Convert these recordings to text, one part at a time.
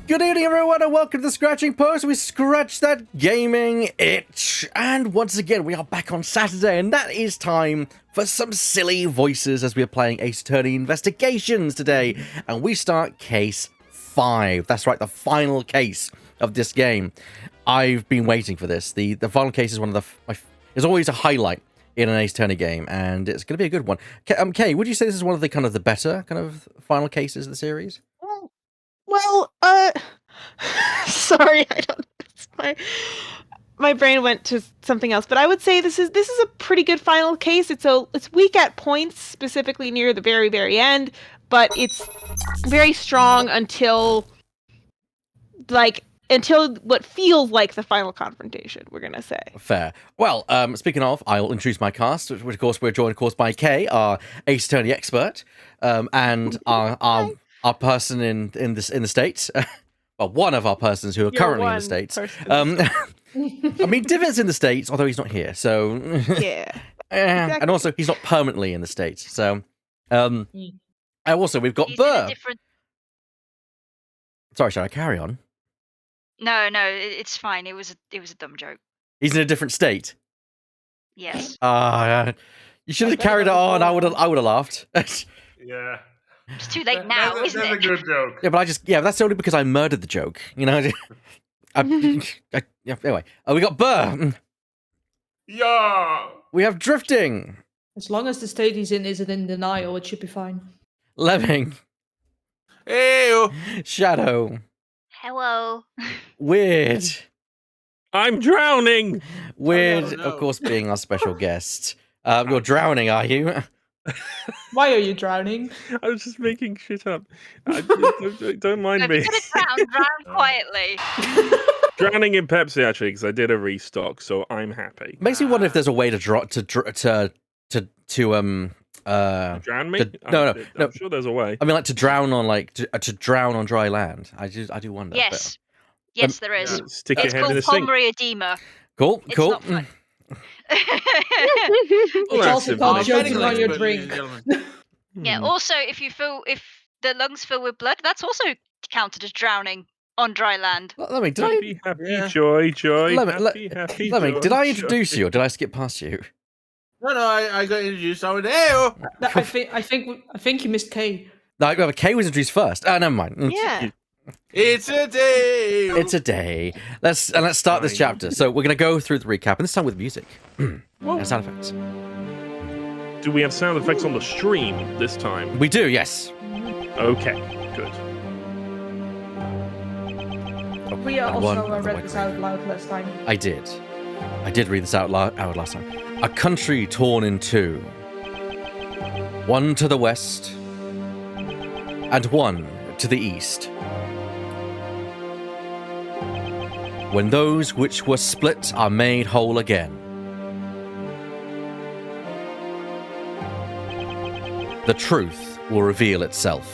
Good evening, everyone, and welcome to the Scratching Post. We scratch that gaming itch. And once again, we are back on Saturday, and that is time for some silly voices as we are playing Ace Attorney Investigations today. And we start case 5. That's right, the final case of this game. I've been waiting for this. The final case is one of the... It's always a highlight in an Ace Attorney game, and it's going to be a good one. Kay, would you say this is one of the better kind of final cases of the series? Well, sorry, I don't. My brain went to something else, but I would say this is a pretty good final case. It's weak at points, specifically near the very, very end, but it's very strong until what feels like the final confrontation. We're gonna say. Fair. Well, speaking of, I'll introduce my cast, which of course we're joined, of course, by Kay, our Ace Attorney expert, and our person in the States. Well, one of our persons who are currently in the States. I mean, Divot's in the States, although he's not here. So yeah, exactly. And also he's not permanently in the States. So, and also we've got Burr. Sorry, shall I carry on? No, it's fine. It was a dumb joke. He's in a different state. Yes. You should have carried it on. I would have laughed. Yeah. It's too late now, isn't That's it? a good joke. Yeah, but that's only because I murdered the joke. You know. Anyway, we got Burr. Yeah. We have Drifting. As long as the state he's in isn't in denial, it should be fine. Lemming. Ew. Shadow. Hello. Weird. I'm drowning. Weird, Oh, no. of course, being our special guest. You're drowning, are you? Why are you drowning? I was just making shit up. Don't mind If me. you're gonna drown quietly. Drowning in Pepsi actually, because I did a restock, so I'm happy. Makes me wonder if there's a way to Drown me? no. I'm sure there's a way. I mean, like to drown on dry land. I do wonder. Yes. Yes, there is. Stick your It's head in called the sink. pulmonary edema. Cool. It's Cool. not fun. It's that's also called simple. joking on your drink. Yeah. Also, if the lungs fill with blood, that's also counted as drowning on dry land. Let me. Happy, Yeah. joy. Happy, did I introduce you, or did I skip past you? No, I got introduced. I went, ew. I think you missed Kay. No, Kay was introduced first. Never mind. Yeah. It's a day. It's a day. Let's start this chapter. So we're gonna go through the recap, and this time with music and sound effects. Do we have sound effects on the stream this time? We do, yes. Okay, good. We also read this out loud last time. I did read this out loud last time. A country torn in two. One to the west, and one to the east. When those which were split are made whole again. The truth will reveal itself.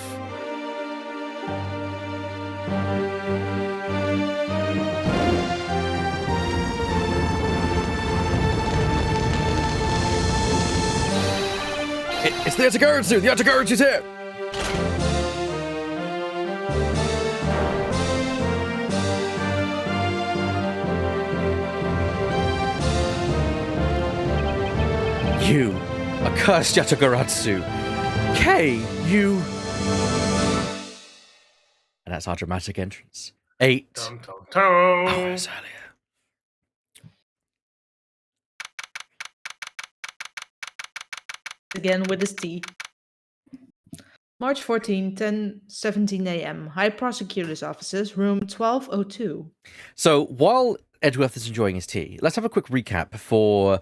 It's the Yatagaratsu! The Yatagaratsu's here! You, accursed Yatagaratsu. Kay, you... And that's our dramatic entrance. 8 Tum, tum, tum. hours earlier. Again with his tea. March 14, 10:17 a.m. High Prosecutor's Offices, room 1202. So while Edgeworth is enjoying his tea, let's have a quick recap for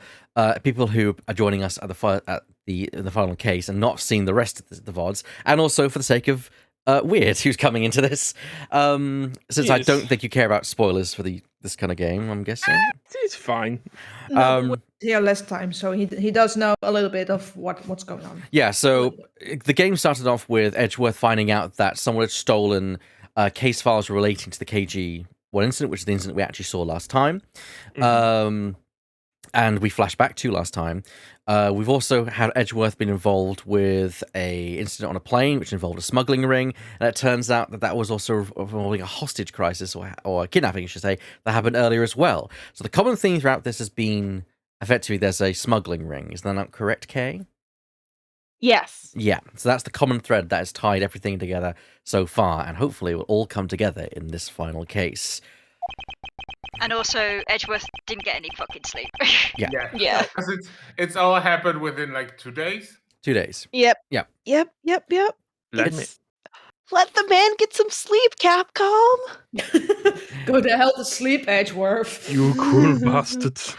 people who are joining us at the final case and not seen the rest of the VODs, and also for the sake of Weird, who's coming into this. Since I don't think you care about spoilers for this kind of game, I'm guessing. It's fine. No, here last time, so he does know a little bit of what's going on. Yeah, so the game started off with Edgeworth finding out that someone had stolen case files relating to the KG1 incident, which is the incident we actually saw last time. and we flash back to last time. We've also had Edgeworth been involved with a incident on a plane, which involved a smuggling ring, and it turns out that was also involving a hostage crisis, or a kidnapping, I should say, that happened earlier as well. So the common theme throughout this has been, effectively, there's a smuggling ring. Is that not correct, Kay? Yes. Yeah, so that's the common thread that has tied everything together so far, and hopefully it will all come together in this final case. And also, Edgeworth didn't get any fucking sleep. Yeah. Yeah. Because it's all happened within like 2 days. 2 days. Yep. Yep. Yep. Let me. Let the man get some sleep, Capcom. Go to hell to sleep, Edgeworth. You cruel bastards.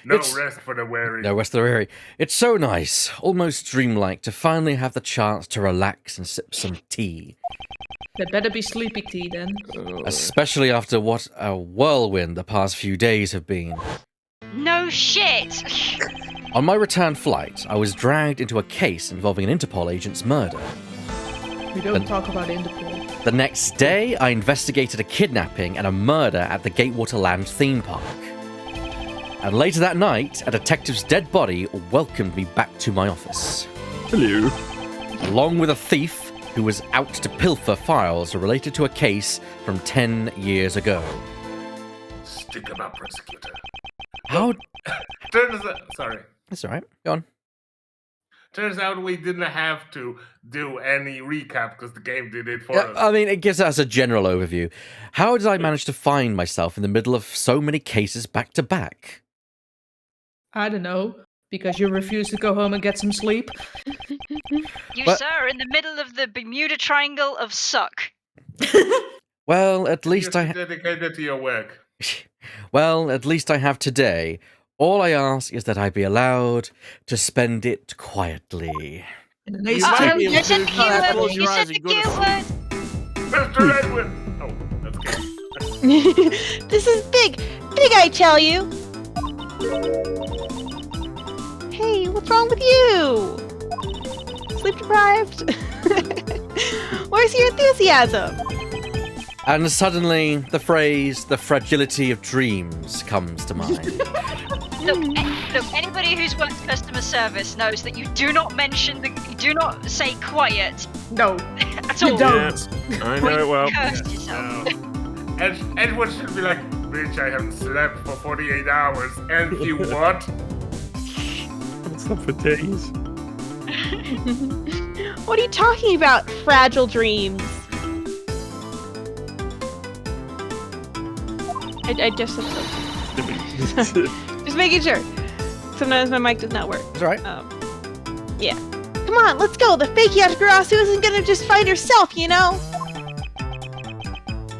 No It's- rest for the weary. No, West of the Weary. It's so nice, almost dreamlike, to finally have the chance to relax and sip some tea. There better be sleepy tea then. Especially after what a whirlwind the past few days have been. No shit! On my return flight, I was dragged into a case involving an Interpol agent's murder. We don't talk about Interpol. The next day, I investigated a kidnapping and a murder at the Gatewater Land theme park. And later that night, a detective's dead body welcomed me back to my office, Hello. along with a thief who was out to pilfer files related to a case from 10 years ago. Stick him up, prosecutor. How? Sorry. That's all right. Go on. Turns out we didn't have to do any recap because the game did it for Yeah, us. I mean, it gives us a general overview. How did I manage to find myself in the middle of so many cases back to back? I don't know. Because you refuse to go home and get some sleep? You, But- sir, are in the middle of the Bermuda Triangle of suck. Well, at least You're I... dedicated to your work. Well, at least I have today. All I ask is that I be allowed to spend it quietly. In a nice You might tea. be You able said to the close Q word! your You eyes said the and go to Q sleep. word! Mr. Edwin! Oh, that's good. This is big, I tell you. Hey, what's wrong with you? Sleep deprived? Where's your enthusiasm? And suddenly, the phrase, the fragility of dreams, comes to mind. Look, anybody who's worked customer service knows that you do not say quiet No, at you all. don't. I know it well. Curse yourself. Edwin should be like, bitch, I haven't slept for 48 hours. And you what? What's up for days? What are you talking about, fragile dreams? I just just making sure. Sometimes my mic does not work. That's all right. Yeah. Come on, let's go. The fake Yatagaratsu isn't gonna just find herself, you know?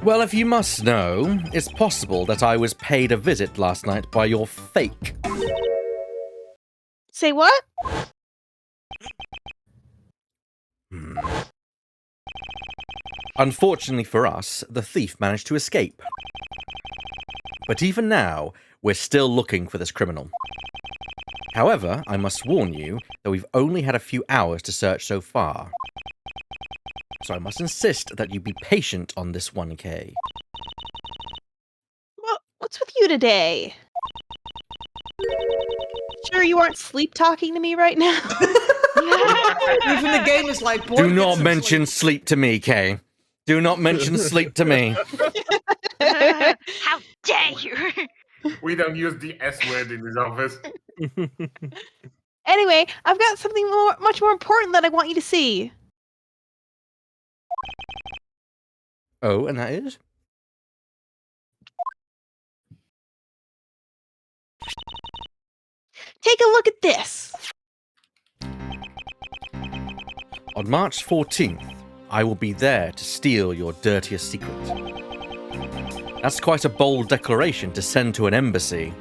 Well, if you must know, it's possible that I was paid a visit last night by your fake. Say what? Unfortunately for us, the thief managed to escape. But even now, we're still looking for this criminal. However, I must warn you that we've only had a few hours to search so far. So I must insist that you be patient on this 1K. What's with you today? Sure you aren't sleep talking to me right now? Even the game is like, boy, Do get not some mention sleep. sleep to me, Kay. Do not mention sleep to me. How dare you! We don't use the S word in this office. Anyway, I've got something much more important that I want you to see. Oh, and that is? Take a look at this. On March 14th, I will be there to steal your dirtiest secret. That's quite a bold declaration to send to an embassy.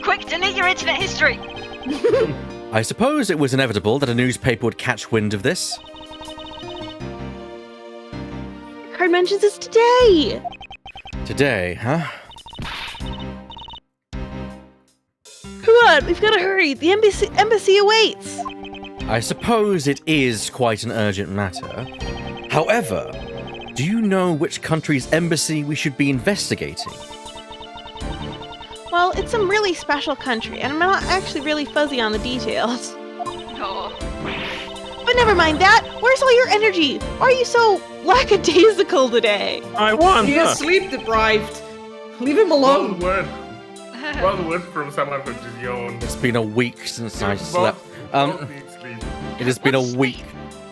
Quick, delete your internet history! I suppose it was inevitable that a newspaper would catch wind of this. The card mentions this today. Today, huh? Come on, we've got to hurry. The embassy awaits. I suppose it is quite an urgent matter. However, do you know which country's embassy we should be investigating? Well, it's some really special country, and I'm not actually really fuzzy on the details. Oh. But never mind that. Where's all your energy? Why are you so lackadaisical today? I won. He is sleep deprived. Leave him alone. One word from someone who just yawned. It's been a week since I Both- slept. both need sleep. It has been a What's week.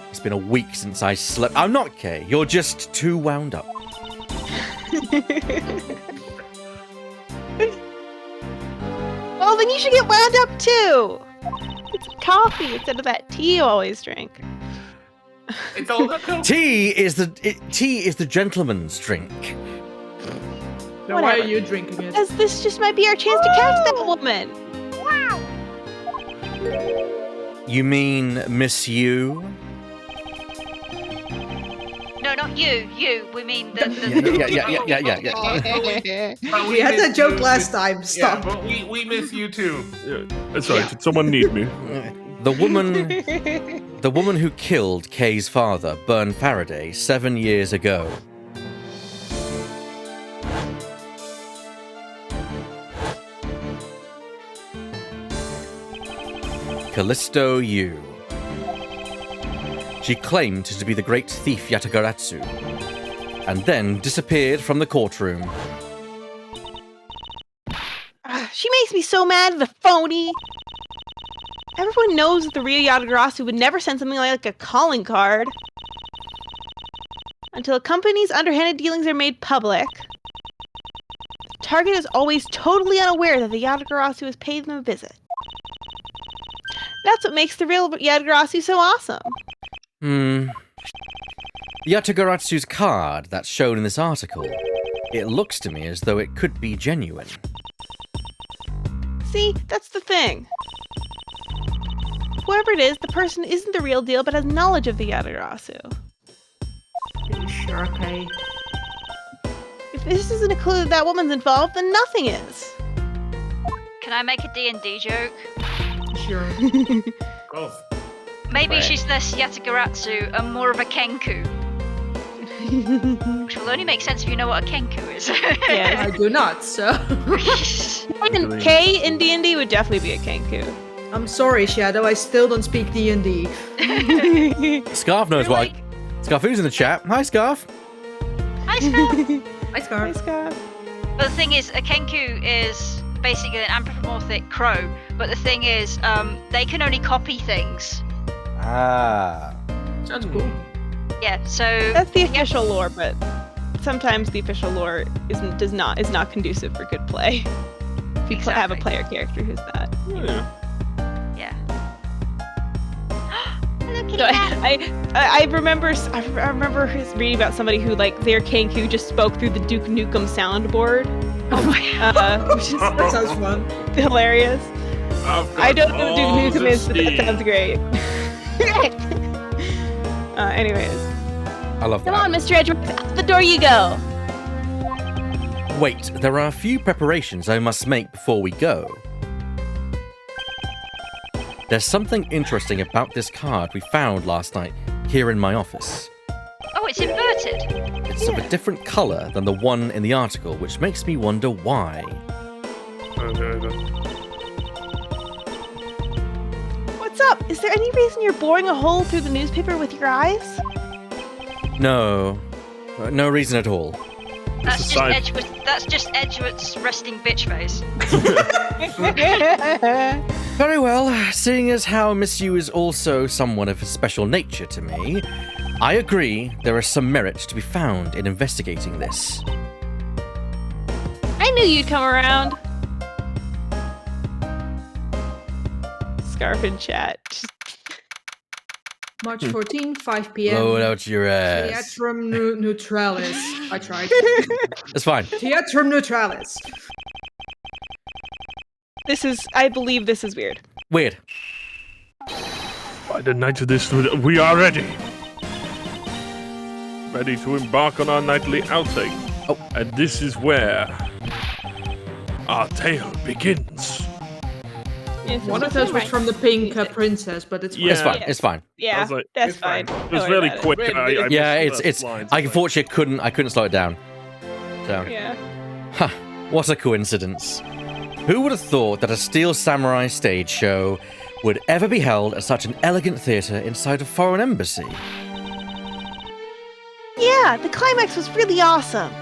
It's been a week since I slept. I'm not Kay. You're just too wound up. Well, then you should get wound up too. It's coffee instead of that tea you always drink. It's all the coke. Tea is the gentleman's drink. Then why Whatever. are you drinking it? Because this just might be our chance to catch that woman. You mean Miss You? No, not you. You. We mean the. Yeah. But We had miss that joke you last too. time. Yeah, Stop. but we miss you too. Sorry, Yeah. did someone need me? The woman who killed Kay's father, Bern Faraday, 7 years ago. Callisto Yu. She claimed to be the great thief Yatagaratsu, and then disappeared from the courtroom. She makes me so mad, the phony. Everyone knows that the real Yatagarasu would never send something like a calling card. Until a company's underhanded dealings are made public. The target is always totally unaware that the Yatagarasu has paid them a visit. That's what makes the real Yatagarasu so awesome. Yatagaratsu's card that's shown in this article, it looks to me as though it could be genuine. See, that's the thing. Whoever it is, the person isn't the real deal but has knowledge of the Yatagarasu. Are you sure, Kay? If this isn't a clue that that woman's involved, then nothing is. Can I make a D&D joke? Sure. Of course. Maybe Right. she's less Yatagaratsu and more of a Kenku. Which will only make sense if you know what a Kenku is. Yes. I do not, so. And K in D&D would definitely be a Kenku. I'm sorry, Shadow. I still don't speak D&D. Scarf knows You're what. Scarf, who's in the chat? Hi, Scarf. Hi, Scott. Hi, Scar. But the thing is, a Kenku is basically an anthropomorphic crow. But the thing is, they can only copy things. Ah. Sounds cool. Yeah, so That's the official lore, but sometimes the official lore is not conducive for good play. If you have a Exactly. player character who's that. Yeah. yeah. Hello, kitty So cat. I remember reading about somebody who like their Kenku just spoke through the Duke Nukem soundboard, Oh my which is That sounds fun. hilarious. I don't know what Duke balls Nukem of is, but that steel. sounds great. Anyways, I love come that. on, Mr. Edgeworth, out the door you go. Wait, there are a few preparations I must make before we go. There's something interesting about this card we found last night here in my office. Oh, it's inverted. It's of a different colour than the one in the article, which makes me wonder why. What's up? Is there any reason you're boring a hole through the newspaper with your eyes? No. No reason at all. That's a just side- Edgeworth's resting bitch face. Very well, seeing as how Miss You is also someone of a special nature to me, I agree there is some merit to be found in investigating this. I knew you'd come around. Scarf in chat. March 14, 5 p.m. Blow it out your ass. Theatrum Neutralis. I tried. It's fine. Theatrum Neutralis. I believe this is weird. Weird. By the night of this, we are ready. Ready to embark on our nightly outing. Oh. And this is where our tale begins. One of those was from the Pink Princess, but it's fine. Yeah. It's fine. Yeah. It's fine. I Yeah, was like, that's it's fine. fine. It was Don't worry really about quick. Wait, I Yeah, missed the it's. lines, I but- unfortunately couldn't slow it down. So, Yeah. what a coincidence. Who would have thought that a Steel Samurai stage show would ever be held at such an elegant theatre inside a foreign embassy? Yeah, the climax was really awesome.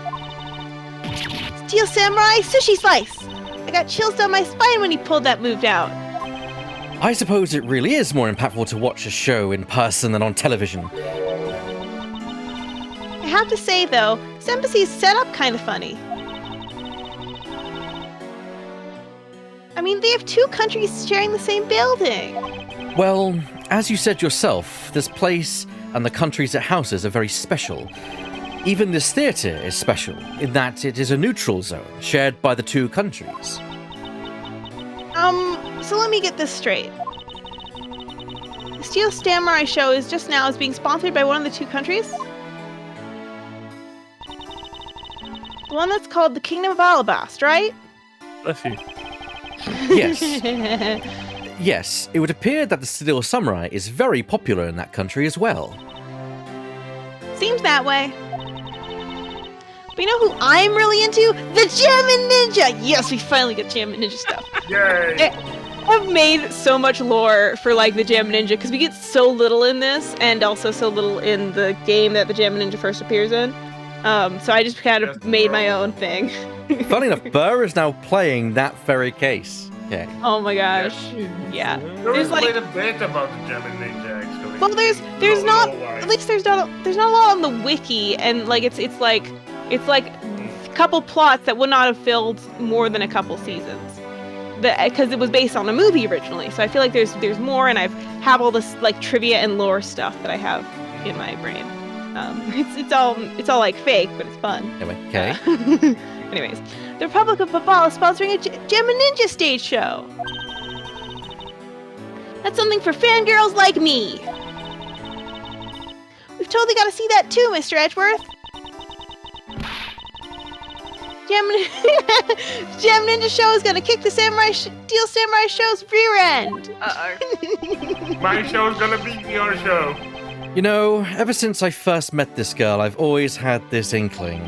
Steel Samurai Sushi Slice! I got chills down my spine when he pulled that move out. I suppose it really is more impactful to watch a show in person than on television. I have to say, though, this embassy's set up kind of funny. I mean, they have two countries sharing the same building. Well, as you said yourself, this place and the countries it houses are very special. Even this theatre is special, in that it is a neutral zone, shared by the two countries. So let me get this straight. The Steel Samurai show is being sponsored by one of the two countries? The one that's called the Kingdom of Alabast, right? Bless you. Yes. Yes, it would appear that the Steel Samurai is very popular in that country as well. Seems that way. But you know who I'm really into? The Jammin' Ninja! Yes, we finally get Jammin' Ninja stuff. Yay! I've made so much lore for like the Jammin' Ninja because we get so little in this, and also so little in the game that the Jammin' Ninja first appears in. So I just kind of made my own thing. Funny enough, Burr is now playing that very case. Okay. Oh my gosh. Yeah. There There's was like, quite a bit about the German Ninja, actually. well, there's not, at least there's not a lot on the wiki, and like it's like a couple plots that would not have filled more than a couple seasons. Because it was based on a movie originally, so I feel like there's more, and have all this like trivia and lore stuff that I have in my brain. It's all like fake, but it's fun. Anyway, okay. Anyways, the Republic of Babal is sponsoring a Jammin' Ninja stage show. That's something for fangirls like me. We've totally got to see that too, Mr. Edgeworth. Jammin' Ninja show is gonna kick the Steel Samurai show's rear end. Uh-oh. My show's gonna beat your show. You know, ever since I first met this girl, I've always had this inkling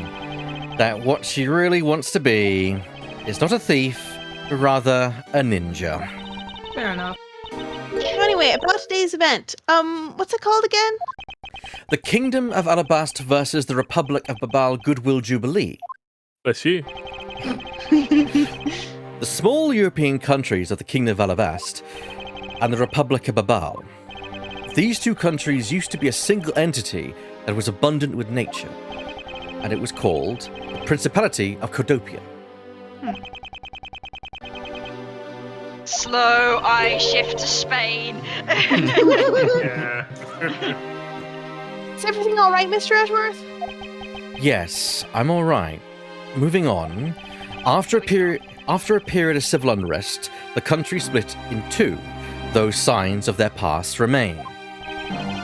that what she really wants to be is not a thief, but rather a ninja. Fair enough. Anyway, about today's event. What's it called again? The Kingdom of Alabast versus the Republic of Babal Goodwill Jubilee. Bless you. The small European countries of the Kingdom of Alabast and the Republic of Babal. These two countries used to be a single entity that was abundant with nature, and it was called the Principality of Cordopia. Slow eye shift to Spain. Yeah. Is everything all right, Mr. Edgeworth? Yes, I'm all right. Moving on. After a period of civil unrest, the country split in two, though signs of their past remain.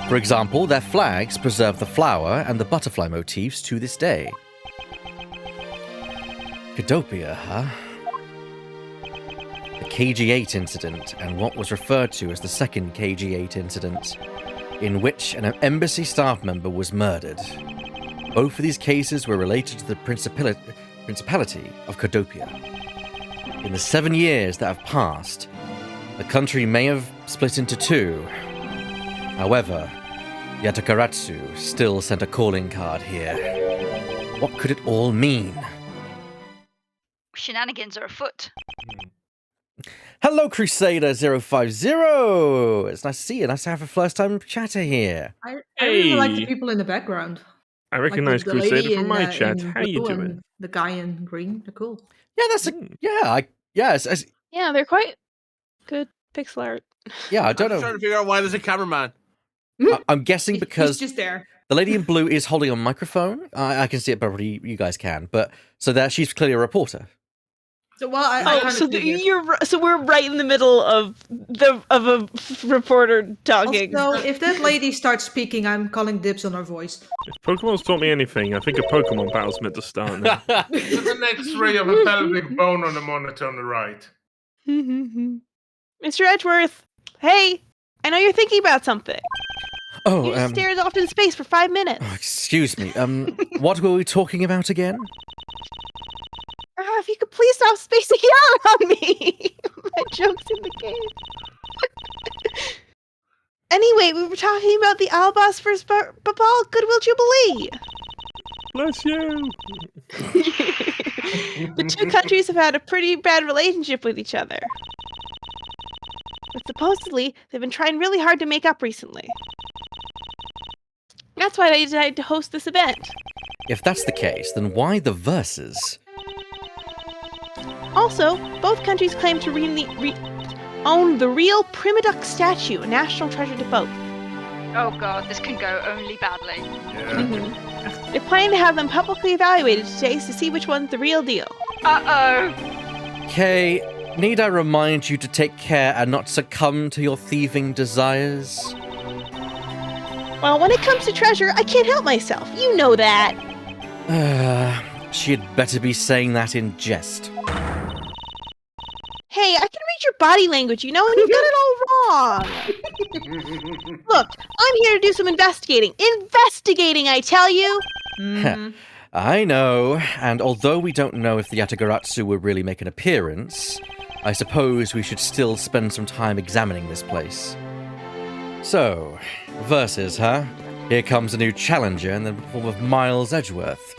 For example, their flags preserve the flower and the butterfly motifs to this day. Cordopia, huh? The KG-8 incident, and what was referred to as the second KG-8 incident, in which an embassy staff member was murdered. Both of these cases were related to the Principality of Cordopia. In the 7 years that have passed, the country may have split into two. However, Yatagaratsu still sent a calling card here. What could it all mean? Shenanigans are afoot. Hello, Crusader050! It's nice to see you. Nice to have a first-time chatter here. I really like the Hey. people in the background. I Like recognize the lady Crusader from in, my chat. in How you blue doing? and the guy in green. They're cool. Yeah, that's a... Yeah, Yeah, they're quite good pixel art. yeah, I I'm don't just trying know. to figure out why there's a cameraman. I'm guessing He's because just there. the lady in blue is holding a microphone. I can see it, probably you guys can. But so that she's clearly a reporter. So, well, I Oh, kind so of figured. so we're right in the middle of a reporter talking. Also, if that lady starts speaking, I'm calling dibs on her voice. If Pokemon's taught me anything, I think a Pokemon battle's meant to start now. There's an X-ray of a pelvic bone on the monitor on the right. Mr. Edgeworth, hey, I know you're thinking about something. Oh, You just stared off into space for 5 minutes. excuse me. What were we talking about again? How Oh, if you could please stop spacing out on me. My joke's in the game. Anyway, we were talking about the Albas vs. Babal Goodwill Jubilee. Bless you. The two countries have had a pretty bad relationship with each other. But supposedly, they've been trying really hard to make up recently. That's why they decided to host this event. If that's the case, then why the verses? Also, both countries claim to own the real Primaduck statue, a national treasure to both. Oh god, this can go only badly. Yeah. They're planning to have them publicly evaluated today to see which one's the real deal. Uh-oh. Kay, need I remind you to take care and not succumb to your thieving desires? Well, when it comes to treasure, I can't help myself. You know that. She'd better be saying that in jest. Hey, I can read your body language, you know, and you've got it all wrong. Look, I'm here to do some investigating. Investigating, I tell you! I know, and although we don't know if the Yatagaratsu will really make an appearance, I suppose we should still spend some time examining this place. So, versus, huh? Here comes a new challenger in the form of Miles Edgeworth.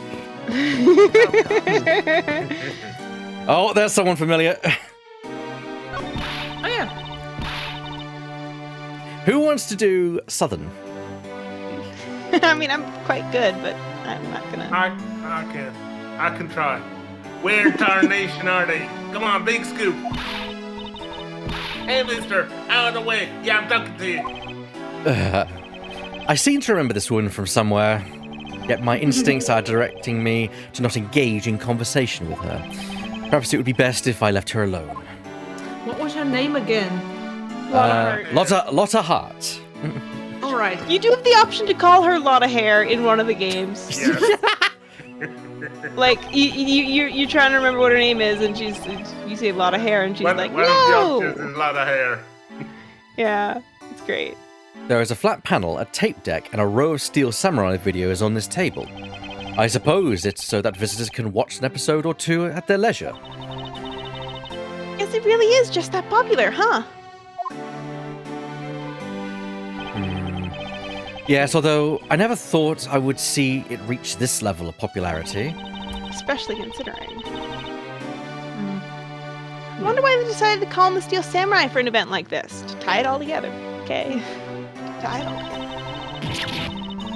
Oh, there's someone familiar. Oh, yeah. Who wants to do Southern? I mean, I'm quite good, but I'm not gonna... I can try. Where tarnation are they? Come on, big scoop. Hey, mister, out of the way. Yeah, I'm talking to you. I seem to remember this woman from somewhere, yet my instincts are directing me to not engage in conversation with her. Perhaps it would be best if I left her alone. What was her name again? Lotta Hart. All right. You do have the option to call her Lotta Hair in one of the games. Yes. Like, you're trying to remember what her name is, and you say Lotta Hair, and she's One like, of the no! options is a lot of hair. Yeah, it's great. There is a flat panel, a tape deck, and a row of steel samurai videos on this table. I suppose it's so that visitors can watch an episode or two at their leisure. Guess it really is just that popular, huh? Yes, although I never thought I would see it reach this level of popularity. Especially considering. I wonder why they decided to call in the Steel Samurai for an event like this. To tie it all together, okay? Tie it all together.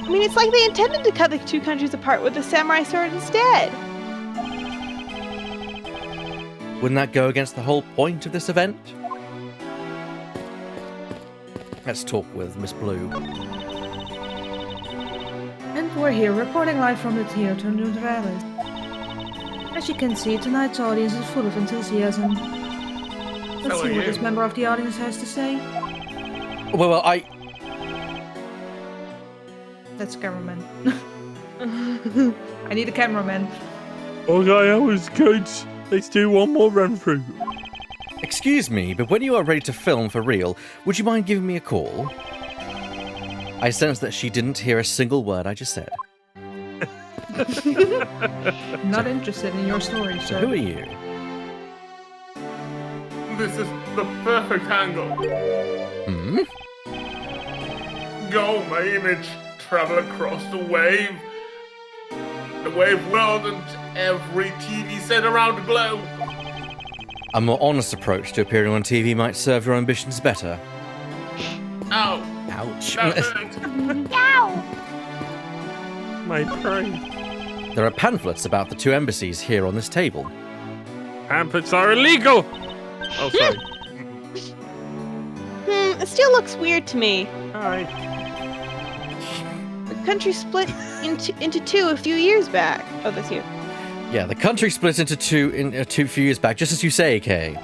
I mean, it's like they intended to cut the two countries apart with the samurai sword instead. Wouldn't that go against the whole point of this event? Let's talk with Miss Blue. And we're here reporting live from the Theatre Neutralis. As you can see, tonight's audience is full of enthusiasm. Let's see what this member of the audience has to say. Well, That's cameraman. I need a cameraman. Okay, that was good. Let's do one more run through. Excuse me, but when you are ready to film for real, would you mind giving me a call? I sense that she didn't hear a single word I just said. Not interested in your story, So sir. who are you? This is the perfect angle. Hmm? Go, my image. Travel across the wave world, and every TV set around the globe. A more honest approach to appearing on TV might serve your ambitions better. Ow! Ouch. That hurt. My prey. There are pamphlets about the two embassies here on this table. Pamphlets are illegal! Oh, sorry. It still looks weird to me. Alright. The country split into two a few years back. Oh, this year. Yeah, the country split into two few years back, just as you say, Kay.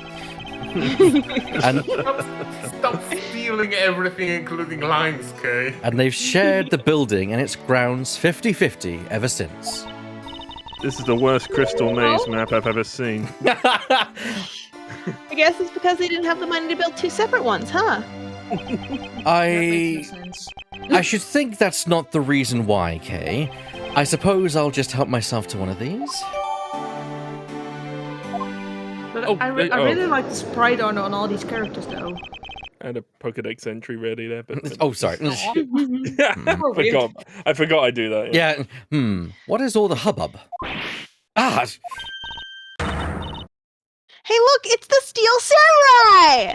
and Stop stealing everything, including lines, Kay. and they've shared the building and its grounds 50-50 ever since. This is the worst crystal maze map I've ever seen. I guess it's because they didn't have the money to build two separate ones, huh? That makes no sense. I should think that's not the reason why, Kay. I suppose I'll just help myself to one of these. But Oh, I really like the sprite on all these characters, though. I had a Pokedex entry ready there, but Oh, sorry. I forgot I do that. Yeah. What is all the hubbub? Ah, Hey, look, it's the Steel Samurai!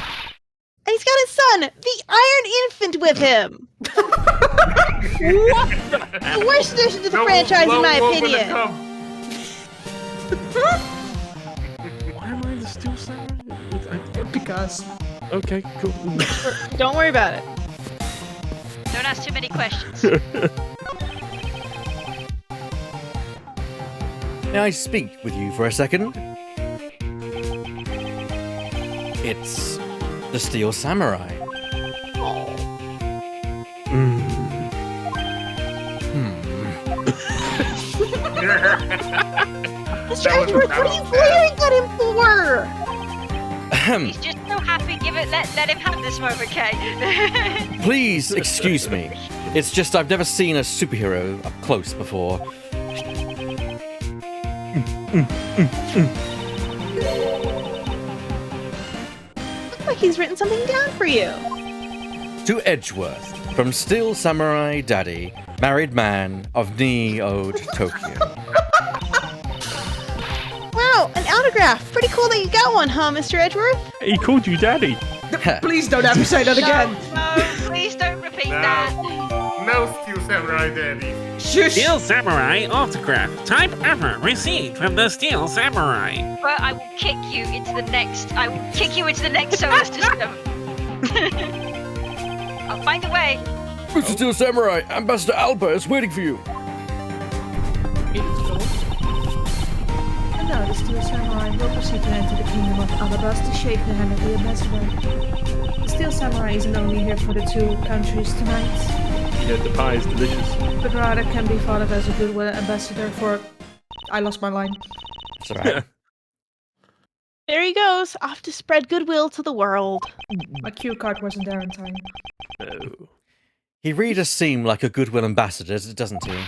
And he's got his son, the Iron Infant, with him. What? The worst addition to the franchise, in my opinion. Why am I the Steel Samurai? Because. Okay, cool. Don't worry about it. Don't ask too many questions. may I speak with you for a second? It's the Steel Samurai. Mr. Edgeworth, what are you glaring at him for? He's just so happy. Let him have this moment, okay? Please excuse me. It's just I've never seen a superhero up close before. Looks like he's written something down for you. To Edgeworth, from Steel Samurai Daddy, married man of Ni-Ode, Tokyo. Wow, an autograph. Pretty cool that you got one, huh, Mr. Edgeworth? He called you daddy. Please don't ever say that again. No, please don't repeat that. No Steel Samurai Daddy. Shush. Steel Samurai autograph. Type ever received from the Steel Samurai. But I will kick you into the next. I will kick you into the next solar system. I'll find a way. Mr. Steel Samurai, Ambassador Alba is waiting for you. And now the Steel Samurai will proceed to enter the kingdom of Alabas to shake the hand of the ambassador. The Steel Samurai isn't only here for the two countries tonight, Yeah, the pie is delicious. but rather can be thought of as a goodwill ambassador for... I lost my line. It's alright. There he goes, off to spread goodwill to the world. My cue card wasn't there in time. Oh. He really does seem like a goodwill ambassador, doesn't he?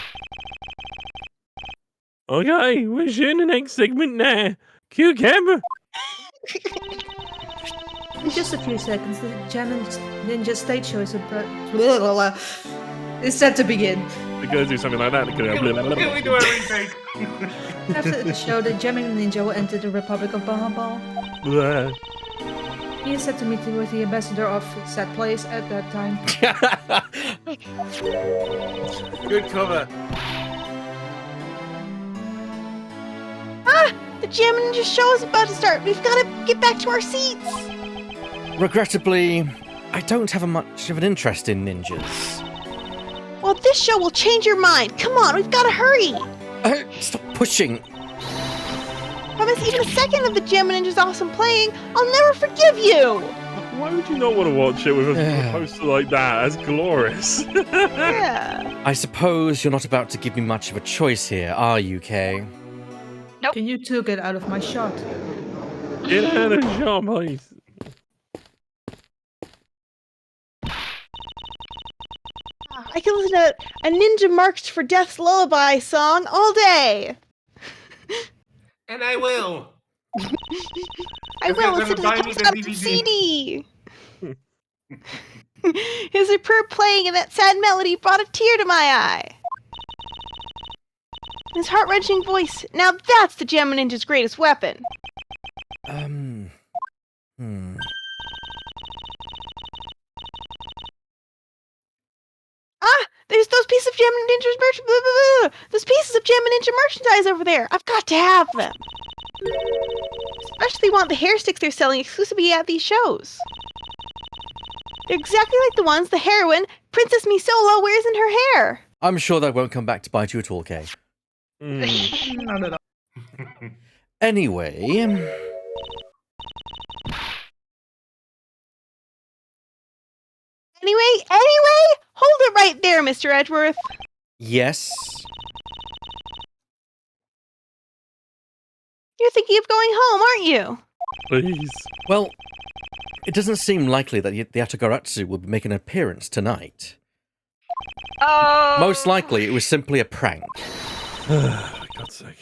Okay, we're shooting the next segment now. Cue camera. In just a few seconds, the Gem and Ninja stage show is is set to begin. They're gonna do something like that. They're gonna Can we do a retake? After the show, the Gem and Ninja will enter the Republic of Bahammal. Blah. He is set to meet with the ambassador of said place at that time. Good cover. The Gem and Ninja show is about to start. We've got to get back to our seats. Regrettably, I don't have much of an interest in ninjas. Well, this show will change your mind. Come on, we've got to hurry. Stop pushing. If I miss even a second of the Gem and Ninja's awesome playing, I'll never forgive you. Why would you not want to watch it with a poster like that? That's glorious. Yeah. I suppose you're not about to give me much of a choice here, are you, Kay? Can you two get out of my shot? Get out of the shop, please. I can listen to a Ninja Marched for Death's Lullaby song all day. And I will. I If will you're listen to gonna buy the me the Tokusatsu DVD. CD. His superb playing and that sad melody brought a tear to my eye. His heart-wrenching voice. Now that's the Gem and Ninja's greatest weapon. Ah, there's those pieces of Gem and Ninja's those pieces of Gem and Ninja merchandise over there. I've got to have them. Especially want the hair sticks they're selling exclusively at these shows. They're exactly like the ones the heroine, Princess Misolo, wears in her hair. I'm sure that won't come back to bite you at all, Kay. Not at all. Anyway, Anyway, hold it right there, Mr. Edgeworth. yes. You're thinking of going home, aren't you? Please. Well, it doesn't seem likely that the Yatagaratsu will be making an appearance tonight. Oh. Most likely, it was simply a prank. For God's sake.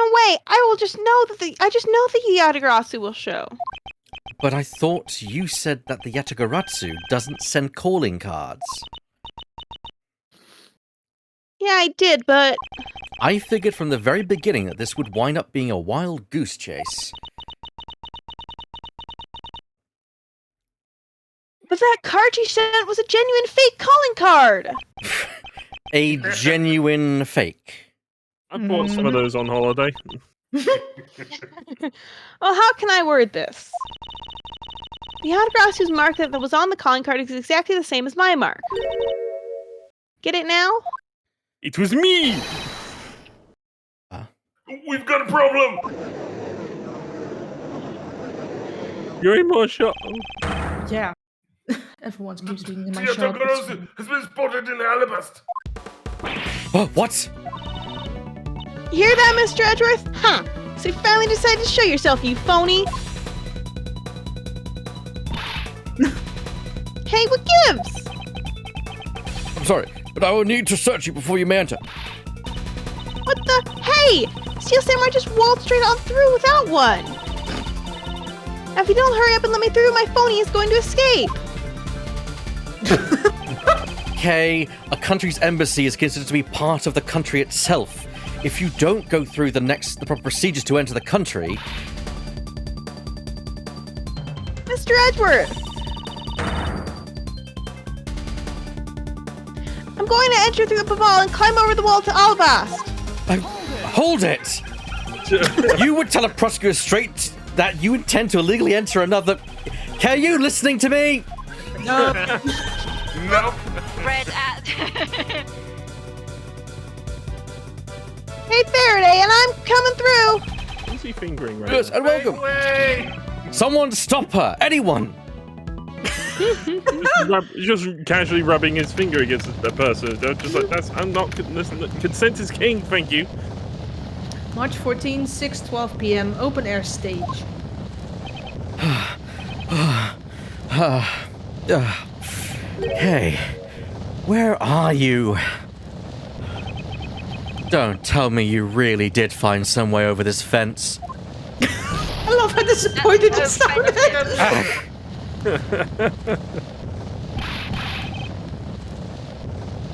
No way! I will just know that the Yatagaratsu will show. But I thought you said that the Yatagaratsu doesn't send calling cards. Yeah, I did, but I figured from the very beginning that this would wind up being a wild goose chase. that card you sent was a genuine fake calling card. A genuine fake. I bought some of those on holiday. Well, how can I word this? The Yatagaratsu's mark that was on the calling card is exactly the same as my mark. Get it now? It was me! We've got a problem! You're in my shop. Yeah. Everyone keeps being in my shop. Yatagaratsu has been spotted in the Alabaster. Oh, what? You hear that, Mr. Edgeworth? Huh. So you finally decided to show yourself, you phony. Hey, what gives? I'm sorry, but I will need to search you before you may enter. What the? Hey! Steel Samurai just waltzed straight on through without one. Now, if you don't hurry up and let me through, my phony is going to escape. Okay, a country's embassy is considered to be part of the country itself. If you don't go through the proper procedures to enter the country... Mr. Edgeworth! I'm going to enter through the wall and climb over the wall to Alabast. Hold it! You would tell a prosecutor straight that you intend to illegally enter another... Are you listening to me? No. Nope. Red at. Hey, Faraday, and I'm coming through. Who's he fingering right Yes, now? and welcome. Way. Someone stop her! Anyone! Just casually rubbing his finger against a person. Just like, I'm not... Listen, consent is king, thank you. March 14, 6:12 p.m. Open air stage. Hey, where are you? Don't tell me you really did find some way over this fence. I love how disappointed you sounded.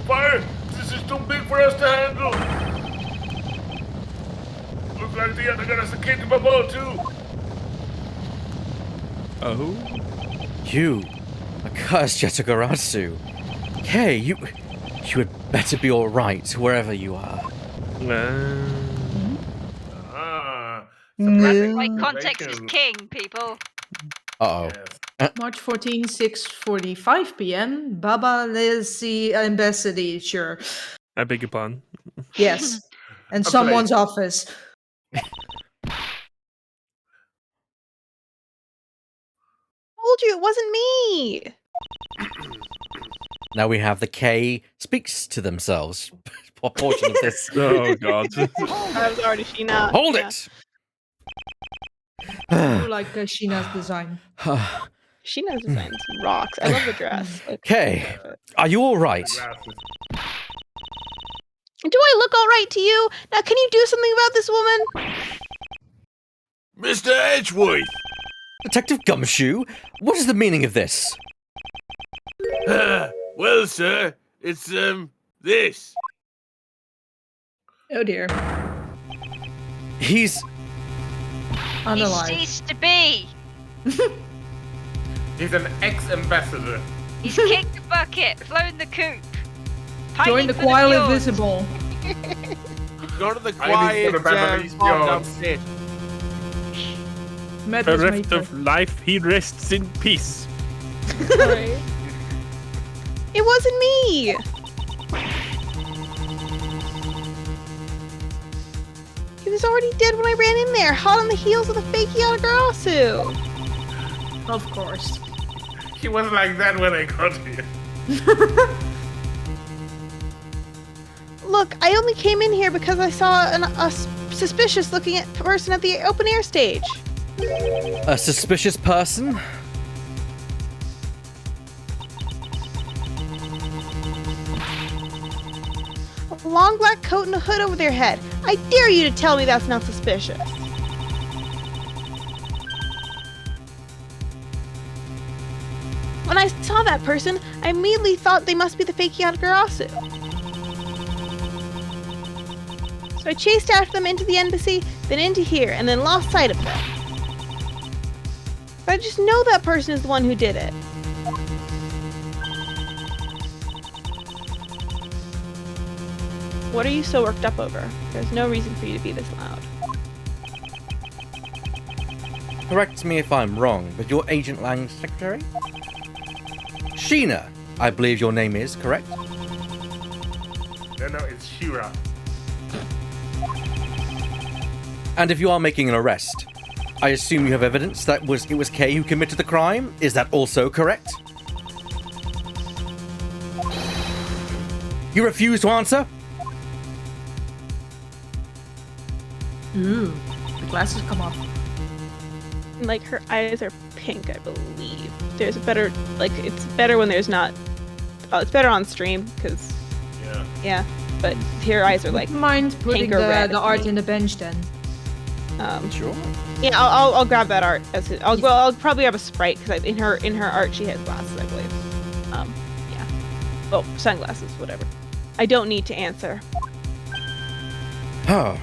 Fire! This is too big for us to handle! Looks like the Yatagaratsu came to my boat too! Oh? You, accursed Yatagaratsu. Hey, you had better be alright wherever you are. Ah. Right, context is king, people. Uh-oh. Yes. March 14, 6:45 p.m. Baba Lesi Embassy, sure. I beg your pardon. Yes. And someone's office. Told you it wasn't me. Now we have the K speaks to themselves. What portion of this? Oh, God. I was already Sheena. Hold Yeah. it! I do like Sheena's design. Sheena's design rocks. I love the dress. Okay, are you alright? Glasses. Do I look all right to you? Now, can you do something about this woman? Mr. Edgeworth! Detective Gumshoe, what is the meaning of this? Well, sir, it's, this. Oh dear. He's... He Unalive. ceased to be. He's an ex-ambassador. He's kicked the bucket, flown the coop. Join the Choir Invisible. Go to the I quiet, need to Beverly farm Hills. downstairs. Madness Bereft Maker. of life, he rests in peace. It wasn't me. He was already dead when I ran in there, hot on the heels of the fake Yatagaratsu. Of course. He wasn't like that when I got here. Look, I only came in here because I saw a suspicious-looking person at the open air stage. a suspicious person? A long black coat and a hood over their head. I dare you to tell me that's not suspicious. When I saw that person, I immediately thought they must be the fake Yatagaratsu. So I chased after them into the embassy, then into here, and then lost sight of them. But I just know that person is the one who did it. What are you so worked up over? There's no reason for you to be this loud. Correct me if I'm wrong, but you're Agent Lang's secretary? Sheena, I believe your name is, correct? No, it's Shira. And if you are making an arrest, I assume you have evidence that it was Kay who committed the crime? Is that also correct? You refuse to answer? Ooh, the glasses come off. Like, her eyes are pink, I believe. There's a better, like, it's better when there's not, it's better on stream, because, yeah, but her eyes are like, Mind putting pink or red, the art in the bench then? Sure. Yeah, I'll grab that art as it, I'll probably have a sprite, because in her art she has glasses, I believe. Yeah. Oh, sunglasses, whatever. I don't need to answer. Oh.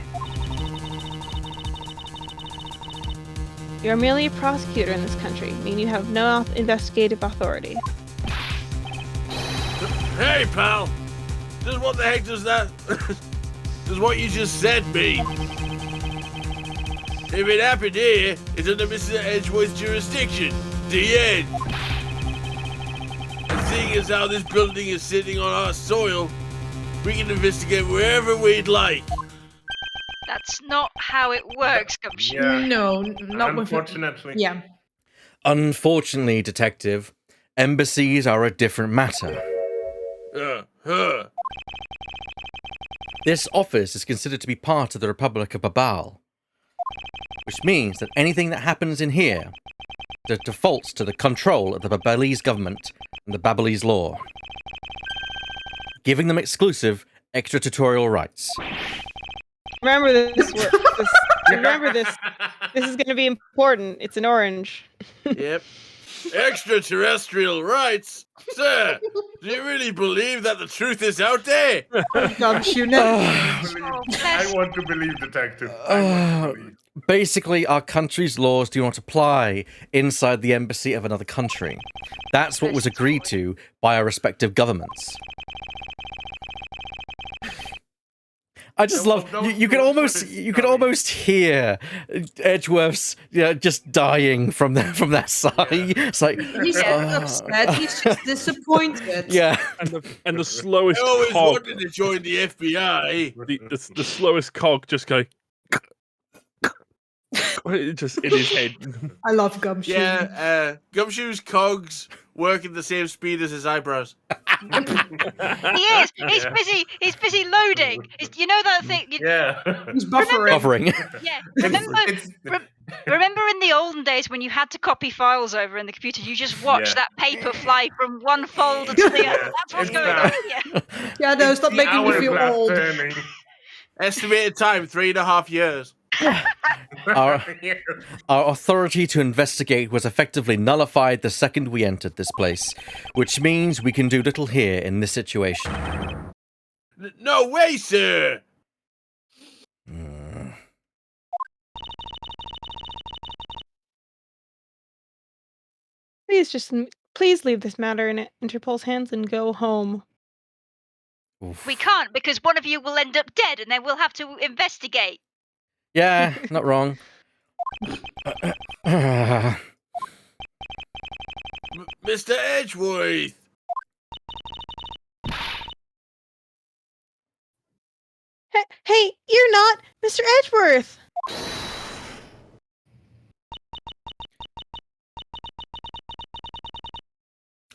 You're merely a prosecutor in this country, meaning you have no investigative authority. Hey, pal! Just what the heck does that... does what you just said mean? If it happened here, it's under Mr. Edgeworth's jurisdiction. The end. And seeing as how this building is sitting on our soil, we can investigate wherever we'd like. That's not how it works, Gumshoe. Yeah. No, not with. Unfortunately. Yeah. Unfortunately, Detective, embassies are a different matter. This office is considered to be part of the Republic of Babal, which means that anything that happens in here defaults to the control of the Babalese government and the Babalese law, giving them exclusive extraterritorial rights. Remember this. Remember this. This is going to be important. It's an orange. Yep. Extraterrestrial rights? Sir, do you really believe that the truth is out there? I want to believe, Detective. I want to believe. Basically, our country's laws do not apply inside the embassy of another country. That's what was agreed to by our respective governments. I just love you can almost hear Edgeworth's just dying from that sigh. It's like he's not upset. He's just disappointed. Yeah, and the slowest I always cog, wanted to join the FBI. the slowest cog just go just in his head. I love Gumshoe. Yeah, Gumshoe's cogs work at the same speed as his eyebrows. He is. He's busy loading. You know that thing. Yeah. He's buffering. Yeah. Remember in the olden days when you had to copy files over in the computer, you just watch that paper fly from one folder to the other. That's what's going on here. Yeah, no, stop making me feel old. Turning. Estimated time 3.5 years. Our authority to investigate was effectively nullified the second we entered this place, which means we can do little here in this situation. No way, sir! Please leave this matter in Interpol's hands and go home. Oof. We can't because one of you will end up dead and then we'll have to investigate. Yeah, not wrong. Mr. Edgeworth! Hey, you're not Mr. Edgeworth!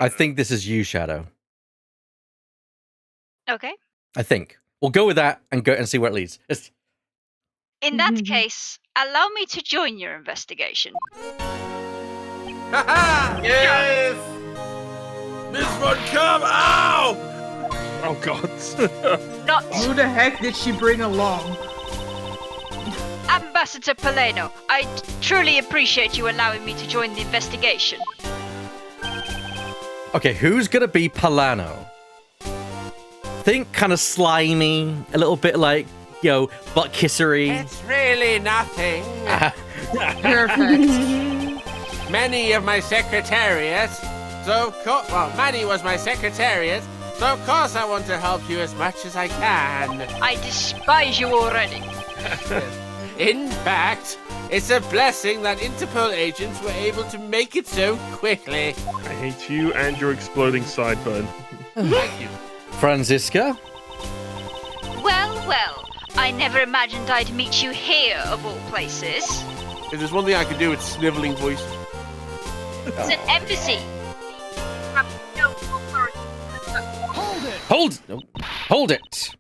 I think this is you, Shadow. Okay. I think. We'll go with that and go and see where it leads. In that case, allow me to join your investigation. Yes! Miss Von Cum! Ow! Oh God! Not Who the heck did she bring along? Ambassador Paleno, I truly appreciate you allowing me to join the investigation. Okay, who's gonna be Palano? Think kind of slimy, a little bit like, butt kissery. It's really nothing. Perfect. Many of my secretariats, Manny was my secretariat, so of course I want to help you as much as I can. I despise you already. In fact, it's a blessing that Interpol agents were able to make it so quickly. I hate you and your exploding sideburn. Thank you. Franziska? Well, I never imagined I'd meet you here, of all places. If there's one thing I can do, it's sniveling voices. It's an embassy. No authority. Hold it!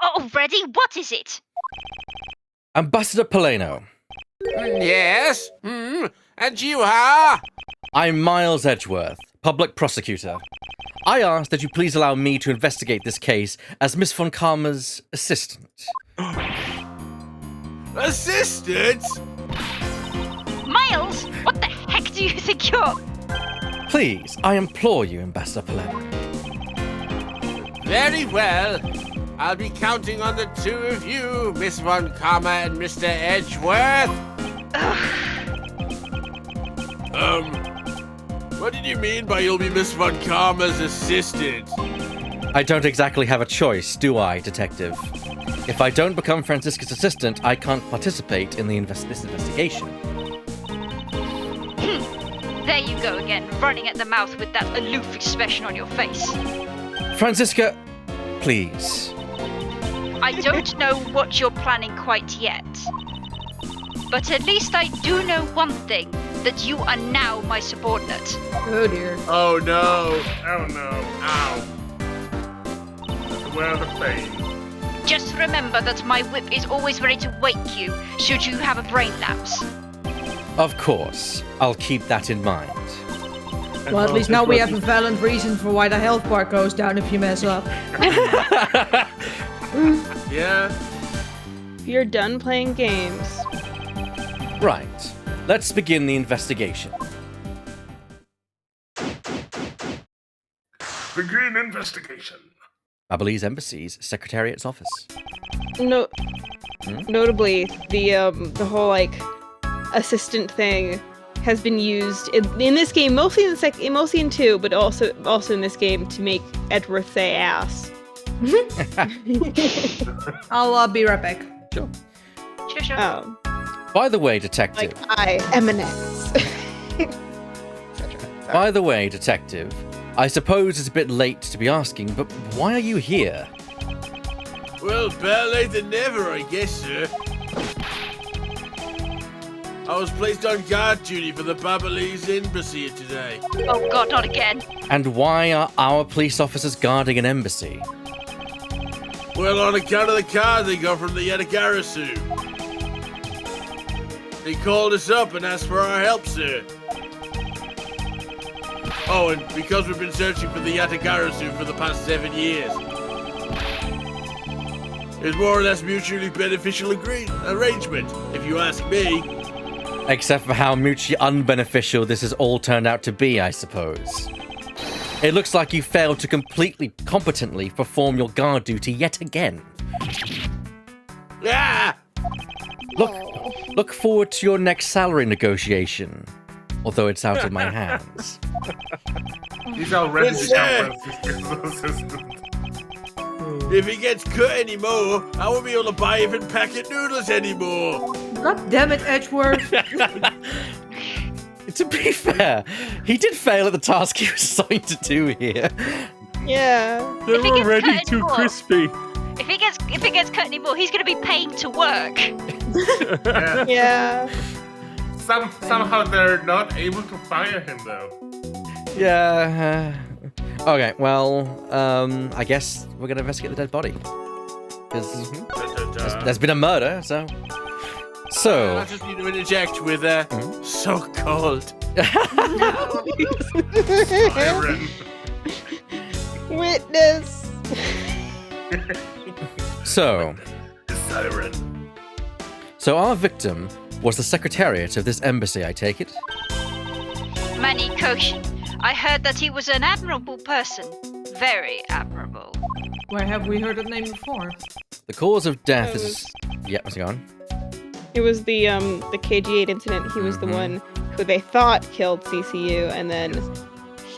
Already? What is it? Ambassador Paleno. Yes? And you are? I'm Miles Edgeworth, public prosecutor. I ask that you please allow me to investigate this case as Miss Von Karma's assistant. Assistant? Miles, what the heck do you think you're... Please, I implore you, Ambassador Paleno. Very well. I'll be counting on the two of you, Miss Von Karma and Mr. Edgeworth. What did you mean by you'll be Miss Von Karma's assistant? I don't exactly have a choice, do I, Detective? If I don't become Franziska's assistant, I can't participate in this investigation. There you go again, running at the mouth with that aloof expression on your face. Franziska, please. I don't know what you're planning quite yet. But at least I do know one thing, that you are now my subordinate. Oh dear. Oh no. Oh no. Ow. That's the word of pain. Just remember that my whip is always ready to wake you, should you have a brain lapse. Of course. I'll keep that in mind. Well, at least now we have a valid reason for why the health bar goes down if you mess up. Yeah. You're done playing games. Right. Let's begin the investigation. Begin investigation. Babylese Embassies, Secretariat's office. No, notably, the whole assistant thing has been used in this game, mostly in 2, but also in this game to make Edgeworth say ass. I'll be right back. Sure. Sure. By the way, Detective. I eminence. By the way, Detective, I suppose it's a bit late to be asking, but why are you here? Well, better late than never, I guess, sir. I was placed on guard duty for the Babylese Embassy today. Oh god, not again. And why are our police officers guarding an embassy? Well, on account of the card they got from the Yatagaratsu. They called us up and asked for our help, sir. Oh, and because we've been searching for the Yatagaratsu for the past 7 years. It's more or less mutually beneficial arrangement, if you ask me. Except for how mutually unbeneficial this has all turned out to be, I suppose. It looks like you failed to competently perform your guard duty yet again. Ah! Look forward to your next salary negotiation, although it's out of my hands. He's already Yes, become Francisco's assistant. If he gets cut anymore, I won't be able to buy even packet noodles anymore. God damn it, Edgeworth. To be fair, he did fail at the task he was assigned to do here. Yeah. They're If he gets already cut too anymore. crispy. If he gets cut anymore, he's gonna be paid to work. Yeah. Yeah. Somehow they're not able to fire him though. Yeah. Okay, well, I guess we're gonna investigate the dead body. Because there's been a murder, so... I just need to interject with so-called. Siren. Witness. So, Siren. So our victim was the secretariat of this embassy, I take it? Manny Koshin. I heard that he was an admirable person. Very admirable. Where have we heard that name before? The cause of death is... Yeah, what's going on? It was the KG8 incident. He was the one who they thought killed CCU, and then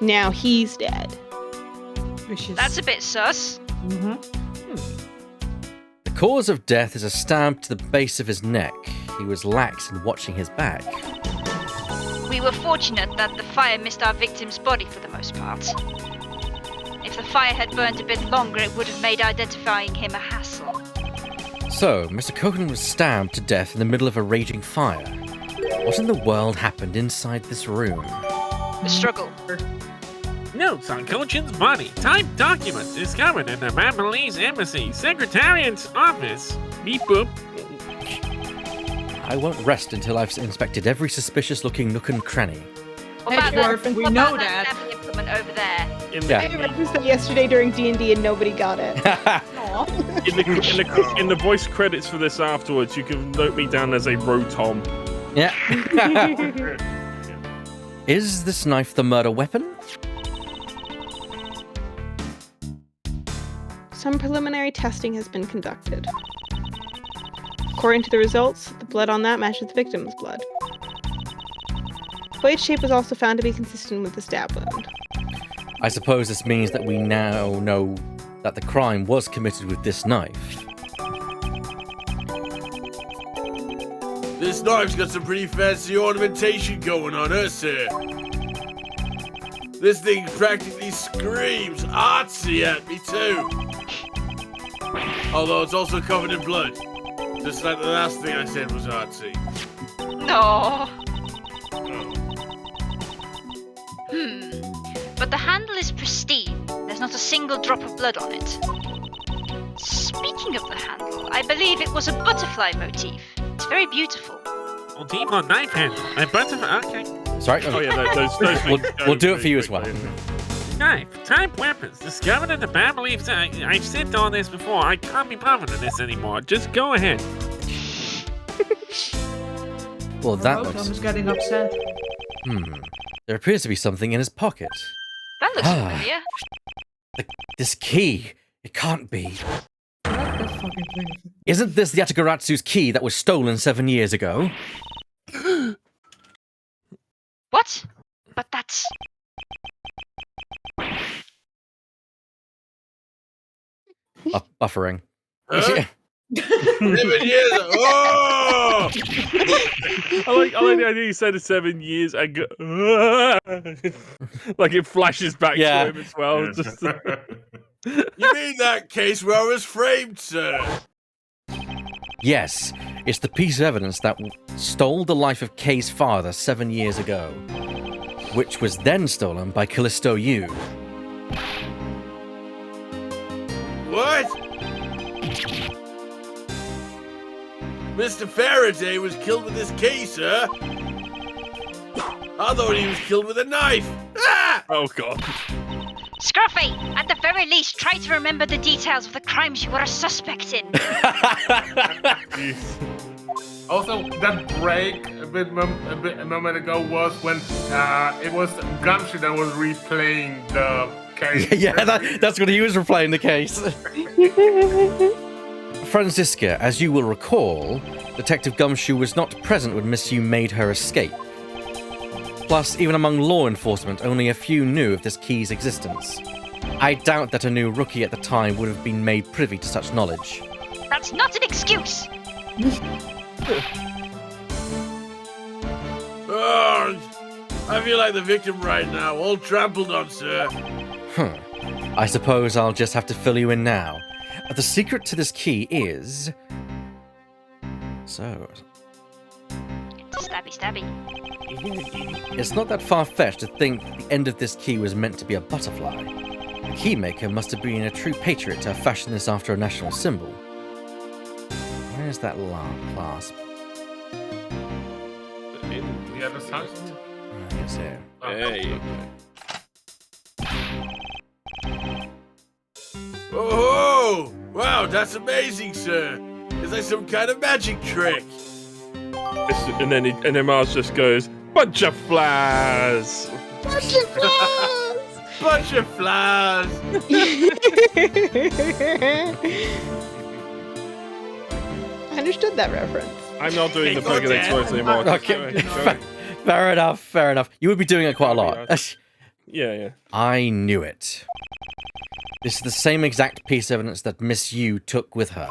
now he's dead. Vicious. That's a bit sus. Mm-hmm. The cause of death is a stab to the base of his neck. He was lax in watching his back. We were fortunate that the fire missed our victim's body for the most part. If the fire had burned a bit longer, it would have made identifying him a hassle. So, Mr. Kogan was stabbed to death in the middle of a raging fire. What in the world happened inside this room? The struggle. Notes on Kochin's body. Typed documents discovered in the Mammalese Embassy Secretariat's office. Beep boop. I won't rest until I've inspected every suspicious-looking nook and cranny. What Hey, about Dwarf, we what know about that. stabbing implement over there? I referenced that yesterday during D&D and nobody got it. In the voice credits for this afterwards, you can note me down as a Rotom. Yeah. Is this knife the murder weapon? Some preliminary testing has been conducted. According to the results, the blood on that matches the victim's blood. Blade shape was also found to be consistent with the stab wound. I suppose this means that we now know that the crime was committed with this knife. This knife's got some pretty fancy ornamentation going on, huh, sir? This thing practically screams artsy at me, too. Although it's also covered in blood. Just like the last thing I said was artsy. No. But the handle is pristine. There's not a single drop of blood on it. Speaking of the handle, I believe it was a butterfly motif. It's very beautiful. Motif on knife handle. A butterfly. Okay. Sorry? Oh yeah, those We'll do it for you as well. Knife. Type weapons. Discovered in the Mammalese. I've said all this before. I can't be bothered with this anymore. Just go ahead. Well, that Rotom looks... is getting upset. There appears to be something in his pocket. That looks familiar. This key. It can't be. What the fucking thing? Isn't this the Yatagaratsu's key that was stolen 7 years ago? What? But that's... Buffering. Huh? 7 years. Oh! I like the idea you said 7 years and go, like it flashes back Yeah. to him as well. Just, You mean that case where I was framed, sir? Yes, it's the piece of evidence that stole the life of Kay's father 7 years ago, which was then stolen by Callisto Yu. What? Mr. Faraday was killed with this key, sir. I thought he was killed with a knife. Ah! oh god. Scruffy! At the very least, try to remember the details of the crimes you were a suspect in. Also, that break a moment ago was when it was Gumshoe that was replaying the case. Yeah, that's when he was replaying the case. Franziska, as you will recall, Detective Gumshoe was not present when Miss Yu made her escape. Plus, even among law enforcement, only a few knew of this key's existence. I doubt that a new rookie at the time would have been made privy to such knowledge. That's not an excuse! Oh, I feel like the victim right now, all trampled on, sir. I suppose I'll just have to fill you in now. The secret to this key is... So... Stabby, stabby. It's not that far-fetched to think the end of this key was meant to be a butterfly. The keymaker must have been a true patriot to have fashioned this after a national symbol. Where's that clasp? The other side? It's here. Hey. Oh, wow, that's amazing, sir. It's like some kind of magic trick. And then Mars just goes, bunch of flowers. Bunch of flowers. Bunch of flowers. I understood that reference. I'm not doing the Pergolate's voice anymore. Okay. Fair enough. You would be doing it quite a lot. Yeah. I knew it. This is the same exact piece of evidence that Miss Yu took with her.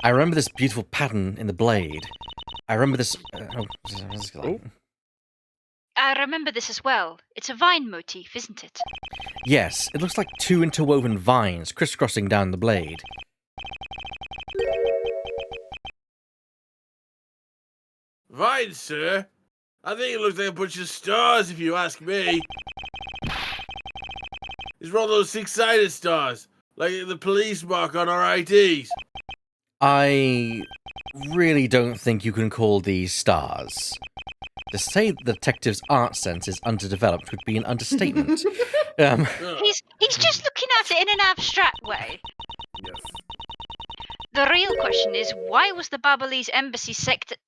I remember this beautiful pattern in the blade. I remember this... I remember this as well. It's a vine motif, isn't it? Yes, it looks like two interwoven vines crisscrossing down the blade. Vine, sir? I think it looks like a bunch of stars, if you ask me. It's one of those six-sided stars, like the police mark on our IDs. I really don't think you can call these stars. To say the detective's art sense is underdeveloped would be an understatement. He's just looking at it in an abstract way. Yes. The real question is, why was the Babalese Embassy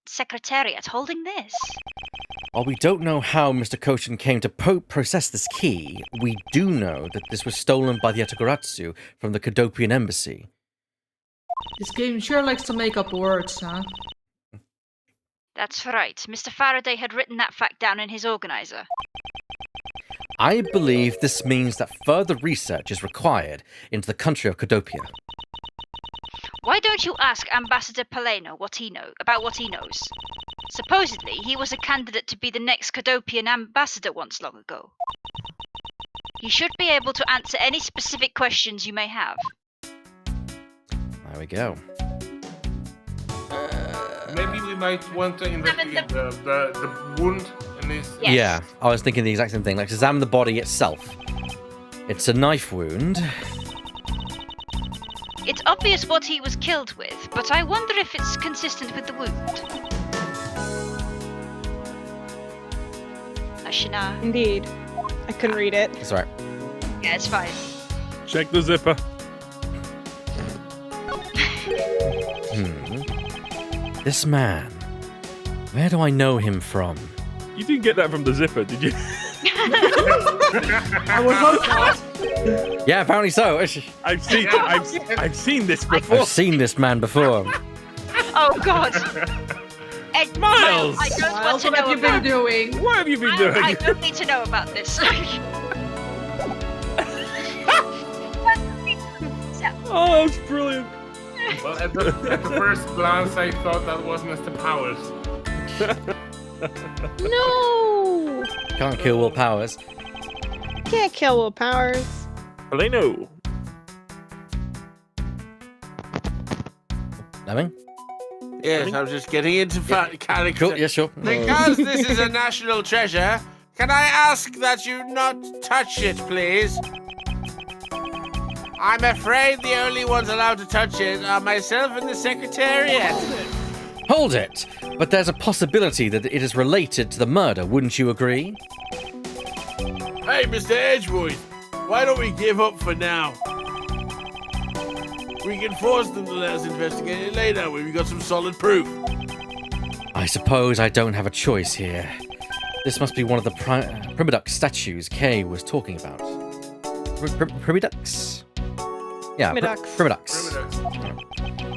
Secretariat holding this? While we don't know how Mr. Koshin came to process this key, we do know that this was stolen by the Yatagaratsu from the Kadopian Embassy. This game sure likes to make up words, huh? That's right. Mr. Faraday had written that fact down in his organizer. I believe this means that further research is required into the country of Kadopia. Why don't you ask Ambassador Paleno about what he knows? Supposedly, he was a candidate to be the next Kadopian ambassador once long ago. He should be able to answer any specific questions you may have. There we go. Maybe we might want to investigate the wound in his... Yes. Yeah, I was thinking the exact same thing. Like, examine the body itself. It's a knife wound. It's obvious what he was killed with, but I wonder if it's consistent with the wound. Ashina. Indeed. I couldn't read it. It's alright. Yeah, it's fine. Check the zipper. This man. Where do I know him from? You didn't get that from the zipper, did you? I would hope not. Yeah, apparently so. I've seen this before. I've seen this man before. Oh God. Miles! I don't want Miles, to what have know you been about. doing? What have you been doing? I don't need to know about this. Oh, that's brilliant. Well, at the first glance, I thought that was Mr. Powers. No! Can't kill Will Powers. Can't kill Will Powers. Heleno. Lemming? Yes, I'm just getting into character. Cool, yeah, sure. Because this is a national treasure, can I ask that you not touch it, please? I'm afraid the only ones allowed to touch it are myself and the Secretariat. Hold it! But there's a possibility that it is related to the murder, wouldn't you agree? Hey, Mr. Edgewood, why don't we give up for now? We can force them to let us investigate it later when we've got some solid proof. I suppose I don't have a choice here. This must be one of the Primidux statues Kay was talking about. Primidux? Yeah, Primidux.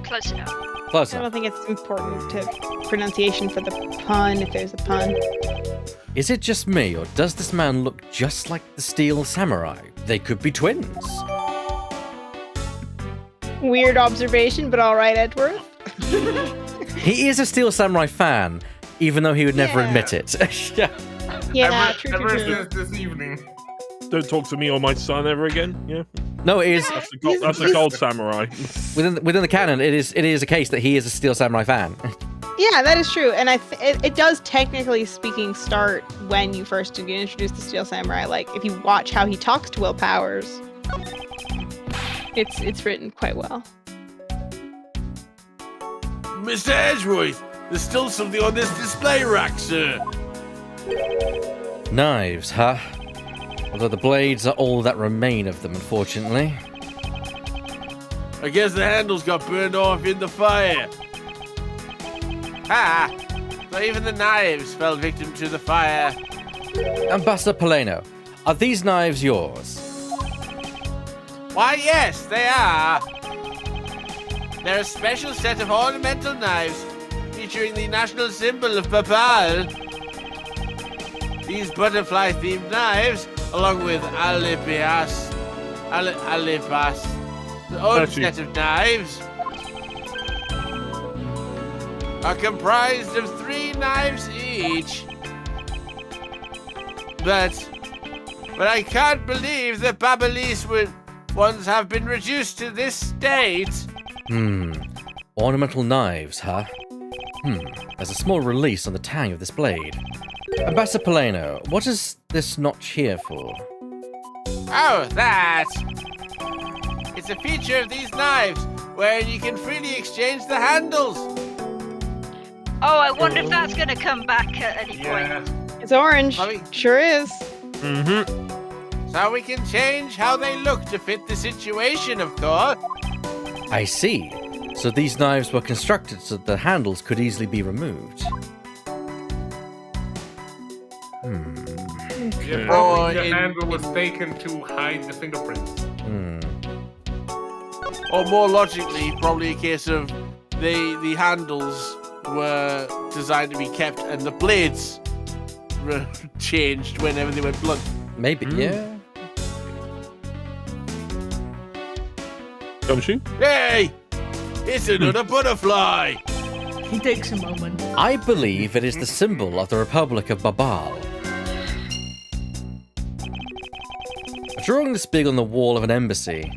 Close enough. Close I enough. don't think it's important to pronunciation for the pun, if there's a pun. Is it just me, or does this man look just like the Steel Samurai? They could be twins. Weird observation, but alright, Edgeworth. He is a Steel Samurai fan, even though he would never Yeah. admit it. Yeah, Ever true. since this evening. Don't talk to me or my son ever again. Yeah, No, it is that's a gold samurai. within the canon. It is a case that he is a Steel Samurai fan. Yeah, that is true, and it does technically speaking start when you first get introduced to Steel Samurai. Like if you watch how he talks to Will Powers, it's written quite well. Mr. Edgewood, there's still something on this display rack, sir. Knives, huh? Although the blades are all that remain of them, unfortunately. I guess the handles got burned off in the fire. Ha! So even the knives fell victim to the fire. Ambassador Paleno, are these knives yours? Why, yes, they are. They're a special set of ornamental knives featuring the national symbol of Babal. These butterfly-themed knives, along with Alibas, the old set of knives, are comprised of 3 knives each. But I can't believe the Babalese ones have been reduced to this state. Ornamental knives, huh? There's a small release on the tang of this blade. Ambassador Paleno, what is this notch here for? Oh, that! It's a feature of these knives, where you can freely exchange the handles. Oh, I wonder if that's going to come back at any point. It's orange. Sure is. So we can change how they look to fit the situation, of course. I see. So these knives were constructed so the handles could easily be removed. The handle was taken to hide the fingerprints. Or more logically, probably a case of the handles were designed to be kept and the blades were changed whenever they went blunt. Maybe, yeah. Don't you? Hey! It's another butterfly! He takes a moment. I believe it is the symbol of the Republic of Babal. Drawing this big on the wall of an embassy,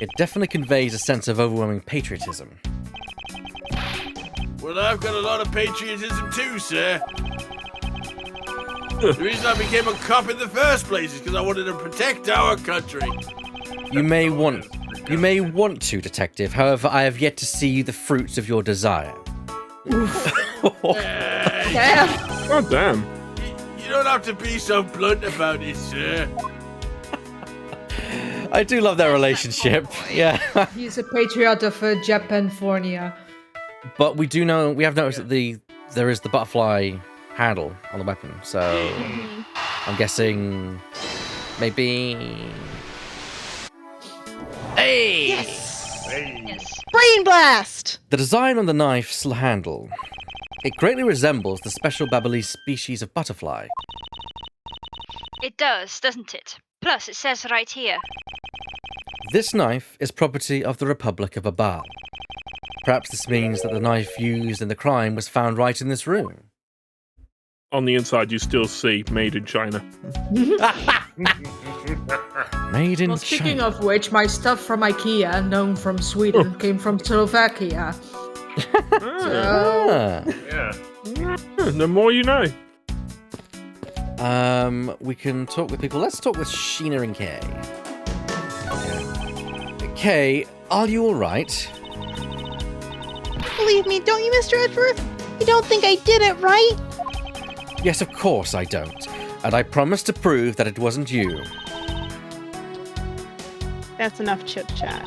it definitely conveys a sense of overwhelming patriotism. Well, I've got a lot of patriotism too, sir. The reason I became a cop in the first place is because I wanted to protect our country. You may want to, Detective. However, I have yet to see the fruits of your desire. Damn. Oh, damn. You don't have to be so blunt about it, sir. I do love their relationship. Yeah. He's a patriot of Japanfornia. But we have noticed that there is the butterfly handle on the weapon. So I'm guessing maybe. Hey! Yes. Yes. Brain blast. The design on the knife's handle. It greatly resembles the special Babalese species of butterfly. It does, doesn't it? Plus, it says right here. This knife is property of the Republic of Babal. Perhaps this means that the knife used in the crime was found right in this room. On the inside, you still see "Made in China." Made in Well, speaking China. of which, my stuff from IKEA, known from Sweden, came from Slovakia. Ah. Yeah. The more you know. We can talk with people. Let's talk with Sheena and Kay. Kay, are you alright? Believe me, don't you, Mr. Edgeworth? You don't think I did it, right? Yes, of course I don't. And I promise to prove that it wasn't you. That's enough chit-chat.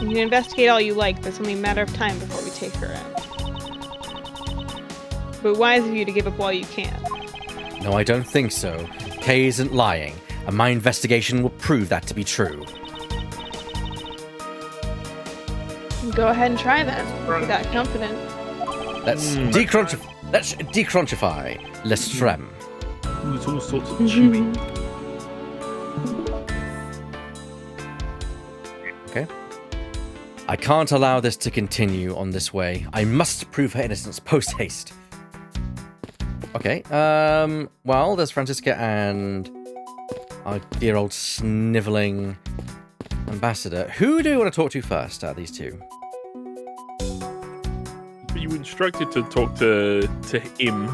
You can investigate all you like, but it's only a matter of time before we take her in. But wise of you to give up while you can. No, I don't think so. Kay isn't lying, and my investigation will prove that to be true. Go ahead and try that, if you're that confident. Let's decrunchify Lestrem. Ooh, it's all sorts of chewy. Okay. I can't allow this to continue on this way. I must prove her innocence post-haste. Okay, well, there's Francisca and our dear old snivelling ambassador. Who do you want to talk to first out of these two? You were instructed to talk to him.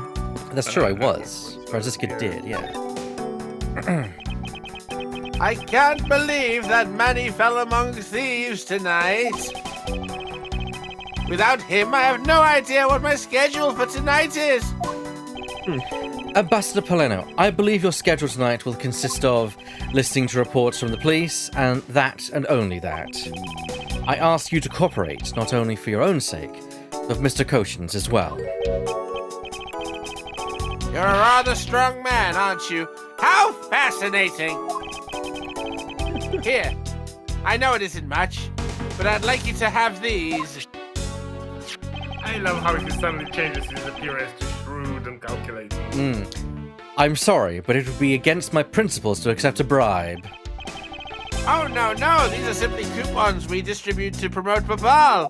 That's true, I was. Francisca did, yeah. I can't believe that Manny fell among thieves tonight. Without him, I have no idea what my schedule for tonight is. Ambassador Paleno, I believe your schedule tonight will consist of listening to reports from the police, and that and only that. I ask you to cooperate, not only for your own sake, of Mr. Koshin's as well. You're a rather strong man, aren't you? How fascinating! Here, I know it isn't much, but I'd like you to have these. I love how he suddenly changes his appearance to shrewd and calculating. I'm sorry, but it would be against my principles to accept a bribe. Oh, no, these are simply coupons we distribute to promote Babal.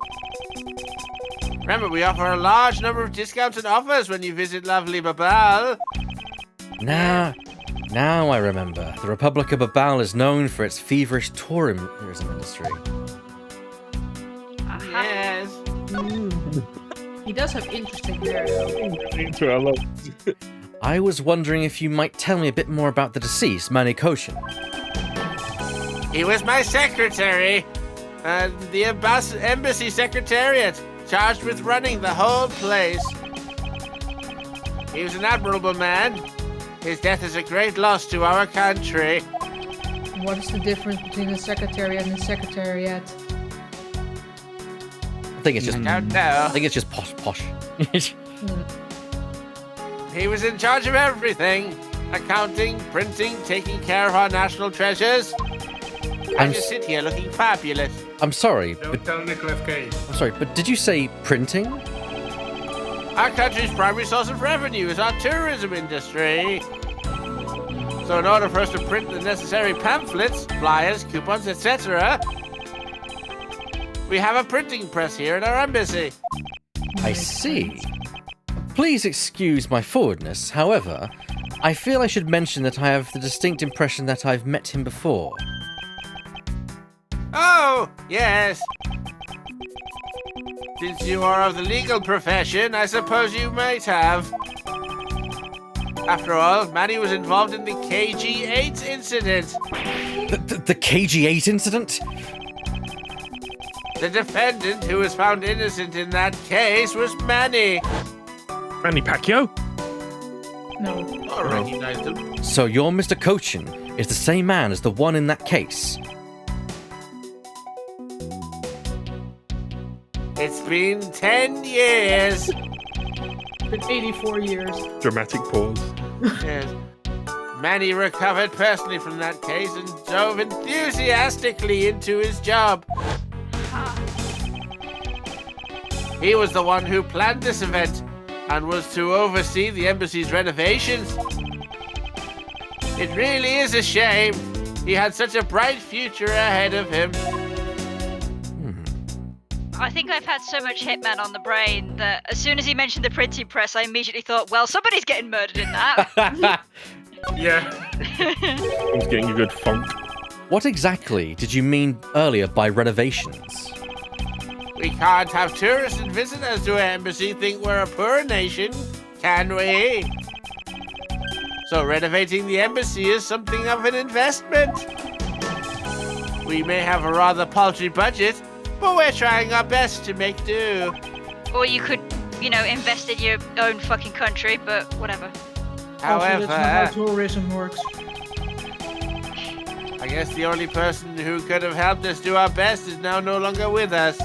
Remember, we offer a large number of discounts and offers when you visit lovely Babal. Now I remember. The Republic of Babal is known for its feverish tourism industry. Yes. He does have interesting hair, though. Into our love. I was wondering if you might tell me a bit more about the deceased, Manny Koshin. He was my secretary, the embassy secretariat, charged with running the whole place. He was an admirable man. His death is a great loss to our country. What is the difference between a secretariat and a secretariat? I think it's just I don't know. I think it's just posh. He was in charge of everything. Accounting, printing, taking care of our national treasures. I just sit here looking fabulous. I'm sorry, Don't but tell Nicolas Cage. did you say printing? Our country's primary source of revenue is our tourism industry. So in order for us to print the necessary pamphlets, flyers, coupons, etc., we have a printing press here at our embassy. I see. Please excuse my forwardness, however, I feel I should mention that I have the distinct impression that I've met him before. Oh, yes. Since you are of the legal profession, I suppose you might have. After all, Manny was involved in the KG-8 incident. The KG-8 incident? The defendant who was found innocent in that case was Manny. Manny Pacquiao? No. I recognized him. So your Mr. Koshin is the same man as the one in that case? It's been 10 years. It's been 84 years. Dramatic pause. Yes. Manny recovered personally from that case and dove enthusiastically into his job. He was the one who planned this event and was to oversee the embassy's renovations. It really is a shame. He had such a bright future ahead of him. I think I've had so much Hitman on the brain that as soon as he mentioned the printing press, I immediately thought, well, somebody's getting murdered in that. Yeah. I was getting a good funk. What exactly did you mean earlier by renovations? We can't have tourists and visitors to our embassy think we're a poor nation, can we? So renovating the embassy is something of an investment. We may have a rather paltry budget, but we're trying our best to make do. Or you could, invest in your own fucking country, but whatever. Also, that's not how However, tourism works. I guess the only person who could have helped us do our best is now no longer with us.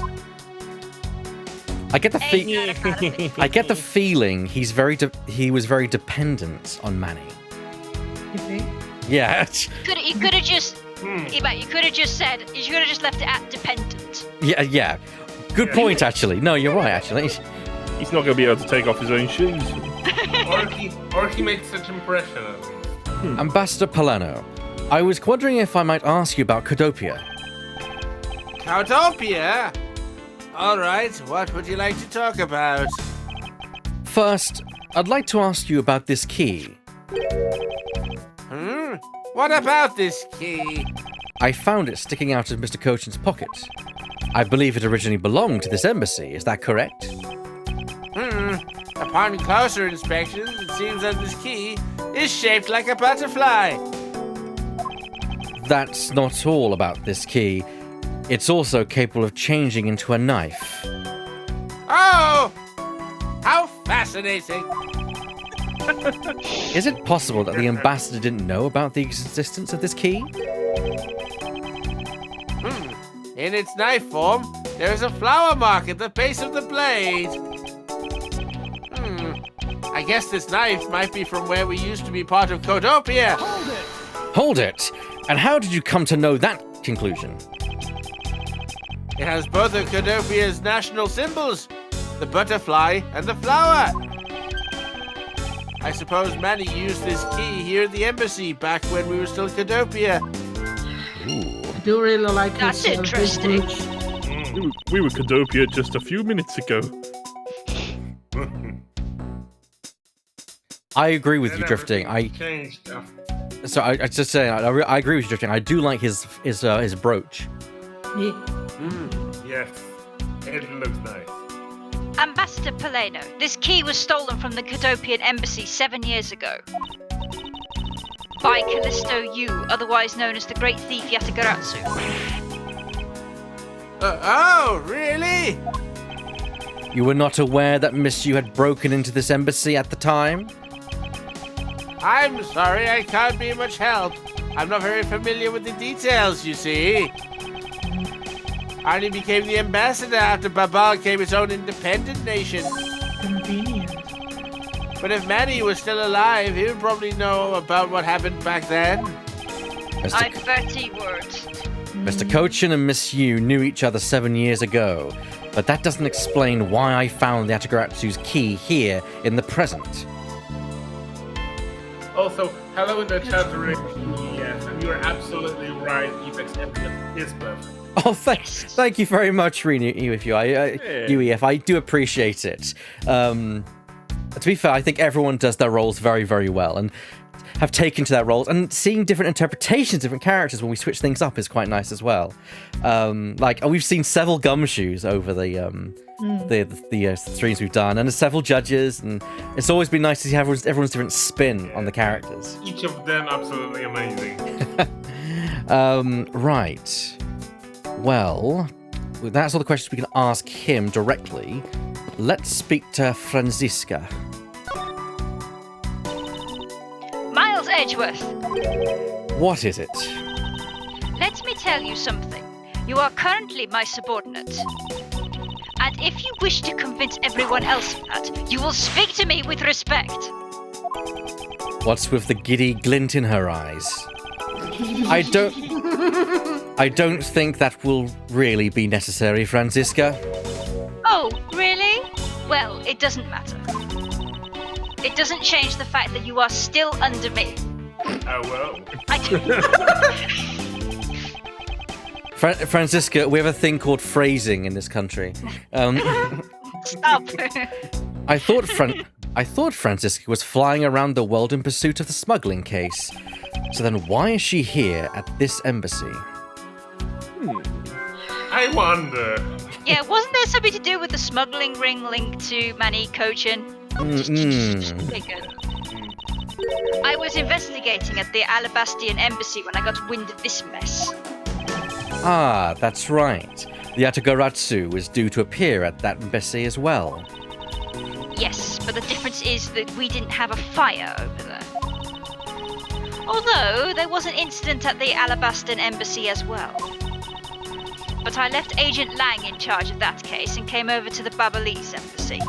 I get the Hey, I get the feeling he was very dependent on Manny. You think? Yeah. You could have just, you could have just said, you could have just left it at dependent. Yeah. Good point, actually. No, you're right, actually. He's not going to be able to take off his own shoes. or he made such impression at least. Ambassador Palano, I was wondering if I might ask you about Codopia. Cowtopia? All right, what would you like to talk about? First, I'd like to ask you about this key. What about this key? I found it sticking out of Mr. Koshin's pocket. I believe it originally belonged to this embassy, is that correct? Upon closer inspection, it seems that this key is shaped like a butterfly. That's not all about this key. It's also capable of changing into a knife. Oh! How fascinating! Is it possible that the ambassador didn't know about the existence of this key? In its knife form, There's a flower mark at the base of the blade. I guess this knife might be from where we used to be part of Codopia. Hold it! And how did you come to know that conclusion? It has both of Codopia's national symbols, the butterfly and the flower. I suppose Manny used this key here at the embassy back when we were still Codopia. I do really like That's his interesting. boots. We were Codopia just a few minutes ago. I agree with you, And Drifting. everything changed. So I just saying, I agree with you, Drifting. I do like his brooch. Yes, it looks nice. Ambassador Paleno, this key was stolen from the Codopian embassy 7 years ago. By Callisto Yu, otherwise known as the Great Thief Yatagaratsu. Oh, really? You were not aware that Miss Yu had broken into this embassy at the time? I'm sorry, I can't be much help. I'm not very familiar with the details, you see. I only became the ambassador after Babal became its own independent nation. Convenient. But if Manny was still alive, he would probably know about what happened back then. I bet he would. Mr. Kochin and Miss Yu knew each other 7 years ago, but that doesn't explain why I found the Yatagaratsu's key here in the present. Also, hello in the chat room. Yes, and you're absolutely right. Evex is perfect. Oh, thank you very much, UEF. I do appreciate it. To be fair, I think everyone does their roles very, very well, and have taken to their roles. And seeing different interpretations, different characters when we switch things up is quite nice as well. We've seen several gumshoes over the streams we've done, and there's several judges, and it's always been nice to see everyone's different spin on the characters. Each of them absolutely amazing. Right. Well, that's all the questions we can ask him directly. Let's speak to Franziska. Miles Edgeworth, What is it? let me tell you something. You are currently my subordinate. And if you wish to convince everyone else of that, you will speak to me with respect. What's with the giddy glint in her eyes? I don't think that will really be necessary, Franziska. Oh, really? Well, it doesn't matter. It doesn't change the fact that you are still under me. Oh, well. Franziska, we have a thing called phrasing in this country. Stop. I thought Franziska was flying around the world in pursuit of the smuggling case. So then why is she here at this embassy? I wonder. Yeah, wasn't there something to do with the smuggling ring linked to Manny Kochin? Just figured. I was investigating at the Alabastian embassy when I got wind of this mess. Ah, that's right. The Yatagaratsu is due to appear at that embassy as well. Yes, but the difference is that we didn't have a fire over there. Although, there was an incident at the Alabastan embassy as well. But I left Agent Lang in charge of that case and came over to the Babalese embassy.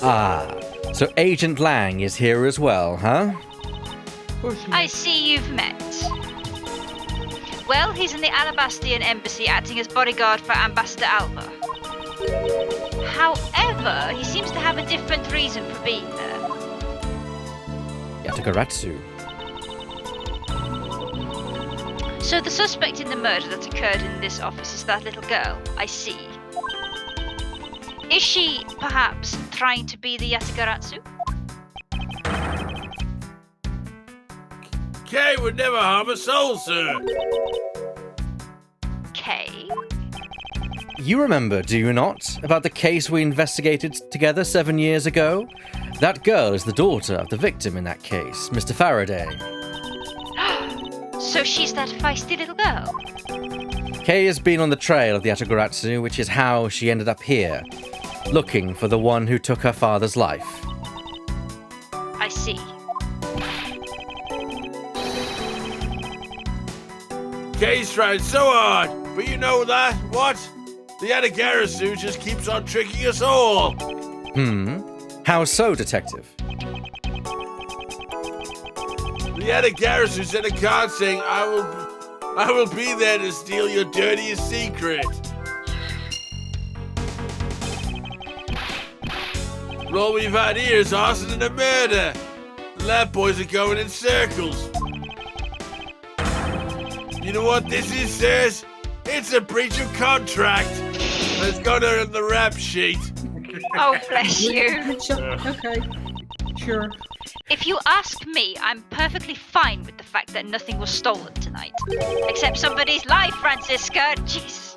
Ah, so Agent Lang is here as well, huh? I see you've met. Well, he's in the Alabastian embassy acting as bodyguard for Ambassador Alba. However, he seems to have a different reason for being there. Yatagaratsu. So the suspect in the murder that occurred in this office is that little girl, I see. Is she, perhaps, trying to be the Yatagaratsu? Kay would never harm a soul, sir. Kay? You remember, do you not, about the case we investigated together 7 years ago? That girl is the daughter of the victim in that case, Mr. Faraday. So she's that feisty little girl? Kay has been on the trail of the Yatagaratsu, which is how she ended up here, looking for the one who took her father's life. I see. Kay's tried so hard, but you know that, what? The Yatagaratsu just keeps on tricking us all. How so, Detective? The Yatagaratsu sent a card saying, I will be there to steal your dirtiest secret. But all we've had here is arson and a murder. The lab boys are going in circles. You know what this is, sirs? It's a breach of contract. Let's go there on the rap sheet. Oh, bless you. Okay. Sure. If you ask me, I'm perfectly fine with the fact that nothing was stolen tonight. Except somebody's life, Francisca. Jesus.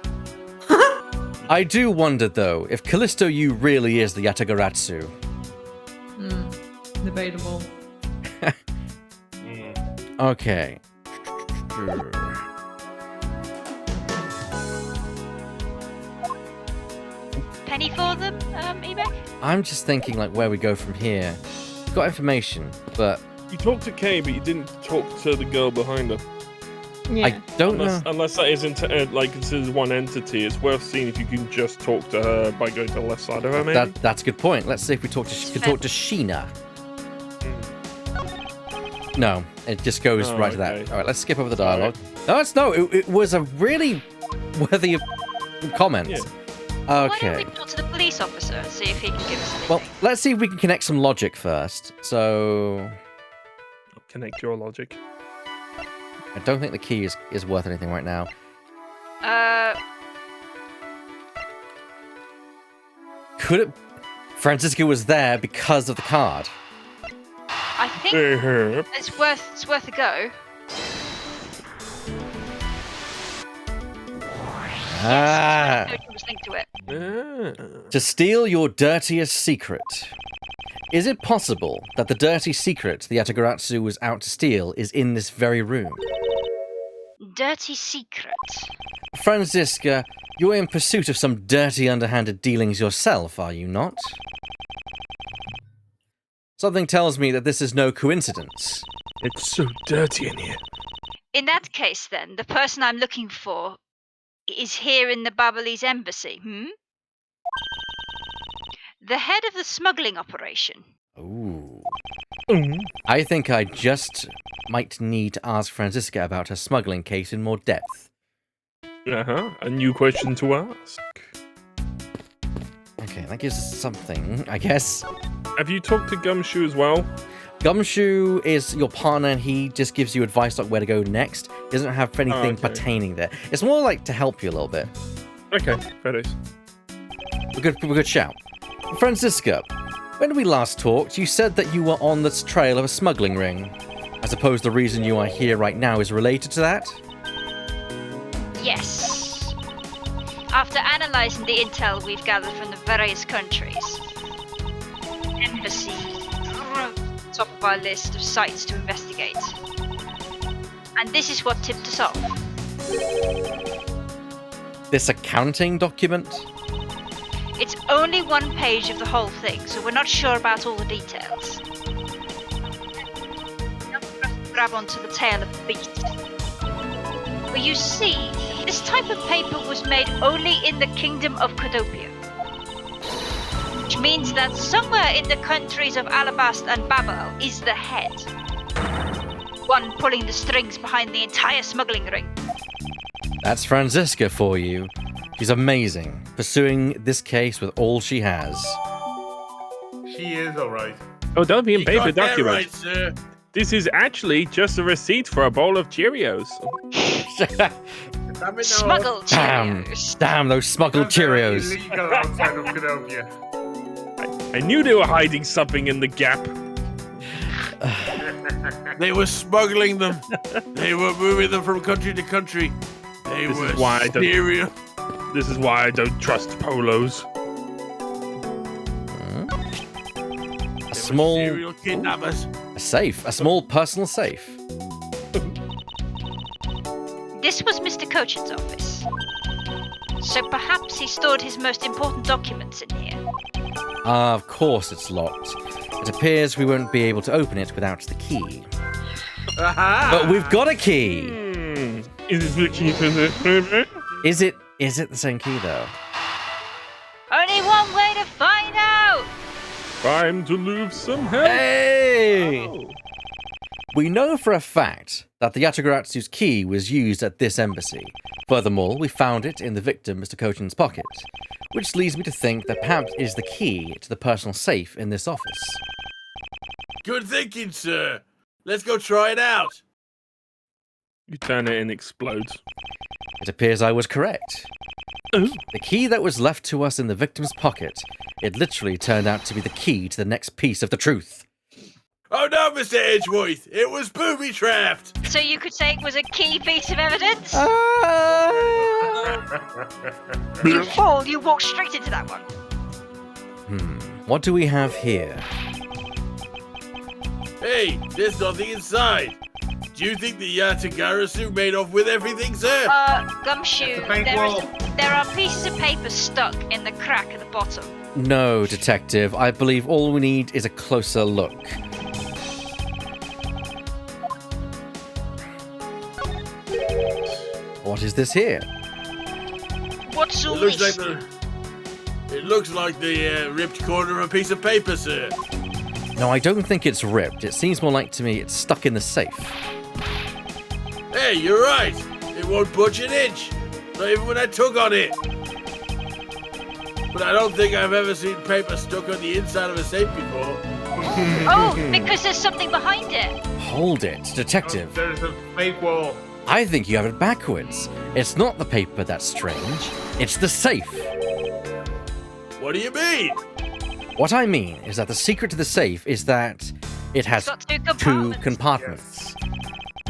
I do wonder, though, if Callisto Yu really is the Yatagaratsu. Debatable. Okay. Penny for them, eBay? I'm just thinking, like, where we go from here. Got information, but You talked to Kay, but you didn't talk to the girl behind her. Yeah. I don't know. Unless that isn't considered one entity, it's worth seeing if you can just talk to her by going to the left side of her. Maybe. That's a good point. Let's see if we can talk to Sheena. No, it just goes right to that. okay. All right, let's skip over the dialogue. It was a really worthy comment. Yeah. Why don't Okay. we talk to the police officer and see if he can give us anything? Well, let's see if we can connect some logic first. So, Connect your logic. I don't think the key is worth anything right now. Could it? Francisca was there because of the card. I think it's worth a go. Ah. No was linked to it. To steal your dirtiest secret. Is it possible that the dirty secret the Yatagaratsu was out to steal is in this very room? Dirty secret. Francisca, you're in pursuit of some dirty underhanded dealings yourself, are you not? Something tells me that this is no coincidence. It's so dirty in here. In that case, then, the person I'm looking for is here in the Babalese embassy, The head of the smuggling operation. Ooh. I think I just might need to ask Francisca about her smuggling case in more depth. A new question to ask. Okay, that gives us something, I guess. Have you talked to Gumshoe as well? Gumshoe is your partner and he just gives you advice on where to go next. He doesn't have anything okay. pertaining there. It's more like to help you a little bit. Okay, fair is. A good shout. Francisca, when we last talked, you said that you were on the trail of a smuggling ring. I suppose the reason you are here right now is related to that? Yes. After analysing the intel we've gathered from the various countries, embassy, top of our list of sites to investigate. And this is what tipped us off. This accounting document? It's only one page of the whole thing, so we're not sure about all the details. Now for us to grab onto the tail of the beast. But you see, this type of paper was made only in the Kingdom of Codopia. Which means that somewhere in the countries of Alabast and Babel is the head. One pulling the strings behind the entire smuggling ring. That's Francisca for you. She's amazing, pursuing this case with all she has. She is alright. Oh, don't be in You paper got that document. right, sir. This is actually just a receipt for a bowl of Cheerios. Smuggle Cheerios. Damn those smuggled Cheerios. Illegal outside of Codopia. I knew they were hiding something in the gap. They were smuggling them. They were moving them from country to country. They This were is why I don't- serial. This is why I don't trust polos. A small Serial kidnappers. a safe, a small personal safe. This was Mr. Cochin's office. So perhaps he stored his most important documents in here. Of course it's locked. It appears we won't be able to open it without the key. Aha! But we've got a key! Is it the key for the... Is it the same key though? Time to lose some help. Hey! Oh. We know for a fact that the Yatagaratsu's key was used at this embassy. Furthermore, we found it in the victim, Mr. Kochin's pocket, which leads me to think that perhaps it is the key to the personal safe in this office. Good thinking, sir. Let's go try it out. You turn it and it explodes. It appears I was correct. Oh. The key that was left to us in the victim's pocket, it literally turned out to be the key to the next piece of the truth. Oh no, Mr. Edgeworth, it was booby-trapped. So you could say it was a key piece of evidence? You fool, you walked straight into that one. What do we have here? Hey, there's nothing inside. Do you think the Yatagaratsu made off with everything, sir? Gumshoe, The bank wall. there are pieces of paper stuck in the crack at the bottom. No, Detective. I believe all we need is a closer look. What is this here? What's all It looks this? like the ripped corner of a piece of paper, sir. No, I don't think it's ripped. It seems more like to me it's stuck in the safe. Hey, you're right. It won't budge an inch. Not even when I tug on it. But I don't think I've ever seen paper stuck on the inside of a safe before. Oh, because there's something behind it. Hold it, Detective. There's a fake wall. I think you have it backwards. It's not the paper that's strange. It's the safe. What do you mean? What I mean is that the secret to the safe is that it has It's got two compartments.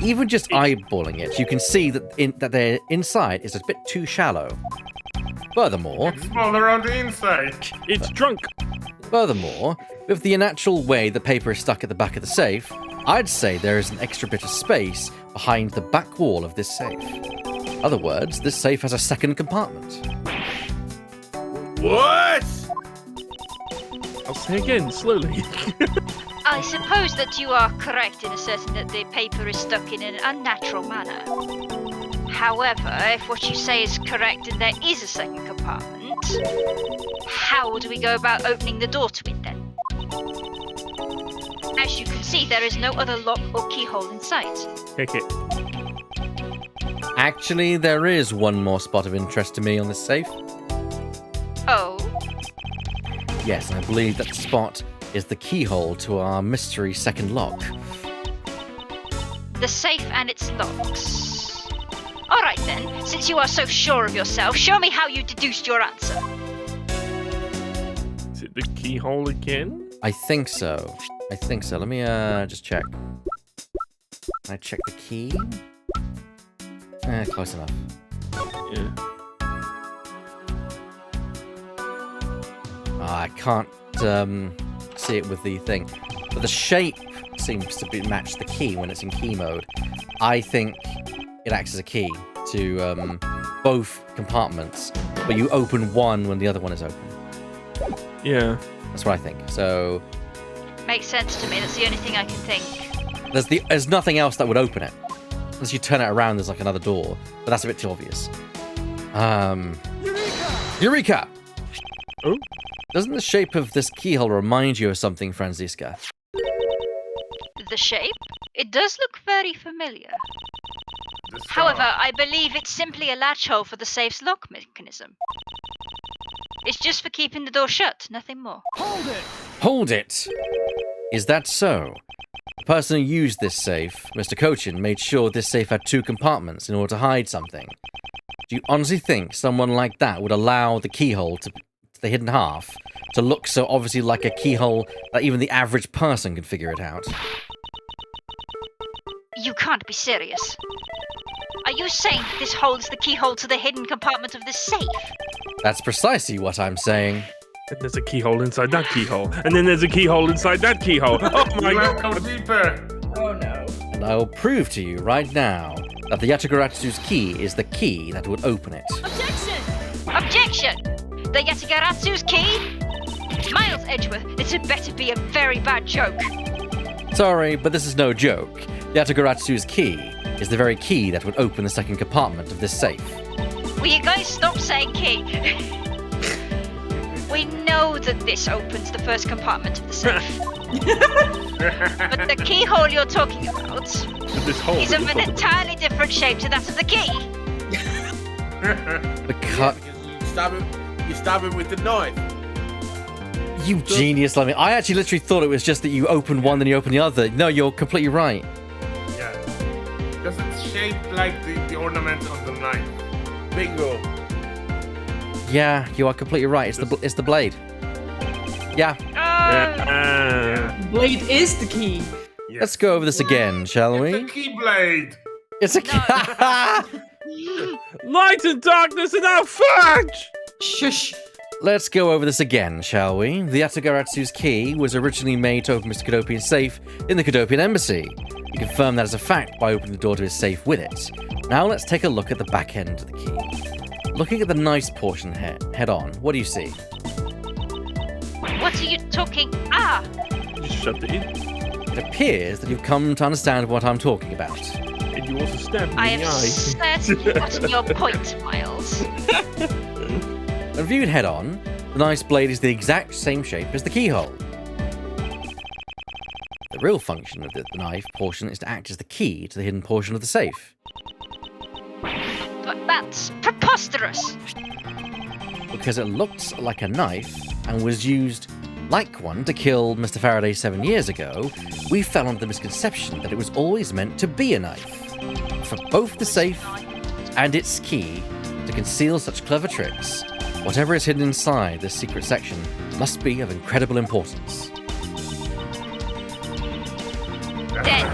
Even just eyeballing it, you can see that their inside is a bit too shallow. Furthermore, It's smaller on the inside. It's drunk. with the unnatural way the paper is stuck at the back of the safe, I'd say there is an extra bit of space behind the back wall of this safe. In other words, this safe has a second compartment. What? I'll say again, slowly. I suppose that you are correct in asserting that the paper is stuck in an unnatural manner. However, if what you say is correct and there is a second compartment, how do we go about opening the door to it then? As you can see, there is no other lock or keyhole in sight. Pick it. Actually, there is one more spot of interest to me on this safe. Oh, Yes, I believe that spot is the keyhole to our mystery second lock. the safe and its locks. Alright then, since you are so sure of yourself, show me how you deduced your answer. Is it the keyhole again? I think so. Let me just check. Can I check the key? Close enough. Yeah. I can't see it with the thing. But the shape seems to match the key when it's in key mode. I think it acts as a key to both compartments, but you open one when the other one is open. Yeah. That's what I think. So Makes sense to me, that's the only thing I can think. there's nothing else that would open it. Unless you turn it around, there's like another door. But that's a bit too obvious. Eureka! Oh. Doesn't the shape of this keyhole remind you of something, Franziska? The shape? It does look very familiar. The star. However, I believe it's simply a latch hole for the safe's lock mechanism. It's just for keeping the door shut, nothing more. Hold it! Is that so? The person who used this safe, Mr. Kochin, made sure this safe had two compartments in order to hide something. Do you honestly think someone like that would allow the keyhole to the hidden half to look so obviously like a keyhole that even the average person could figure it out? You can't be serious. Are you saying that this holds the keyhole to the hidden compartment of the safe? That's precisely what I'm saying. And there's a keyhole inside that keyhole. And then there's a keyhole inside that keyhole. Oh my You have to god. go deeper. And I will prove to you right now that the Yatagaratsu's key is the key that would open it. Objection! The Yatagaratsu's key? Miles Edgeworth, this had better be a very bad joke. Sorry, but this is no joke. The Yatagaratsu's key is the very key that would open the second compartment of this safe. Will you guys stop saying key? We know that this opens the first compartment of the safe. But the keyhole you're talking about This hole is that of you're an talking entirely different shape to that of the key. The Yeah, cut. because you stab him with the knife. You genius, Lemmy. I actually literally thought it was just that you open one, then you open the other. No, you're completely right. Yeah. Because it's shaped like the ornament on the knife. Bingo. Yeah, you are completely right. It's the blade. Yeah. Yeah. Blade is the key. Yes. Let's go over this again, shall It's we? a keyblade. It's a Light and darkness and now fudge! Shush. Let's go over this again, shall we? The Yatagaratsu's key was originally made to open Mr. Cadopian's safe in the Cadopian Embassy. You confirm that as a fact by opening the door to his safe with it. Now let's take a look at the back end of the key. Looking at the nice portion head on, what do you see? What are you talking? Ah! Just shoved it in. It appears that you've come to understand what I'm talking about. And you also stabbed me I in the have eye. certainly gotten your point, Miles. When viewed head on, the nice blade is the exact same shape as the keyhole. The real function of the knife portion is to act as the key to the hidden portion of the safe. But that's preposterous. Because it looked like a knife and was used like one to kill Mr. Faraday 7 years ago, we fell under the misconception that it was always meant to be a knife. For both the safe and its key to conceal such clever tricks, whatever is hidden inside this secret section must be of incredible importance. Then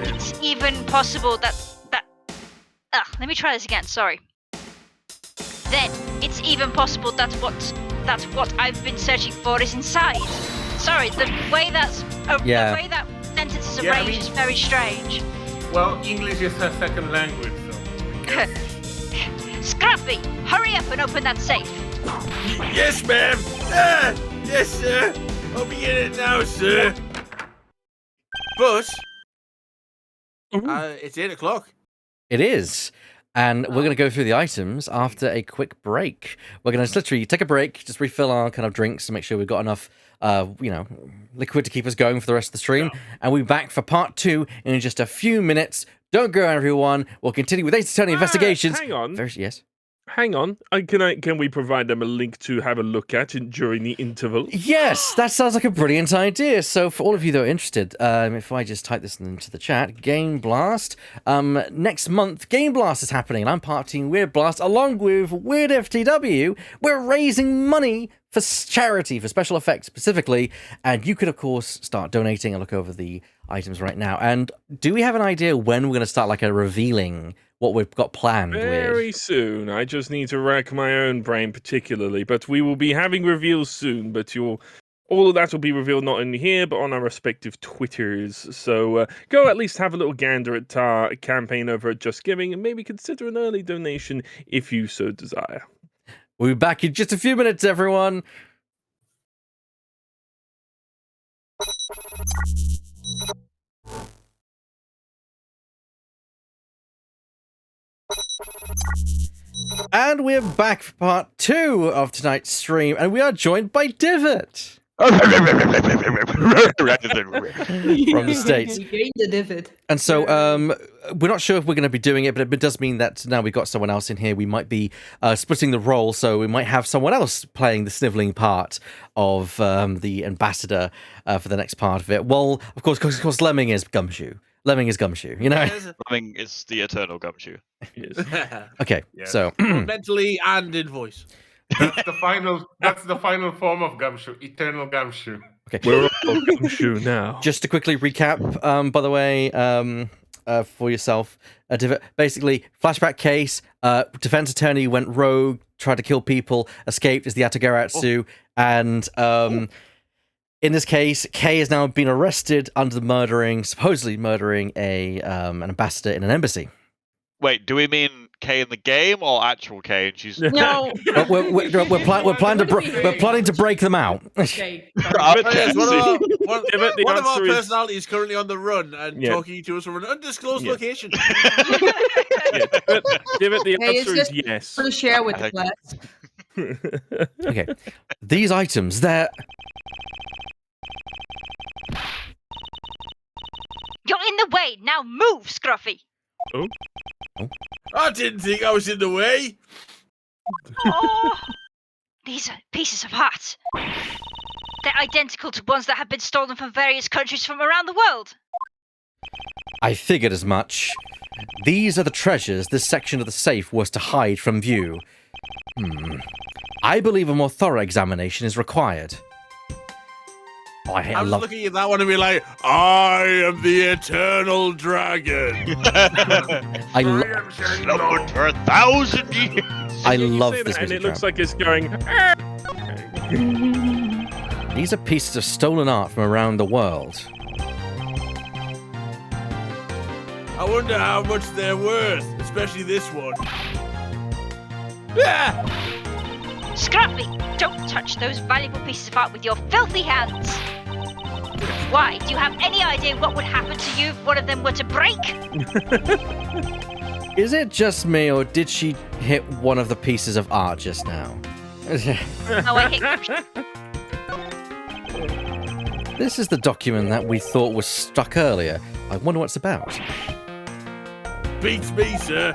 it's even possible that let me try this again. Sorry. Then it's even possible that what I've been searching for is inside. Sorry, the way that sentence is Yeah, I arranged mean- is very strange. Well, English is her second language, so. Scrappy, hurry up and open that safe. Yes, ma'am. Yes, sir. I'll be in it now, sir. But it's 8 o'clock. It is. And we're going to go through the items after a quick break. We're going to literally take a break, just refill our kind of drinks to make sure we've got enough, liquid to keep us going for the rest of the stream. Yeah. And we'll be back for part 2 in just a few minutes. Don't go, everyone. We'll continue with Ace Attorney Investigations. Hang on. Yes. Hang on. Can we provide them a link to have a look at during the interval? Yes, that sounds like a brilliant idea. So for all of you that are interested, if I just type this into the chat, Game Blast. Next month, Game Blast is happening, and I'm part of Team Weird Blast along with WeirdFTW. We're raising money for charity, for special effects specifically, and you could, of course, start donating and look over the items right now. And do we have an idea when we're going to start revealing what we've got planned? Very soon. I just need to rack my own brain particularly, but we will be having reveals soon. But all of that will be revealed not only here but on our respective Twitters. So go at least have a little gander at our campaign over at Just Giving and maybe consider an early donation if you so desire. We'll be back in just a few minutes, everyone. And we're back for part 2 of tonight's stream, and we are joined by Divot. From the States. We gained the divot. And so we're not sure if we're going to be doing it, but it does mean that now we've got someone else in here. We might be splitting the role, so we might have someone else playing the snivelling part of the ambassador for the next part of it. Well, of course, Lemming is Gumshoe. Lemming is Gumshoe, you know? Lemming is the eternal Gumshoe. Yes. Okay, Yes. so... mentally and in voice. That's the final form of Gumshoe, eternal Gumshoe. Okay. We're all Gumshoe now. Just to quickly recap, by the way, for yourself, Divot, basically, flashback case, defense attorney went rogue, tried to kill people, escaped as the Yatagaratsu, and in this case, Kay has now been arrested under supposedly murdering an ambassador in an embassy. Wait, do we mean Kay in the game or actual Kay? And she's No. We're planning to break them out. Okay. One of our personalities is currently on the run and talking to us from an undisclosed location. Divot, the answer is yes. To share with the class. Okay. These items, they're... You're in the way. Now move, Scruffy. I didn't think I was in the way. Oh, these are pieces of art. They're identical to ones that have been stolen from various countries from around the world. I figured as much. These are the treasures this section of the safe was to hide from view. I believe a more thorough examination is required. Oh, I was looking at that one and be like, I am the eternal dragon. Slumbered for 1,000 years. I You love say this that, and music it looks track. like it's going. These are pieces of stolen art from around the world. I wonder how much they're worth, especially this one. Ah! Scruffy, don't touch those valuable pieces of art with your filthy hands. Why? Do you have any idea what would happen to you if one of them were to break? Is it just me, or did she hit one of the pieces of art just now? Oh, I hit This is the document that we thought was stuck earlier. I wonder what it's about. Beats me, sir.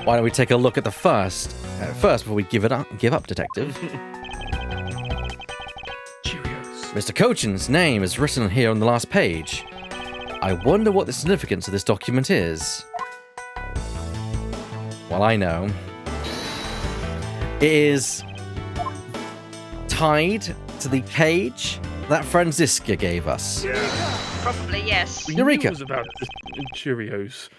Why don't we take a look at the first before we give up, Detective? Cheerios. Mr. Cochin's name is written here on the last page. I wonder what the significance of this document is. Well, I know. It is tied to the cage that Franziska gave us. Probably, yes. Eureka. Who knows about the Cheerios?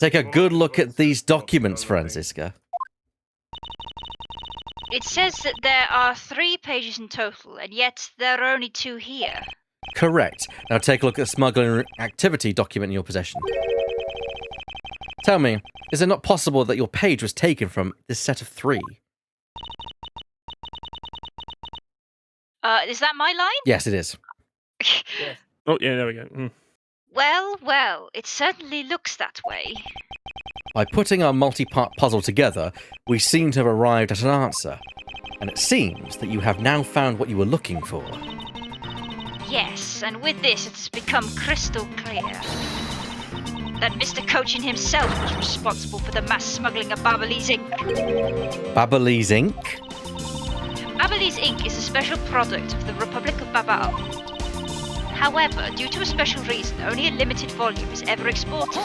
Take a good look at these documents, Franziska. It says that there are 3 pages in total, and yet there are only 2 here. Correct. Now take a look at the smuggling activity document in your possession. Tell me, is it not possible that your page was taken from this set of 3? Is that my line? Yes, it is. Oh, yeah, there we go. Well, it certainly looks that way. By putting our multi-part puzzle together, we seem to have arrived at an answer. And it seems that you have now found what you were looking for. Yes, and with this it has become crystal clear that Mr. Cochin himself was responsible for the mass smuggling of Babalese ink. Babalese ink? Babalese ink is a special product of the Republic of Babao. However, due to a special reason, only a limited volume is ever exported.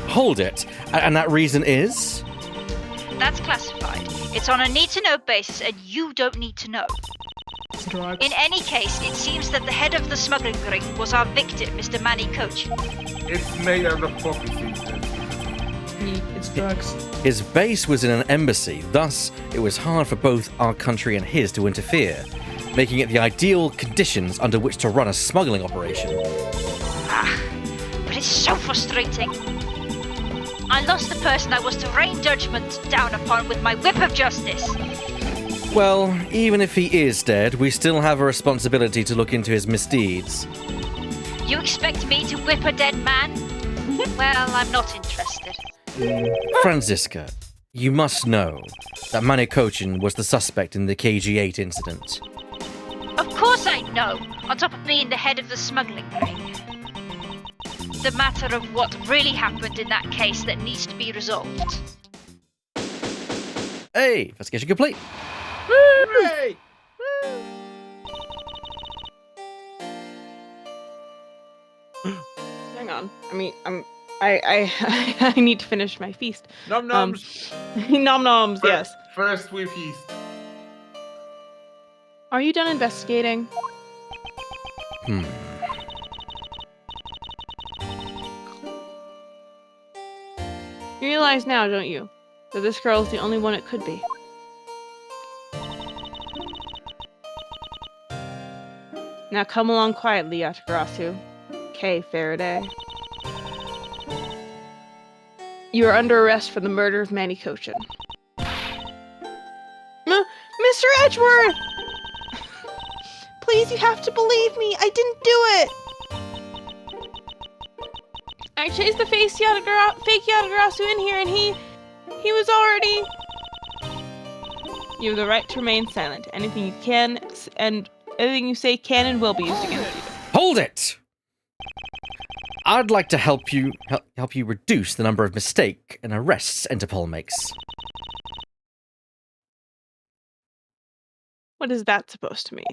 Hold it. And that reason is? That's classified. It's on a need-to-know basis, and you don't need to know. In any case, it seems that the head of the smuggling ring was our victim, Mr. Manny Cochin. It's made out of poppy seeds. It's drugs. His base was in an embassy, thus it was hard for both our country and his to interfere, making it the ideal conditions under which to run a smuggling operation. But it's so frustrating. I lost the person I was to rain judgment down upon with my whip of justice. Well, even if he is dead, we still have a responsibility to look into his misdeeds. You expect me to whip a dead man? Well, I'm not interested. Franziska, you must know that Manny Cochin was the suspect in the KG-8 incident. Of course I know, on top of being the head of the smuggling ring. The matter of what really happened in that case that needs to be resolved. Hey, investigation complete. Hooray! Hang on. I need to finish my feast. Nom noms. Nom noms, yes. First we feast. Are you done investigating? You realize now, don't you, that this girl is the only one it could be? Now come along quietly, Yatagaratsu. Kay Faraday. You are under arrest for the murder of Manny Cochin. Mr. Edgeworth! Please, you have to believe me. I didn't do it. I chased the fake Yatagaratsu in here, and he was already. You have the right to remain silent. Anything you say can and will be used against you. Hold it! I'd like to help you reduce the number of mistake and arrests Interpol makes. What is that supposed to mean?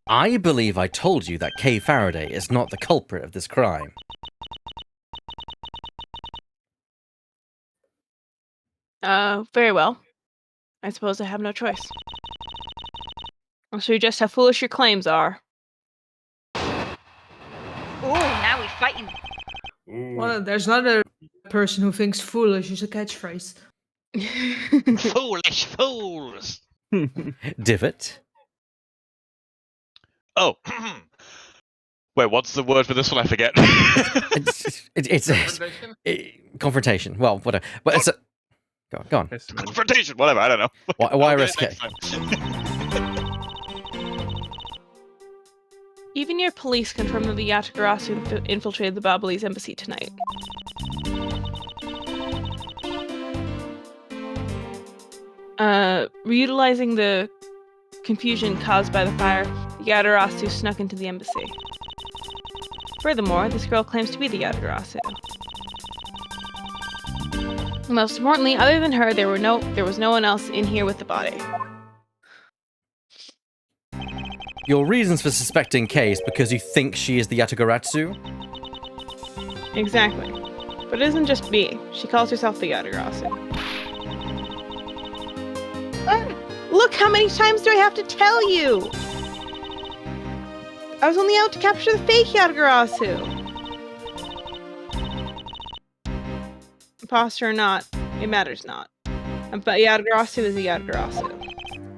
I believe I told you that Kay Faraday is not the culprit of this crime. Very well. I suppose I have no choice. I'll show you just how foolish your claims are. Oh, now we're fighting. Well, there's another person who thinks foolish is a catchphrase. Foolish fools! Divot? Oh. Wait, what's the word for this one? I forget. It's Confrontation? confrontation. Well, whatever. But it's a... Go on. Confrontation, whatever, I don't know. Why I'll risk get it? next time. Even your police confirm that the Yatagaratsu infiltrated the Babalese embassy tonight. Reutilizing the confusion caused by the fire, the Yatagaratsu snuck into the embassy. Furthermore, this girl claims to be the Yatagaratsu. Most importantly, other than her, there was no one else in here with the body. Your reasons for suspecting Kay is because you think she is the Yatagaratsu? Exactly. But it isn't just me. She calls herself the Yatagaratsu. Look, how many times do I have to tell you? I was only out to capture the fake Yatagaratsu. Imposter or not, it matters not. But Yatagaratsu is a Yatagaratsu.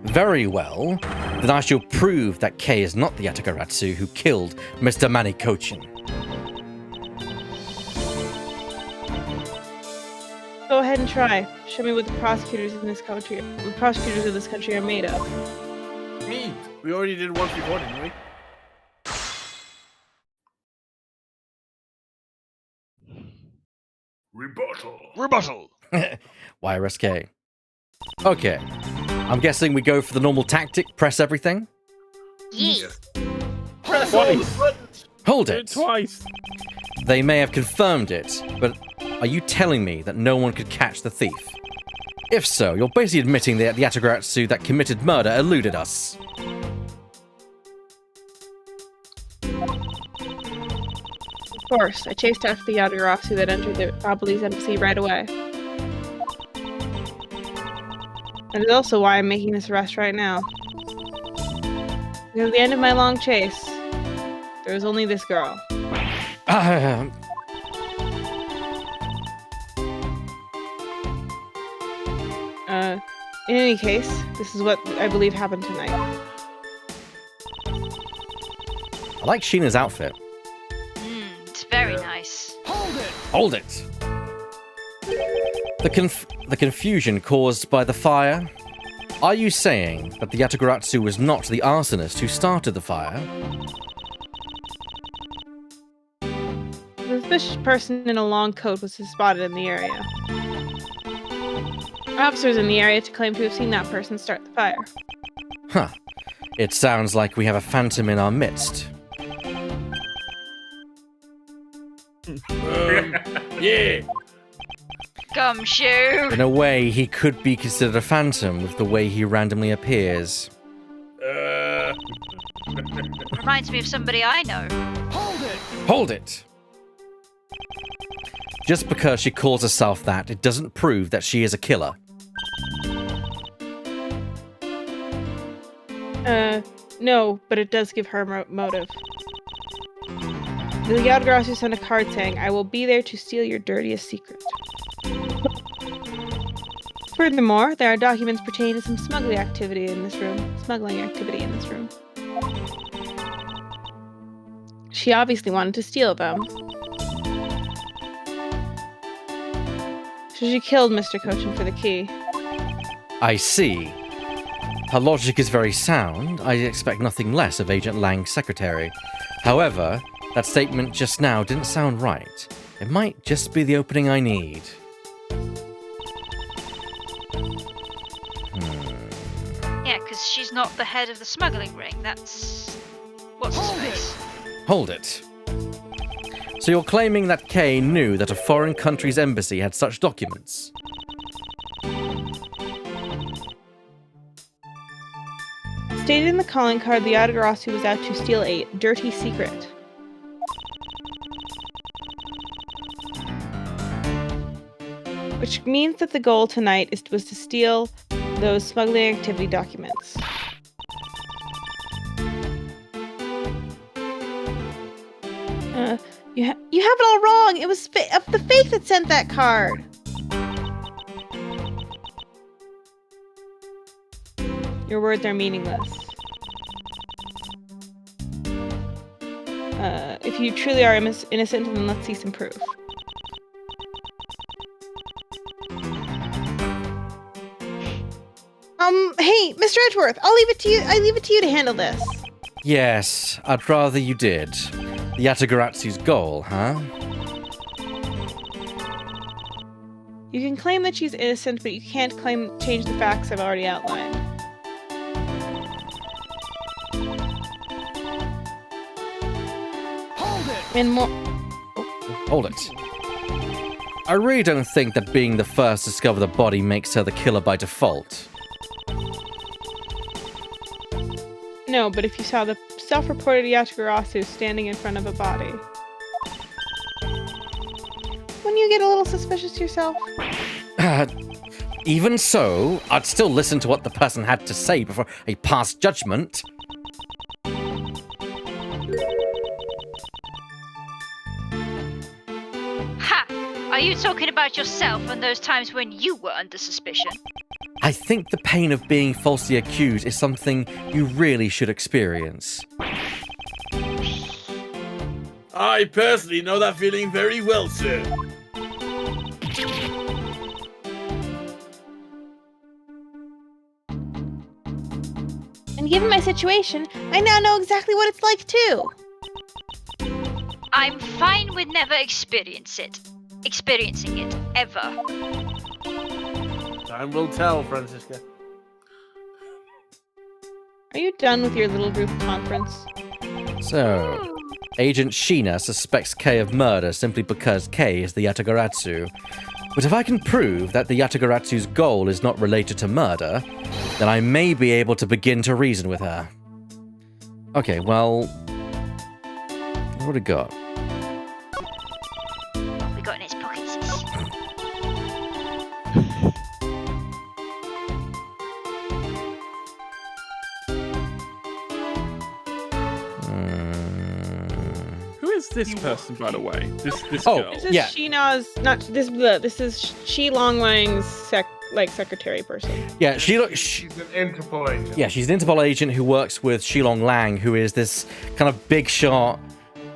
Very well. Then I shall prove that Kay is not the Yatagaratsu who killed Mr. Manikochin. Go ahead and try. Show me what the prosecutors of this country are made of. Neat. We already did once before, didn't we? Rebuttal. Why risk Kay? Okay. I'm guessing we go for the normal tactic, press everything? Yeah. Press all the Twice. buttons. Hold Do it it! twice. They may have confirmed it, but are you telling me that no one could catch the thief? If so, you're basically admitting that the Yatagaratsu that committed murder eluded us. Of course, I chased after the Yatagaratsu that entered the Babalese embassy right away. That is also why I'm making this arrest right now. Because at the end of my long chase, there was only this girl. In any case, this is what I believe happened tonight. I like Sheena's outfit. It's very nice. Hold it! The confusion caused by the fire? Are you saying that the Yatagaratsu was not the arsonist who started the fire? The suspicious person in a long coat was spotted in the area. Officers in the area claim to have seen that person start the fire. Huh. It sounds like we have a phantom in our midst. Yeah. Gumshoe! In a way, he could be considered a phantom with the way he randomly appears. Reminds me of somebody I know. Hold it! Just because she calls herself that, it doesn't prove that she is a killer. No, but it does give her motive. The Yatagaratsu sent a card saying, "I will be there to steal your dirtiest secret." Furthermore, there are documents pertaining to some smuggling activity in this room. She obviously wanted to steal them. So she killed Mr. Cochin for the key. I see. Her logic is very sound. I expect nothing less of Agent Lang's secretary. However, that statement just now didn't sound right. It might just be the opening I need. Yeah, because she's not the head of the smuggling ring. That's... What's his face? Hold it. So you're claiming that Kay knew that a foreign country's embassy had such documents? Stated in the calling card, the Yatagaratsu was out to steal a dirty secret. Which means that the goal tonight was to steal those smuggling activity documents. You have it all wrong. It was the fake that sent that card. Your words are meaningless. If you truly are innocent, then let's see some proof. Hey, Mr. Edgeworth, I'll leave it to you. I leave it to you to handle this. Yes, I'd rather you did. The Yatagaratsu's goal, huh? You can claim that she's innocent, but you can't change the facts I've already outlined. Hold it! And more. Hold it. I really don't think that being the first to discover the body makes her the killer by default. No, but if you saw the self-reported Yatagaratsu standing in front of a body, wouldn't you get a little suspicious yourself? Even so, I'd still listen to what the person had to say before I pass judgment. Ha! Are you talking about yourself and those times when you were under suspicion? I think the pain of being falsely accused is something you really should experience. I personally know that feeling very well, sir. And given my situation, I now know exactly what it's like too. I'm fine with never experiencing it, ever. Time will tell, Francisca. Are you done with your little group conference? So, Agent Sheena suspects Kay of murder simply because Kay is the Yatagaratsu. But if I can prove that the Yatagaratsu's goal is not related to murder, then I may be able to begin to reason with her. Okay, well... what do we got? We got in his pockets. Who is this person, by the way? This Oh, girl. This is yeah. Sheena's, not this. This is Shi Longwang's secretary person. Yeah, she's She's an Interpol agent. yeah, she's an Interpol agent who works with Shilong Lang, who is this kind of big shot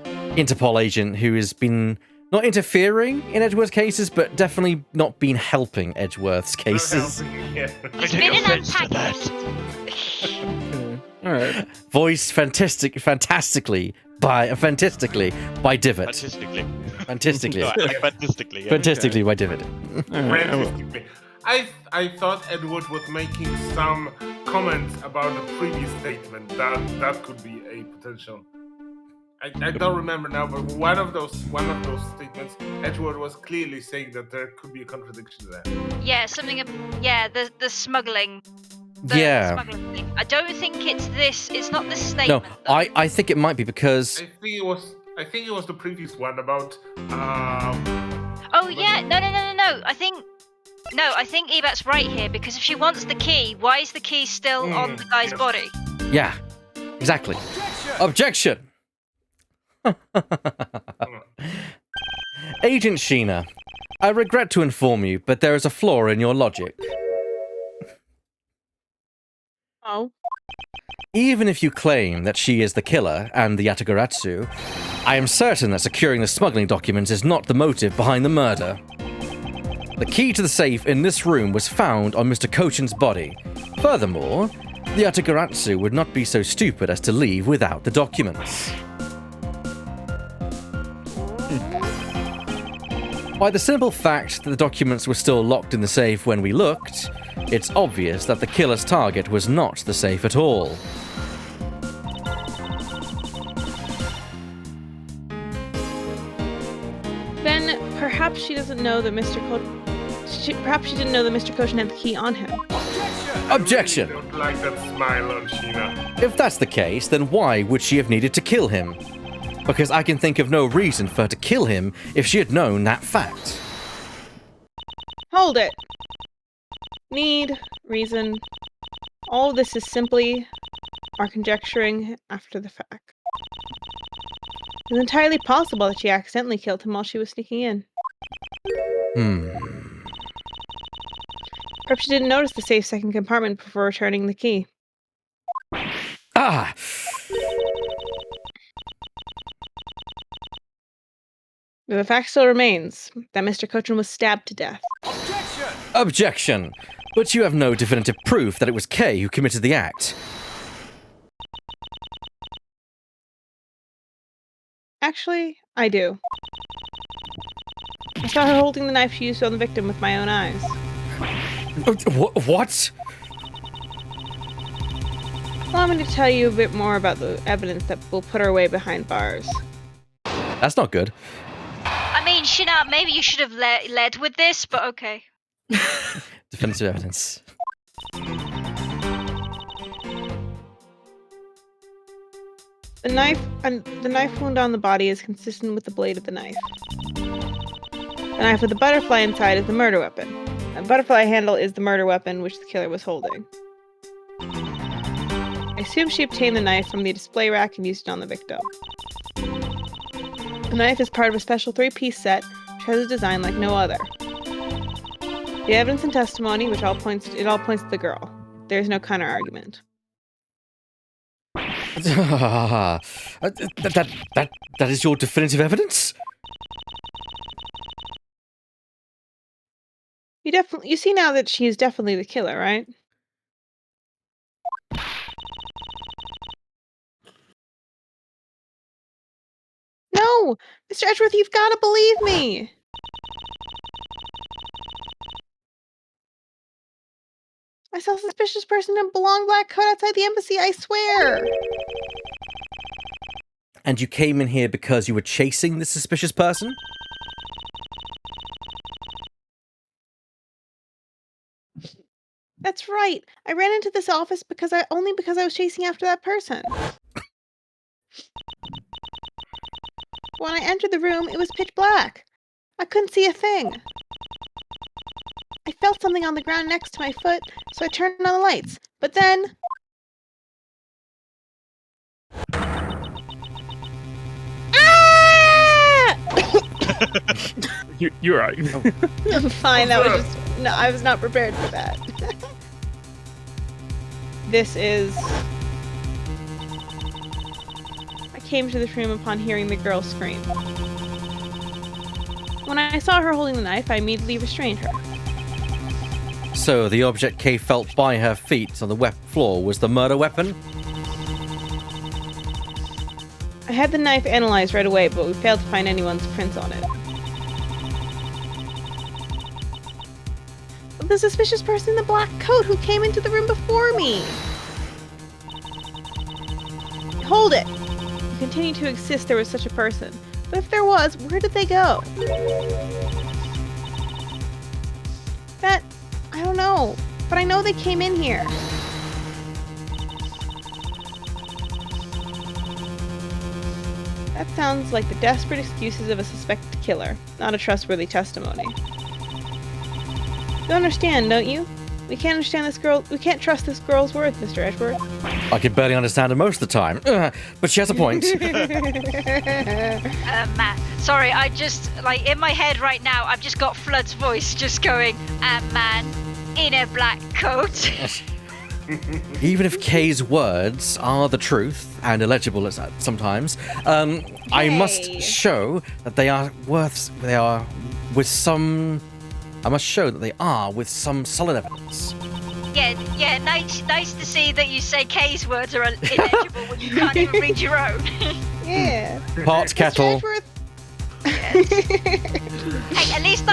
Interpol agent who has been not interfering in Edgeworth's cases, but definitely not been helping Edgeworth's cases. Yeah. He's take been an offense to antagonist. All right. Voiced fantastically by Divot. Fantastically. Fantastically. No, fantastically. Yeah. Fantastically by Divot. Franciscally. I thought Edward was making some comments about the previous statement. That could be a potential. I don't remember now, but one of those statements, Edward was clearly saying that there could be a contradiction there. Yeah, the smuggling. Yeah. Smuggling thing. I don't think it's this. It's not this No, statement. though. I think it might be because I think it was the previous one about. Oh yeah, no. I think Ebat's right here because if she wants the key, why is the key still on the guy's yes. body? yeah, exactly. Objection. Agent Sheena, I regret to inform you, but there is a flaw in your logic. Oh. Even if you claim that she is the killer and the Yatagaratsu, I am certain that securing the smuggling documents is not the motive behind the murder. The key to the safe in this room was found on Mr. Kochin's body. Furthermore, the Yatagaratsu would not be so stupid as to leave without the documents. By the simple fact that the documents were still locked in the safe when we looked, it's obvious that the killer's target was not the safe at all. Then perhaps she doesn't know that perhaps she didn't know that Mr. Koshin had the key on him. Objection! I don't like that smile on Sheena. If that's the case, then why would she have needed to kill him? Because I can think of no reason for her to kill him if she had known that fact. Hold it. Need, reason. All of this is simply our conjecturing after the fact. It's entirely possible that she accidentally killed him while she was sneaking in. Perhaps she didn't notice the safe second compartment before returning the key. Ah! But the fact still remains that Mr. Kochin was stabbed to death. Objection! But you have no definitive proof that it was Kay who committed the act. Actually, I do. I saw her holding the knife she used on the victim with my own eyes. What? Allow me to tell you a bit more about the evidence that will put her away behind bars. That's not good. I mean, Shina, maybe you should have led with this, but okay. Definitive evidence. The knife wound on the body is consistent with the blade of the knife. The knife with the butterfly inside is the murder weapon. The butterfly handle is the murder weapon which the killer was holding. I assume she obtained the knife from the display rack and used it on the victim. The knife is part of a special 3-piece set which has a design like no other. The evidence and testimony, which all points to the girl. There is no counter argument. That is your definitive evidence? You see now that she is definitely the killer, right? No! Mr. Edgeworth, you've got to believe me! I saw a suspicious person in a long black coat outside the embassy, I swear! And you came in here because you were chasing this suspicious person? That's right. I ran into this office only because I was chasing after that person. When I entered the room, it was pitch black. I couldn't see a thing. I felt something on the ground next to my foot, so I turned on the lights. But then... Ah! You're right. I'm fine. I was not prepared for that. This is... I came to this room upon hearing the girl scream. When I saw her holding the knife, I immediately restrained her. So the object Kay felt by her feet on the floor was the murder weapon? I had the knife analyzed right away, but we failed to find anyone's prints on it. The suspicious person in the black coat who came into the room before me! Hold it! You continue to insist there was such a person. But if there was, where did they go? I don't know. But I know they came in here. That sounds like the desperate excuses of a suspected killer, not a trustworthy testimony. You understand, don't you? We can't understand this girl. We can't trust this girl's word, Mr. Edgeworth. I can barely understand her most of the time. But she has a point. Matt, sorry, I just, in my head right now, I've just got Flood's voice just going, a man in a black coat. Even if Kay's words are the truth and illegible sometimes, I must show that they are with some solid evidence. Yeah, nice to see that you say Kay's words are illegible when you can't even read your own. Yeah. Pot kettle. Hey, at least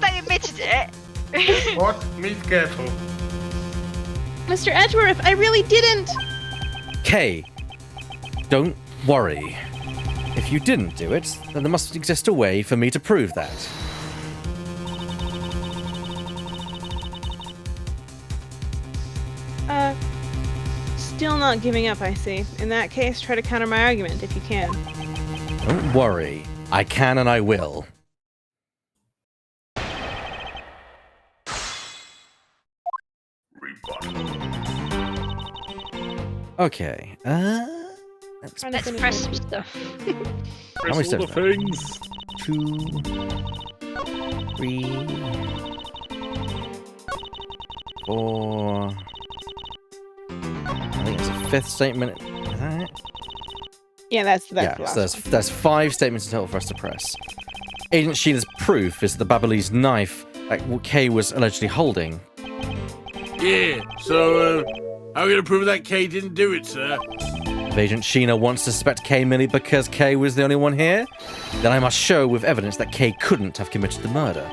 I admitted it. What? Be careful. Mr. Edgeworth, I really didn't. Kay, don't worry. If you didn't do it, then there must exist a way for me to prove that. Still not giving up, I see. In that case, try to counter my argument if you can. Don't worry. I can and I will. Okay. Let's Let's press some stuff. How many Press all steps the now? things. 2, 3, 4. I think it's a 5th statement. Is that it? Yeah, that's the Yeah, last so one. there's 5 statements in total for us to press. Agent Sheena's proof is the Babalese knife that Kay was allegedly holding. Yeah, so, how are we gonna prove that Kay didn't do it, sir? If Agent Sheena wants to suspect Kay merely because Kay was the only one here, then I must show with evidence that Kay couldn't have committed the murder.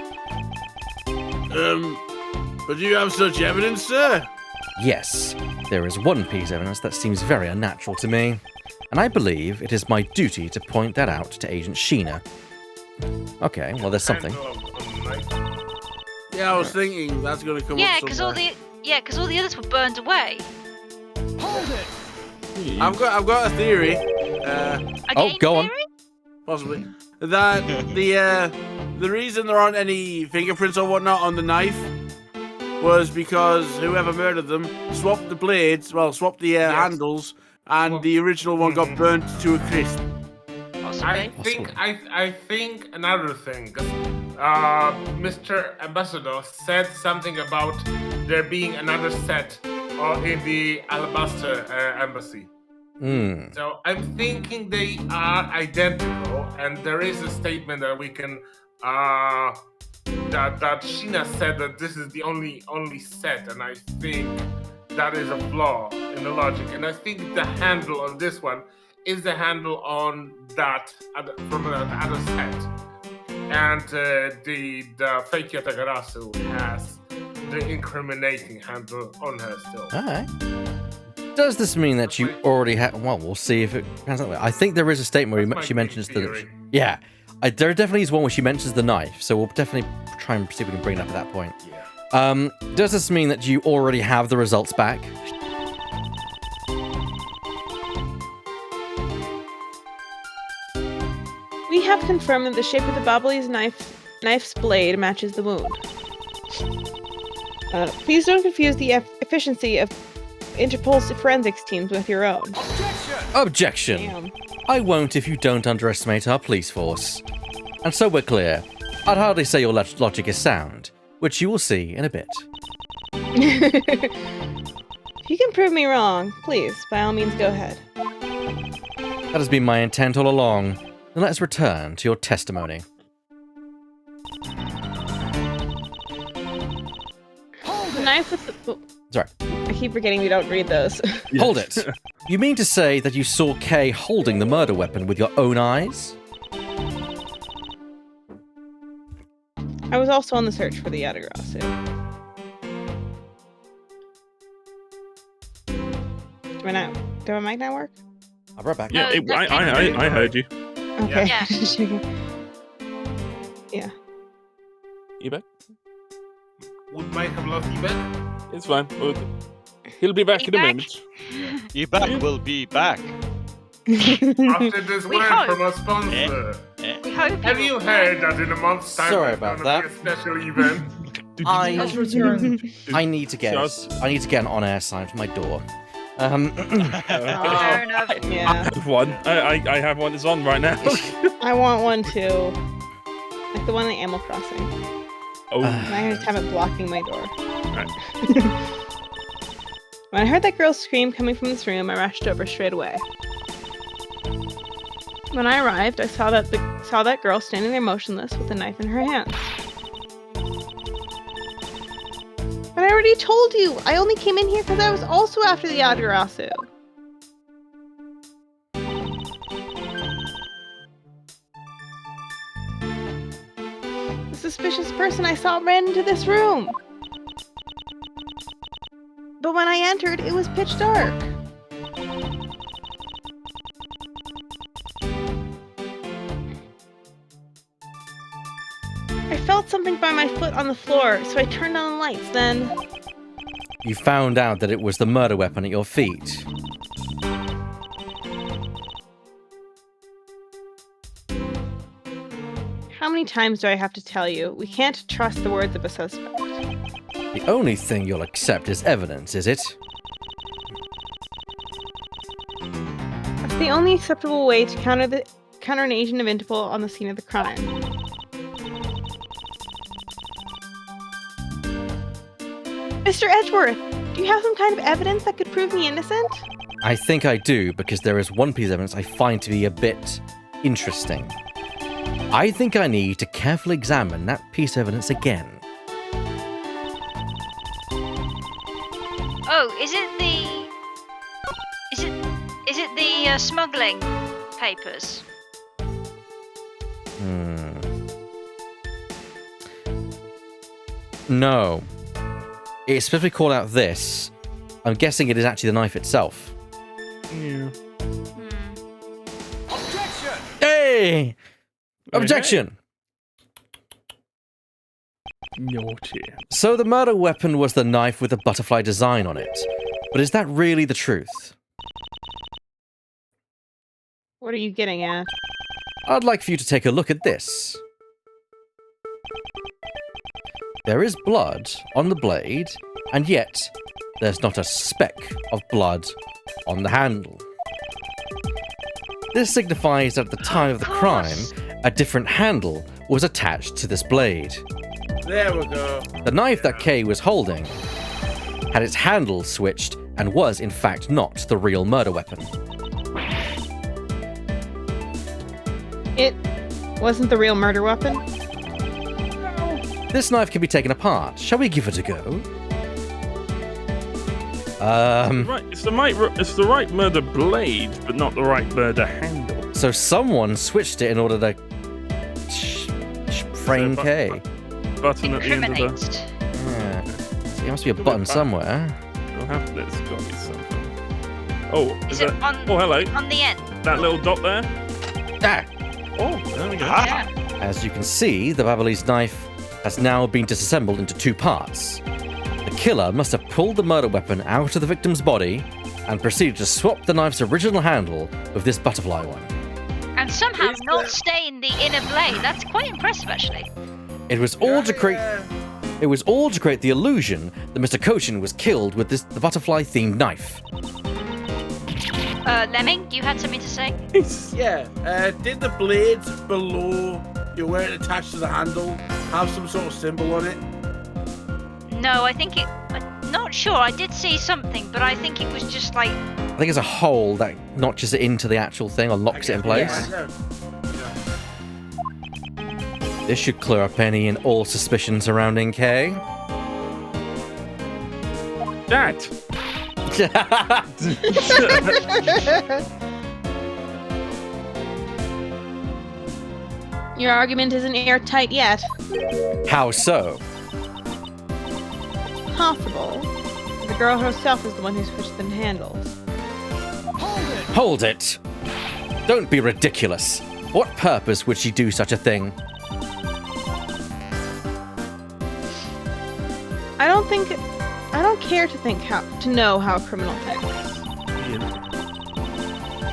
But do you have such evidence, sir? Yes, there is one piece of evidence that seems very unnatural to me, and I believe it is my duty to point that out to Agent Sheena. Okay, well, there's something. Yeah, I was thinking that's gonna come Yeah, up because somewhere. all the others were burned away. I've got a theory, A Oh, game go on. theory? possibly, that the reason there aren't any fingerprints or whatnot on the knife was because whoever murdered them swapped the blades, swapped the handles, and the original one got burnt to a crisp. I Possibly. think another thing. Mr. Ambassador said something about there being another set in the Alabaster embassy. So I'm thinking they are identical, and there is a statement that we can that Sheena said that this is the only set, and I think that is a flaw in the logic. And I think the handle on this one is the handle on that from the other set, and the fake Yatagaratsu has the incriminating handle on her still. Alright. Does this mean that you already have... Well, we'll see if it pans out. I think there is a statement where she mentions the... theory. Yeah. There definitely is one where she mentions the knife, so we'll definitely try and see if we can bring it up at that point. Yeah. Does this mean that you already have the results back? We have confirmed that the shape of the Babalese knife's blade matches the wound. Please don't confuse the efficiency of Interpol's forensics teams with your own. Objection! Damn. I won't if you don't underestimate our police force. And so we're clear, I'd hardly say your logic is sound, which you will see in a bit. If you can prove me wrong, please, by all means, go ahead. That has been my intent all along. Then let's return to your testimony. The knife with the... Oh, Sorry. I keep forgetting we don't read those. Hold it! You mean to say that you saw Kay holding the murder weapon with your own eyes? I was also on the search for the Yatagaratsu. Do my mic not work? I'll be right back. Yeah, No, I heard you. Okay. Yeah. Just checking. Yeah. You back? We might have lost you back. It's fine. He'll be back He in a back? moment. Ebac will be back. After this We word hope. from our sponsor. We hope Have you heard that in a month's time Sorry there's about gonna that. be a special event? Let's return. I need to get an on-air sign for my door. Fair enough. I Yeah. have one. I have one that's on right now. I want one too. Like the one in Animal Crossing. Oh, And I just have it blocking my door. Right. When I heard that girl's scream coming from this room, I rushed over straight away. When I arrived, I saw that girl standing there motionless with a knife in her hand. But I already told you! I only came in here because I was also after the Yatagaratsu. suspicious person I saw ran into this room. But when I entered, it was pitch dark. I felt something by my foot on the floor, so I turned on the lights, then... You found out that it was the murder weapon at your feet. How many times do I have to tell you? We can't trust the words of a suspect. The only thing you'll accept is evidence, is it? That's the only acceptable way to counter an agent of Interpol on the scene of the crime. Mr. Edgeworth, do you have some kind of evidence that could prove me innocent? I think I do, because there is one piece of evidence I find to be a bit interesting. I think I need to carefully examine that piece of evidence again. Oh, is it the smuggling papers? No. It specifically called out this. I'm guessing it is actually the knife itself. Yeah. Hey! Objection! Naughty. So the murder weapon was the knife with the butterfly design on it. But is that really the truth? What are you getting at? I'd like for you to take a look at this. There is blood on the blade, and yet there's not a speck of blood on the handle. This signifies that at the time of the crime, a different handle was attached to this blade. There we go. The knife that Kay was holding had its handle switched and was in fact not the real murder weapon. It wasn't the real murder weapon? This knife can be taken apart. Shall we give it a go? Right, it's the right murder blade, but not the right murder handle. So someone switched it in order to frame Kay. Button at the end of the. Incriminate. Yeah. So there must be a button somewhere. There's got to be something. Oh, Is that? it on? Oh, hello. On the end. That little dot there. Ah! Oh, there we go. Yeah. As you can see, the Babalese knife has now been disassembled into two parts. The killer must have pulled the murder weapon out of the victim's body and proceeded to swap the knife's original handle with this butterfly one. And somehow not stain the inner blade. That's quite impressive, actually. It was all to create the illusion that Mr. Cochin was killed with the butterfly-themed knife. Lemming, you had something to say? Yeah, did the blades below you where it attached to the handle have some sort of symbol on it? No, I think it... I'm not sure. I did see something, but I think it was just like... I think it's a hole that notches it into the actual thing or locks it in place. Yeah. This should clear up any and all suspicion surrounding Kay. That. Your argument isn't airtight yet. How so? Possible. The girl herself is the one who switched the handles. Hold it! Don't be ridiculous. What purpose would she do such a thing? I don't care to know how a criminal thinks.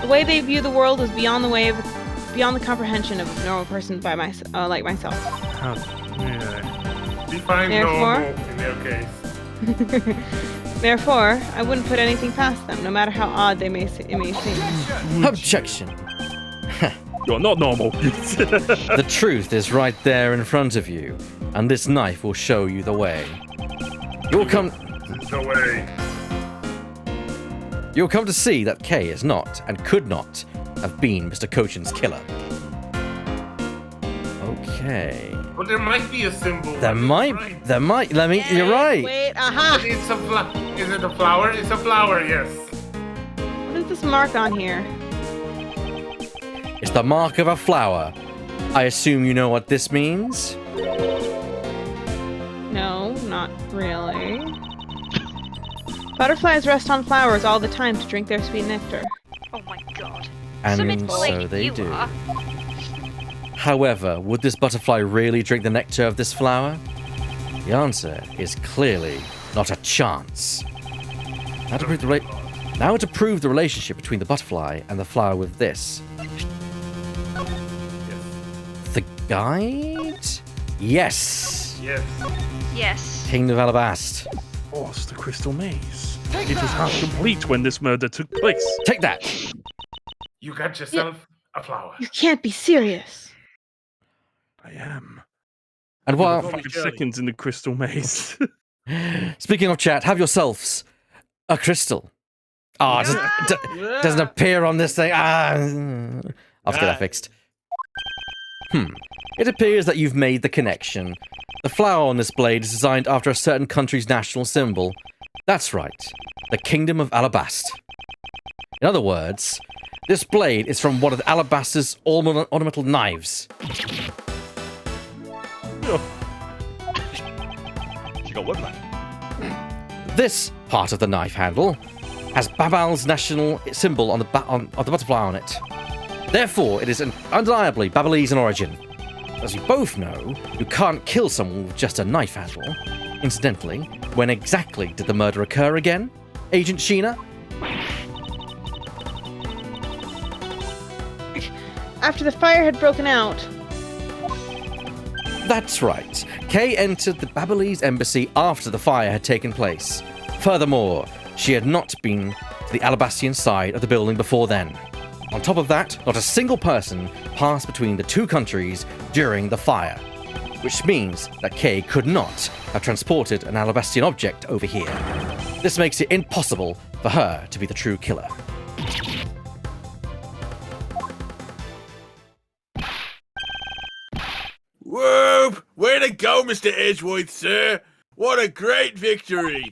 The way they view the world is beyond the comprehension of a normal person like myself. Define Therefore- normal in their case. Therefore, I wouldn't put anything past them, no matter how odd it may seem. Objection. You're not normal. The truth is right there in front of you, and this knife will show you the way. You'll come to see that Kay is not, and could not, have been Mr. Cochin's killer. Okay. But there might be a symbol. You're right. Wait, aha! But it's is it a flower? It's a flower, yes. What is this mark on here? It's the mark of a flower. I assume you know what this means? Not really. Butterflies rest on flowers all the time to drink their sweet nectar. Oh my god. And Something so like they you do. are. However, would this butterfly really drink the nectar of this flower? The answer is clearly not a chance. Now to prove the relationship between the butterfly and the flower with this. The guide? Yes. Yes. Yes. Kingdom of Alabast. Oh, it's the Crystal Maze. It was half complete when this murder took place. Take that. You got yourself a flower. You can't be serious. I am. And Well, while 5 seconds in the Crystal Maze. speaking of chat, have yourselves a crystal. Ah, it doesn't appear on this thing. I'll have to get that fixed. It appears that you've made the connection. The flower on this blade is designed after a certain country's national symbol. That's right, the Kingdom of Alabast. In other words, this blade is from one of Alabast's ornamental knives. She got one left. This part of the knife handle has Babal's national symbol on the butterfly on it. Therefore, it is undeniably Babalese in origin. As you both know, you can't kill someone with just a knife handle. Incidentally, when exactly did the murder occur again, Agent Sheena? After the fire had broken out. That's right. Kay entered the Babalese embassy after the fire had taken place. Furthermore, she had not been to the Alabastian side of the building before then. On top of that, not a single person passed between the two countries during the fire, which means that Kay could not have transported an Alabastian object over here. This makes it impossible for her to be the true killer. Whoop! Way to go, Mr. Edgeworth, sir! What a great victory!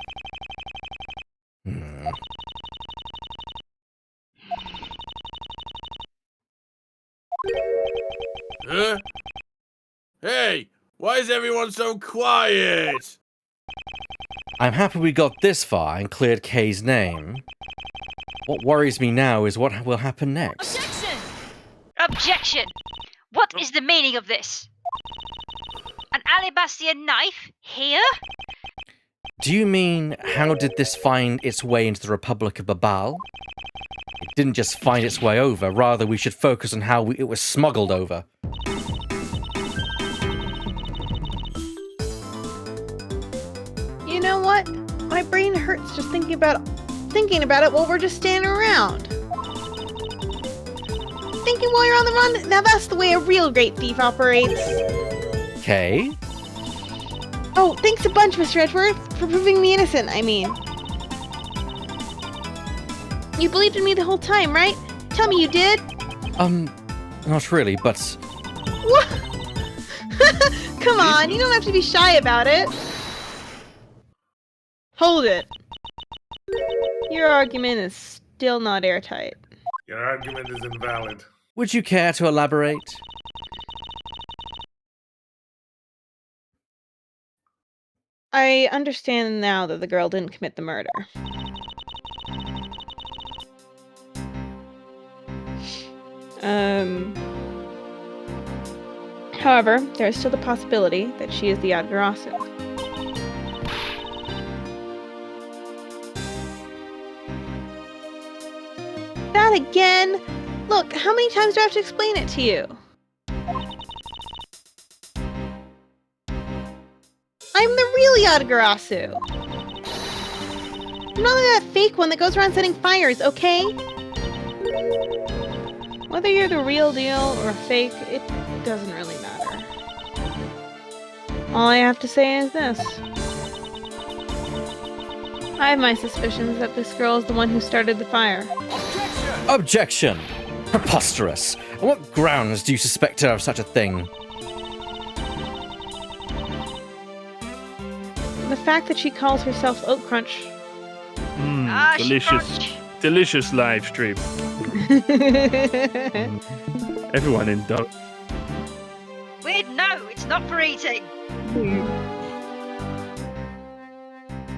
Huh? Hey, why is everyone so quiet? I'm happy we got this far and cleared Kay's name. What worries me now is what will happen next. Objection! What is the meaning of this? An Alabastian knife? Here? Do you mean, how did this find its way into the Republic of Babal? It didn't just find its way over, rather we should focus on how it was smuggled over. You know what? My brain hurts just thinking about it while we're just standing around. Thinking while you're on the run? Now that's the way a real great thief operates. Kay? Oh, thanks a bunch, Mr. Edgeworth, for proving me innocent, I mean. You believed in me the whole time, right? Tell me you did? Not really, but... What? Come on, you don't have to be shy about it. Hold it. Your argument is still not airtight. Your argument is invalid. Would you care to elaborate? I understand now that the girl didn't commit the murder. However, there is still the possibility that she is the Yatagaratsu. That again? Look, how many times do I have to explain it to you? I'm the real Yatagaratsu! I'm not like that fake one that goes around setting fires, okay? Whether you're the real deal or a fake, it doesn't really matter. All I have to say is this. I have my suspicions that this girl is the one who started the fire. Objection! Preposterous! On what grounds do you suspect her of such a thing? The fact that she calls herself Oat Crunch. Delicious. Delicious live stream. Everyone in dog. Weird, no, it's not for eating.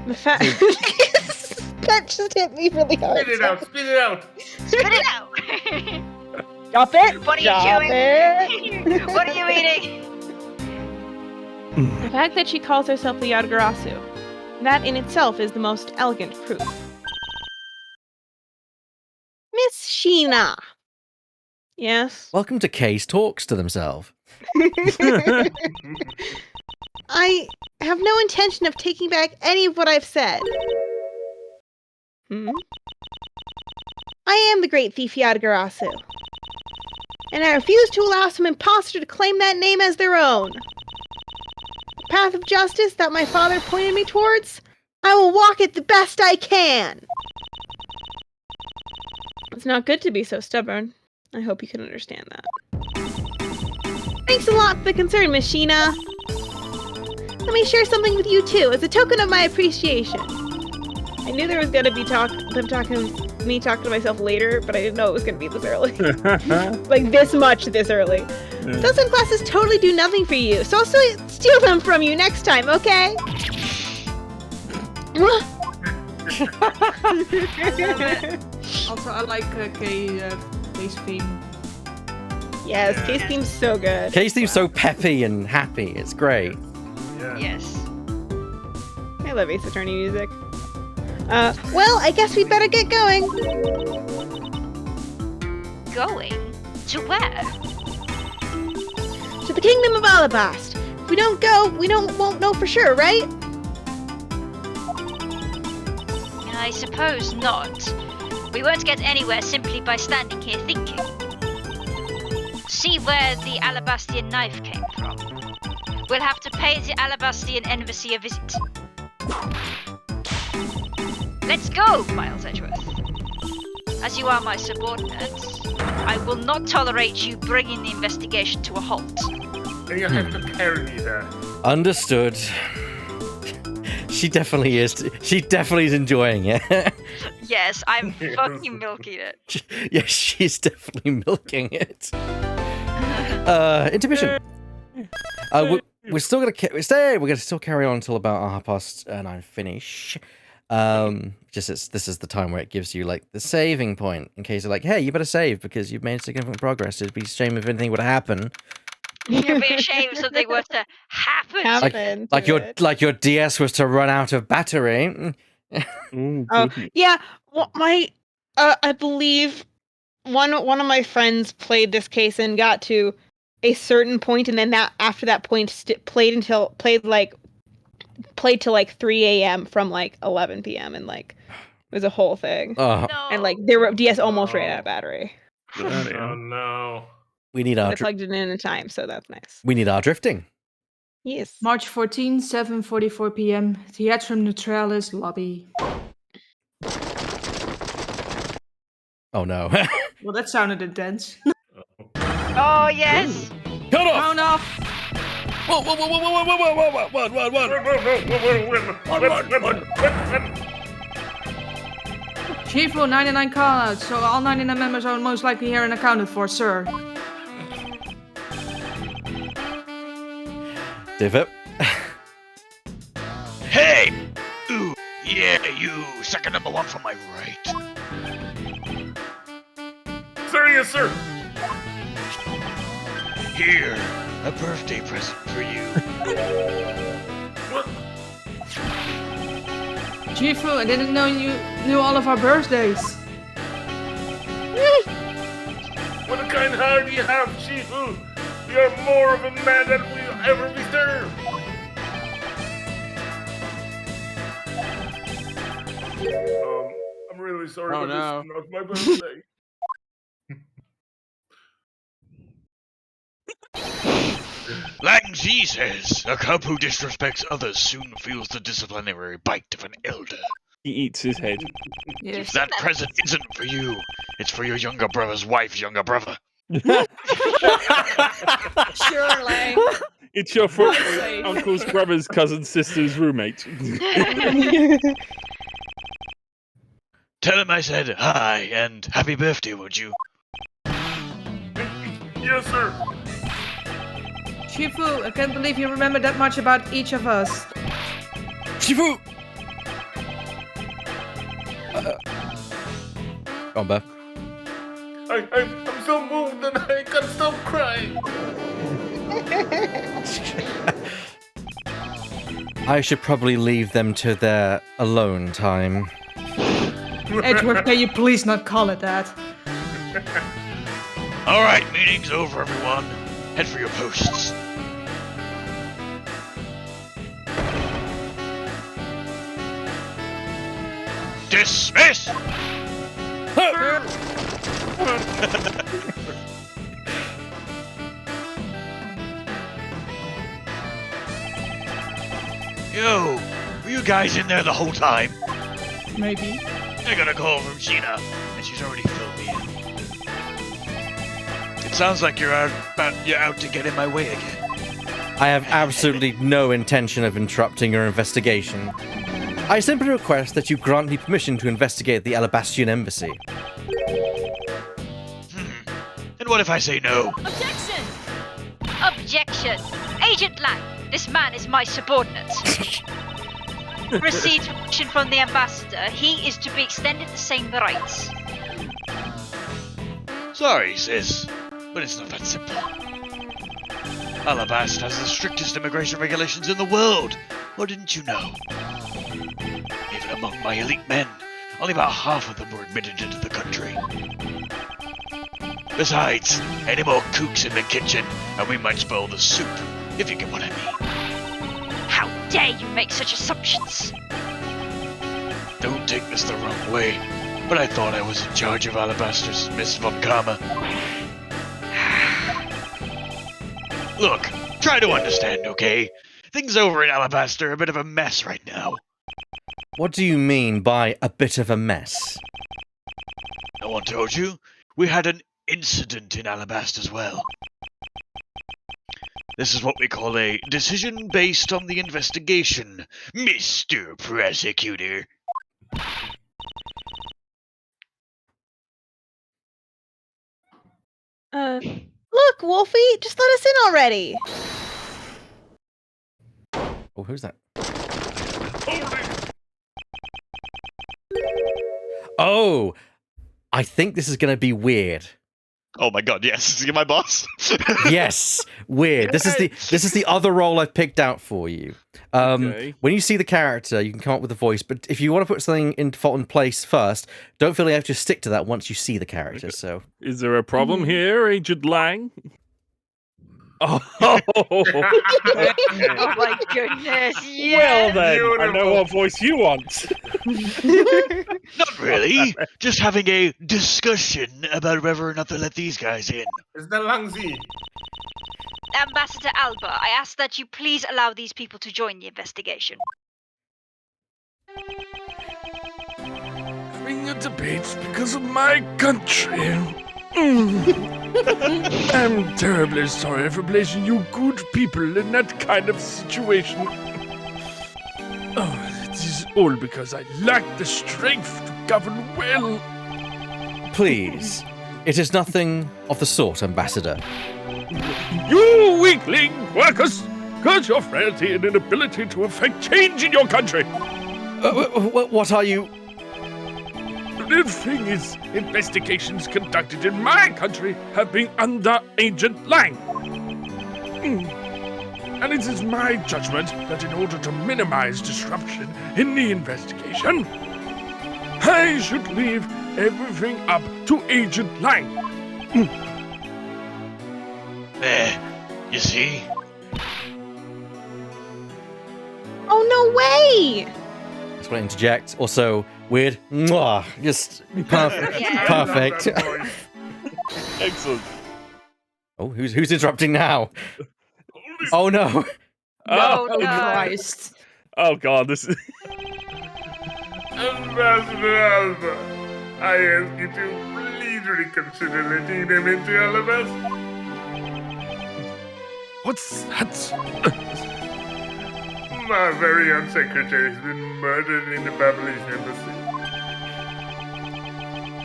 The fact that just hit me really hard. Spit it out. Spit it out. Spit it out! Stop it! What are you Stop chewing? it. What are you eating? The fact that she calls herself the Yatagaratsu, that in itself is the most elegant proof. Miss Sheena. Yes? Welcome to Case Talks to themselves. I have no intention of taking back any of what I've said. I am the great thief Yatagaratsu, and I refuse to allow some imposter to claim that name as their own. The path of justice that my father pointed me towards, I will walk it the best I can. It's not good to be so stubborn. I hope you can understand that. Thanks a lot for the concern, Miss Sheena. Let me share something with you too, as a token of my appreciation. I knew there was gonna be me talking to myself later, but I didn't know it was gonna be this early. Like this much this early. Yeah. Those sunglasses totally do nothing for you, so I'll steal them from you next time, okay? Also, I like Kay's theme. Yes, Case theme's so good. Case theme's so peppy and happy. It's great. Yeah. Yes. I love Ace Attorney music. Well, I guess we better get going. Going? To where? To the Kingdom of Alabast. If we don't go, we won't know for sure, right? I suppose not. We won't get anywhere simply by standing here thinking. See where the Alabastian knife came from. We'll have to pay the Alabastian Embassy a visit. Let's go, Miles Edgeworth. As you are my subordinate, I will not tolerate you bringing the investigation to a halt. And you have to carry me there. Understood. She definitely is. She definitely is enjoying it. Yes, I'm fucking milking it. Yes, she's definitely milking it. Intermission. We're still gonna we're gonna still carry on until about 9:30 finish. This is the time where it gives you like the saving point in case you're like, hey, you better save because you've made significant progress. It'd be a shame if anything would happen. It'd be a shame if something were to happen. Like your DS was to run out of battery. Oh, yeah. Well, I believe one of my friends played this case and got to a certain point, and then after that point played till like 3 a.m. from like 11 p.m. and like it was a whole thing. Oh, No. And like their DS almost ran out of battery. Oh no. we need And our I plugged it in time, so that's nice. we need our drifting. Yes. March 14, 7:44 p.m. Theatrum Neutralis lobby. Oh no. Well, that sounded intense. Oh, yes. Cut off! Count off! Whoa, whoa, whoa, whoa, whoa, whoa, whoa, whoa, whoa, whoa, whoa, whoa. Chifu, 99 callouts, so all 99 members are most likely here and accounted for, sir. Divot. Hey! Ooh, yeah, you, second number one from my right. Sir, yes, sir. Here, a birthday present for you. What? Chifu, I didn't know you knew all of our birthdays. What a kind heart you have, Shifu. You're more of a man than we'll ever deserve. I'm really sorry, Oh, but no. this is not my birthday. Lang Zi says, a cub who disrespects others soon feels the disciplinary bite of an elder. He eats his head. Yes. That present isn't for you. It's for your younger brother's wife's younger brother. Sure, Lang. It's your uncle's brother's cousin's sister's roommate. Tell him I said hi and happy birthday, would you? Yes, sir. Chifu, I can't believe you remember that much about each of us. Shifu! Go on, Bear. I'm so moved that I can't stop crying. I should probably leave them to their alone time. Edward, can you please not call it that? All right, meeting's over, everyone. Head for your posts. Dismiss! Yo, were you guys in there the whole time? Maybe. I got a call from Sheena, and she's already filled me in. It sounds like you're out to get in my way again. I have absolutely no intention of interrupting your investigation. I simply request that you grant me permission to investigate the Alabastian Embassy. And what if I say no? Objection! Objection! Agent Lang, this man is my subordinate. Received permission from the ambassador. He is to be extended the same rights. Sorry, sis, but it's not that simple. Alabast has the strictest immigration regulations in the world. Or didn't you know? Even among my elite men, only about half of them were admitted into the country. Besides, any more kooks in the kitchen, and we might spoil the soup, if you get what I mean. How dare you make such assumptions? Don't take this the wrong way, but I thought I was in charge of Alabasters, Miss Von Karma. Look, try to understand, okay? Things over in Alabaster are a bit of a mess right now. What do you mean by a bit of a mess? No one told you? We had an incident in Alabast as well. This is what we call a decision based on the investigation, Mr. Prosecutor. Look, Wolfie, just let us in already. Oh, who's that? Oh, I think this is going to be weird. Oh my god, yes. Is he my boss? Yes, weird. This is the other role I've picked out for you. Okay. When you see the character, you can come up with a voice, but if you want to put something in default in place first, don't feel you have to stick to that once you see the character. So, Is there a problem here, Agent Lang? Oh, Oh my goodness, well yeah! then, I know Beautiful. what voice you want. Not really. Just having a discussion about whether or not to let these guys in. Is that Langzi? Ambassador Alba, I ask that you please allow these people to join the investigation. Having a debate because of my country. I'm terribly sorry for placing you good people in that kind of situation. Oh, it is all because I lack the strength to govern well. please, it is nothing of the sort, Ambassador. You weakling, Quercus! Curse your frailty and inability to effect change in your country! What are you... The thing is, investigations conducted in my country have been under Agent Lang. And it is my judgment that in order to minimize disruption in the investigation, I should leave everything up to Agent Lang. There, you see? Oh, no way! Just want to interject. Also, weird. Mwah, just perfect. Yeah. Perfect. Excellent. Oh, who's interrupting now? Oh no. No, Oh, no. Christ. Oh god, this is... Ambassador Alba, I ask you to please reconsider letting them into Alabasta. What's that? My very own secretary has been murdered in the Babylonian embassy.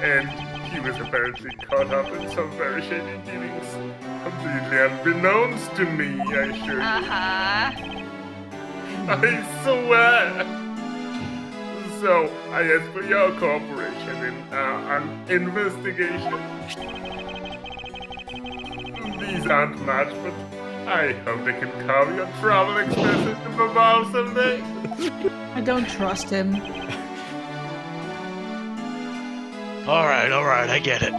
And he was apparently caught up in some very shady dealings. Completely unbeknownst to me, I assure you. Uh-huh. I swear. So I ask for your cooperation in an investigation. These aren't much, but I hope they can cover your travel expenses to Babal someday. I don't trust him. Alright, I get it.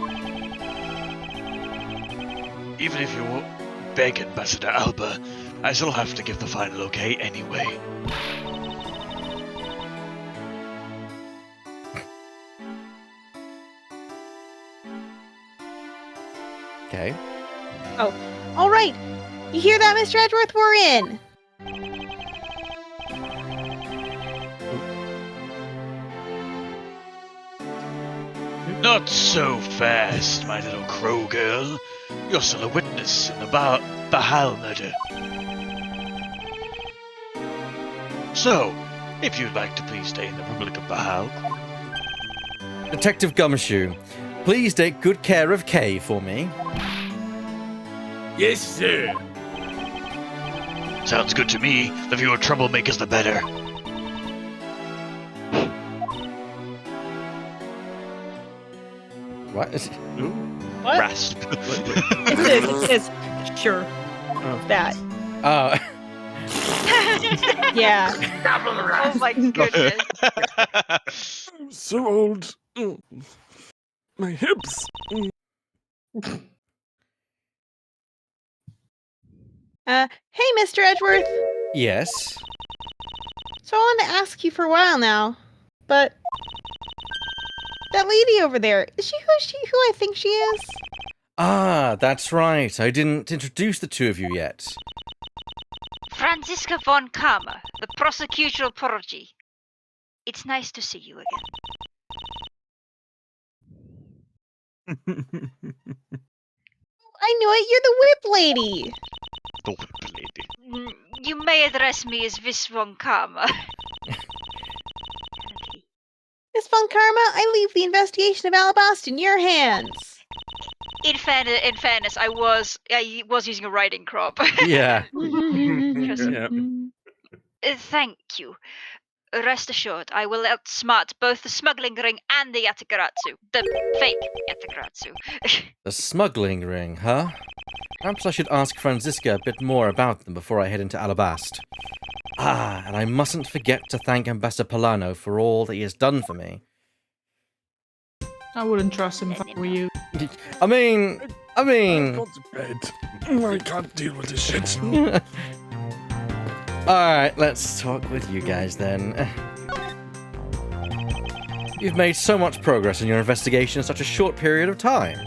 Even if you beg Ambassador Alba, I still have to give the final okay anyway. Okay. Oh, all right. You hear that, Mr. Edgeworth? We're in. Not so fast, my little crow girl. You're still a witness in the Bahal murder. So, if you'd like to please stay in the Republic of Bahal. Detective Gumshoe, please take good care of Kay for me. Yes, sir. Sounds good to me. The fewer troublemakers, the better. What? What? Rasp. It is. Sure. That. Oh. Yeah. Oh my goodness. I'm so old. My hips. Hey, Mr. Edgeworth. Yes. So I wanted to ask you for a while now, but that lady over there, is she who I think she is? Ah, that's right. I didn't introduce the two of you yet. Franziska von Karma, the prosecutorial prodigy. It's nice to see you again. I knew it. You're the whip lady. The whip lady. You may address me as Miss von Karma. Miss Von Karma, I leave the investigation of Alabasta in your hands. In fairness, I was using a riding crop. Yeah. Yeah. Thank you. Rest assured, I will outsmart both the smuggling ring and the Yatagaratsu. The fake Yatagaratsu. The smuggling ring, huh? Perhaps I should ask Franziska a bit more about them before I head into Alabast. Ah, and I mustn't forget to thank Ambassador Polano for all that he has done for me. I wouldn't trust him if I were you. I mean... I've gone to bed. I can't deal with this shit. Alright, let's talk with you guys then. You've made so much progress in your investigation in such a short period of time.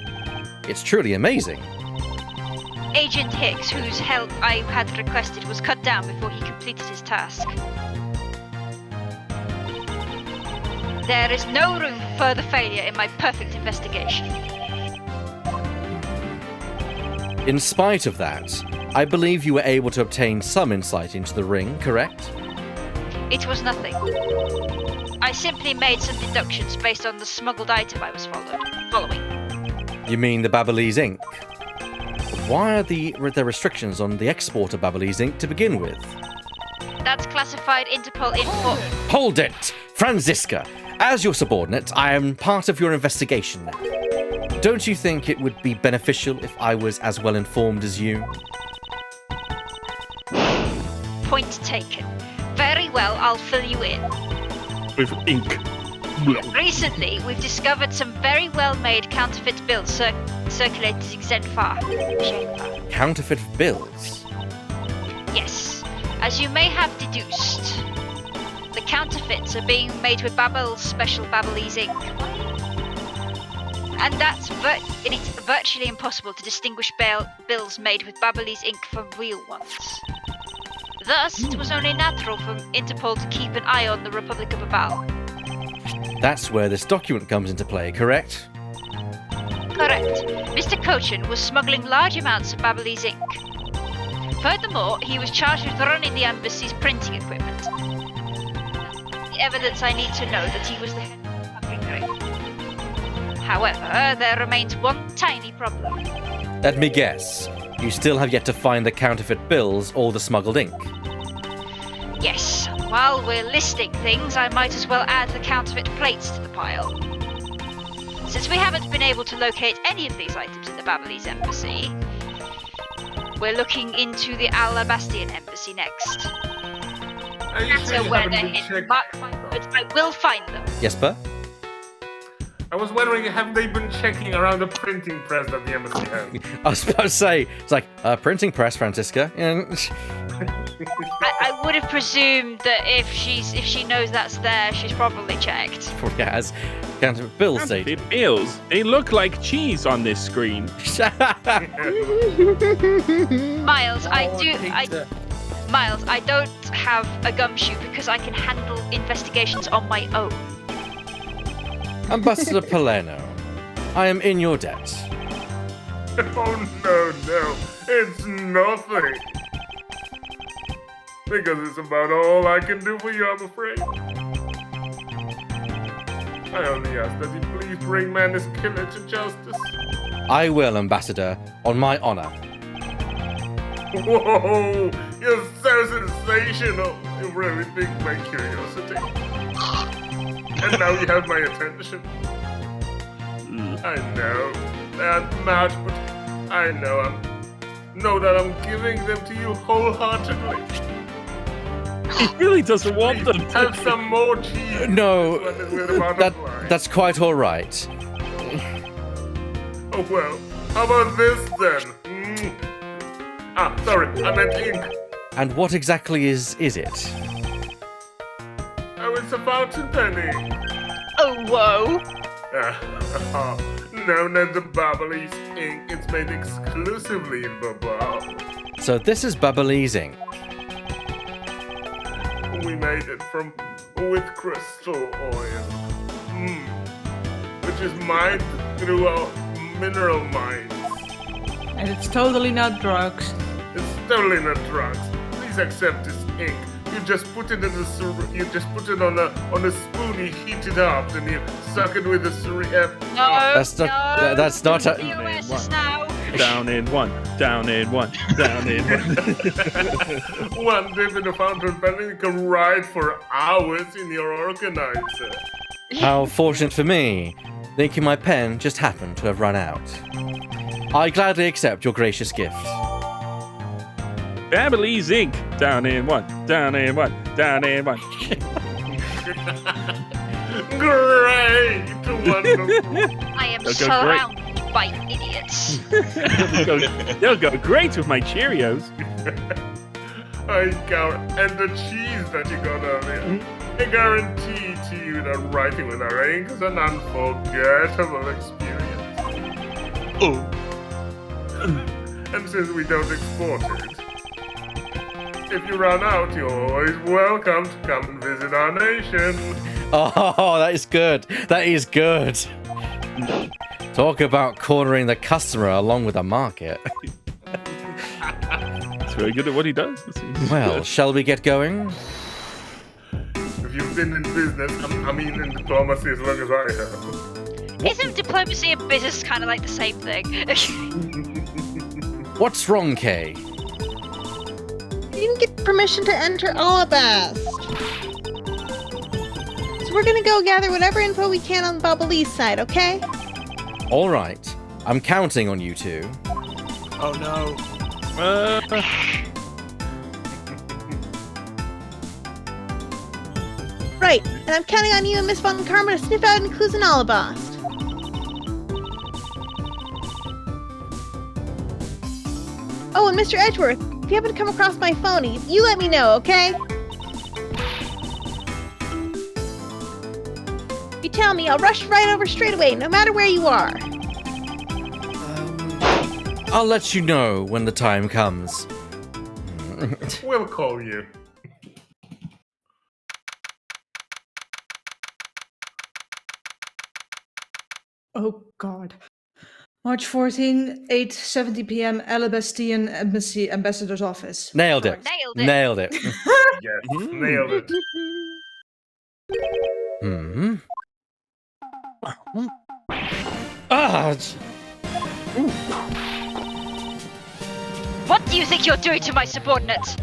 It's truly amazing. Agent Hicks, whose help I had requested, was cut down before he completed his task. There is no room for further failure in my perfect investigation. In spite of that, I believe you were able to obtain some insight into the ring, correct? It was nothing. I simply made some deductions based on the smuggled item I was following. You mean the Babalese ink? Why are there restrictions on the export of Babalese ink to begin with? That's classified Interpol info. Hold it! Franziska! As your subordinate, I am part of your investigation now. Don't you think it would be beneficial if I was as well informed as you? Point taken. Very well, I'll fill you in. With ink. Recently, we've discovered some very well-made counterfeit bills circulated in Zenfar. Counterfeit bills? Yes. As you may have deduced, the counterfeits are being made with Babel's special Babalese ink. And it's virtually impossible to distinguish bills made with Babalese ink from real ones. Thus, it was only natural for Interpol to keep an eye on the Republic of Babal. That's where this document comes into play, correct? Correct. Mr. Cochin was smuggling large amounts of Babalese ink. Furthermore, he was charged with running the Embassy's printing equipment. The evidence I need to know that he was the head of the smuggling ring. However, there remains one tiny problem. Let me guess. You still have yet to find the counterfeit bills or the smuggled ink. Yes, While we're listing things, I might as well add the counterfeit plates to the pile. Since we haven't been able to locate any of these items at the Babyliss Embassy, we're looking into the Alabastian Embassy next. Are you sure So you where haven't they're been hidden, checked? mark my words, I will find them. Jesper? I was wondering, have they been checking around the printing press that the embassy has? I was about to say, it's like, printing press, Francisca. I would have presumed that if she knows that's there, she's probably checked. Probably has. Counterfeit bills, The Sadie. bills, they look like cheese on this screen. Miles, Miles, I don't have a gumshoe because I can handle investigations on my own. Ambassador Palermo, I am in your debt. Oh no, it's nothing. Because it's about all I can do for you, I'm afraid. I only ask that you please bring Manus Killer to justice. I will, Ambassador, on my honor. Whoa, you're so sensational. You really piqued my curiosity. And now you have my attention. I know that much, but I know that I'm giving them to you wholeheartedly. He really doesn't want them. Have some more cheese. No, With a butterfly. that's quite all right. Oh well, how about this then? Sorry, I meant ink. And what exactly is it? Oh, it's a fountain penny. Oh, whoa. Known as the Babyliss ink, it's made exclusively in Babal. So this is Babyliss ink. We made it with crystal oil, which is mined through our mineral mines. And it's totally not drugs. It's totally not drugs. Please accept this ink. You just put it in the you just put it on a spoon. You heat it up, and you suck it with a That's not POS now. Down in one, down in one, down in one. One dip in the fountain pen, you can ride for hours in your organizer. How fortunate for me. The ink in my pen just happened to have run out. I gladly accept your gracious gift. Babyliss ink. Down in one, down in one, down in one. Great! Wonderful! I am They'll go surrounded by idiots. They'll go great with my Cheerios. And the cheese that you got earlier. I guarantee to you that writing with our ink is an unforgettable experience. Oh. And since we don't export it, if you run out, you're always welcome to come and visit our nation. Oh, that is good. That is good. Talk about cornering the customer along with the market. He's very good at what he does. Well, shall we get going? If you've been in business, I mean in diplomacy as long as I have. Isn't diplomacy and business kind of like the same thing? What's wrong, Kay? You didn't get permission to enter Alabast. So we're gonna go gather whatever info we can on the Babyliss side, okay? All right. I'm counting on you two. Oh no. Right, and I'm counting on you and Miss Von Karma to sniff out any clues in Alabast. Oh, and Mr. Edgeworth, if you happen to come across my phone, you let me know, okay? You tell me, I'll rush right over straight away, no matter where you are. I'll let you know when the time comes. We'll call you. Oh God. March 14, 8:70 p.m. Alabastian Embassy Ambassador's Office. Nailed it. Nailed it. Nailed it. Yes, nailed it. Hmm. Ah! What do you think you're doing to my subordinate?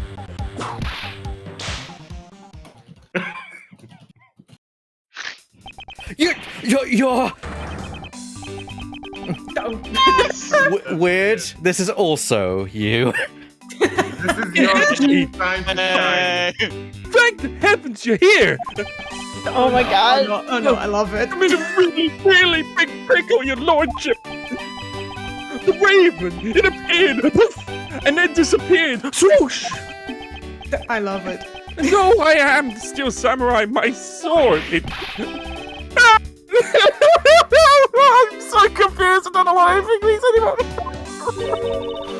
You're Weird. This is also you. This is your time to shine. Thank the heavens you're here! Oh my god. Oh no, I love it. I'm in a really, really big pickle, your lordship! The raven! It appeared! Poof, and then disappeared! Swoosh! I love it. No, I am still samurai, my sword! I'm so confused, I don't know what anything means anymore!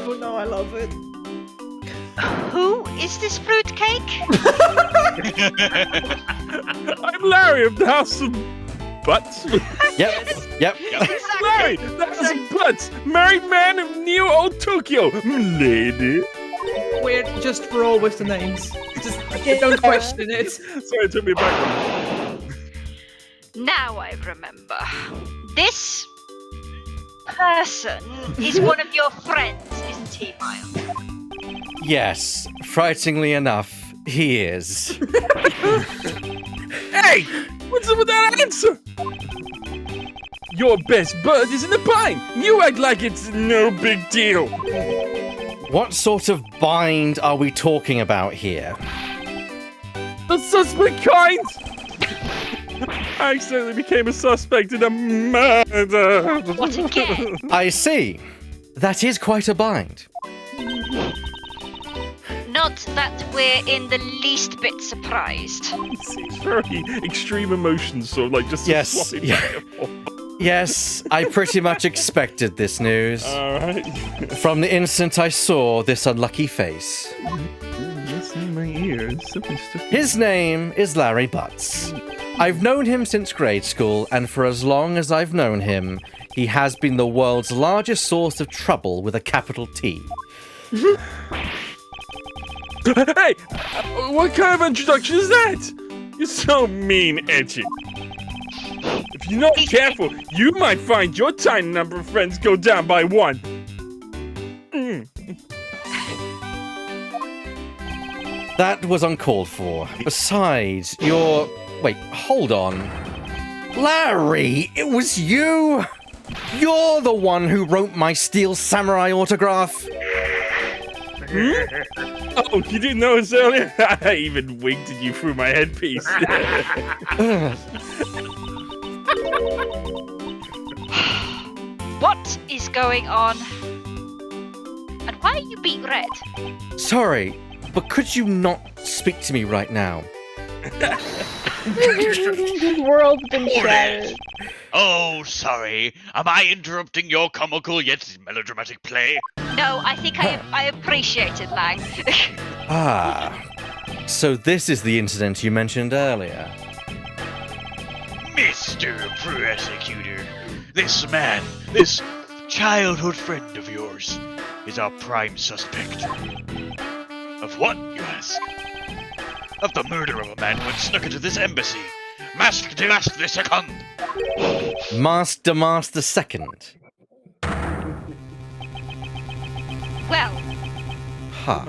Oh no, I love it. Who is this fruitcake? I'm Larry of the House of Butts. Yep. Larry, the House of Butts! Married man of Neo Old Tokyo! Lady! Weird, just roll with the names. Just don't question it. Sorry, it took me back. Now I remember. This person is one of your friends, isn't he, Miles? Yes, frighteningly enough, he is. Hey! What's up with that answer? Your best bud is in the pine! You act like it's no big deal! What sort of bind are we talking about here? The suspect kind! I accidentally became a suspect in a murder! What again? I see. That is quite a bind. Not that we're in the least bit surprised. It's very extreme emotions, sort of like just Yes, swapping yeah. back and forth. Yes, I pretty much expected this news. Alright. From the instant I saw this unlucky face. Yes, in my ears. Something stuck in. His name is Larry Butts. I've known him since grade school, and for as long as I've known him, he has been the world's largest source of trouble with a capital T. Hey! What kind of introduction is that? You're so mean, Edgy. If you're not careful, you might find your tiny number of friends go down by one. That was uncalled for. Besides, you're... Wait, hold on. Larry, it was you! You're the one who wrote my Steel Samurai autograph! Oh, you didn't notice earlier? I even winked at you through my headpiece. What is going on? And why are you beat red? Sorry, but could you not speak to me right now? The world's been shattered. Oh, sorry. Am I interrupting your comical yet melodramatic play? No, I think I appreciate it, Lang. Ah, so this is the incident you mentioned earlier. Mr. Prosecutor, this man, this childhood friend of yours, is our prime suspect. Of what, you ask? Of the murder of a man who had snuck into this embassy. Mask de Mask the Second! Master Second. Well, Huh.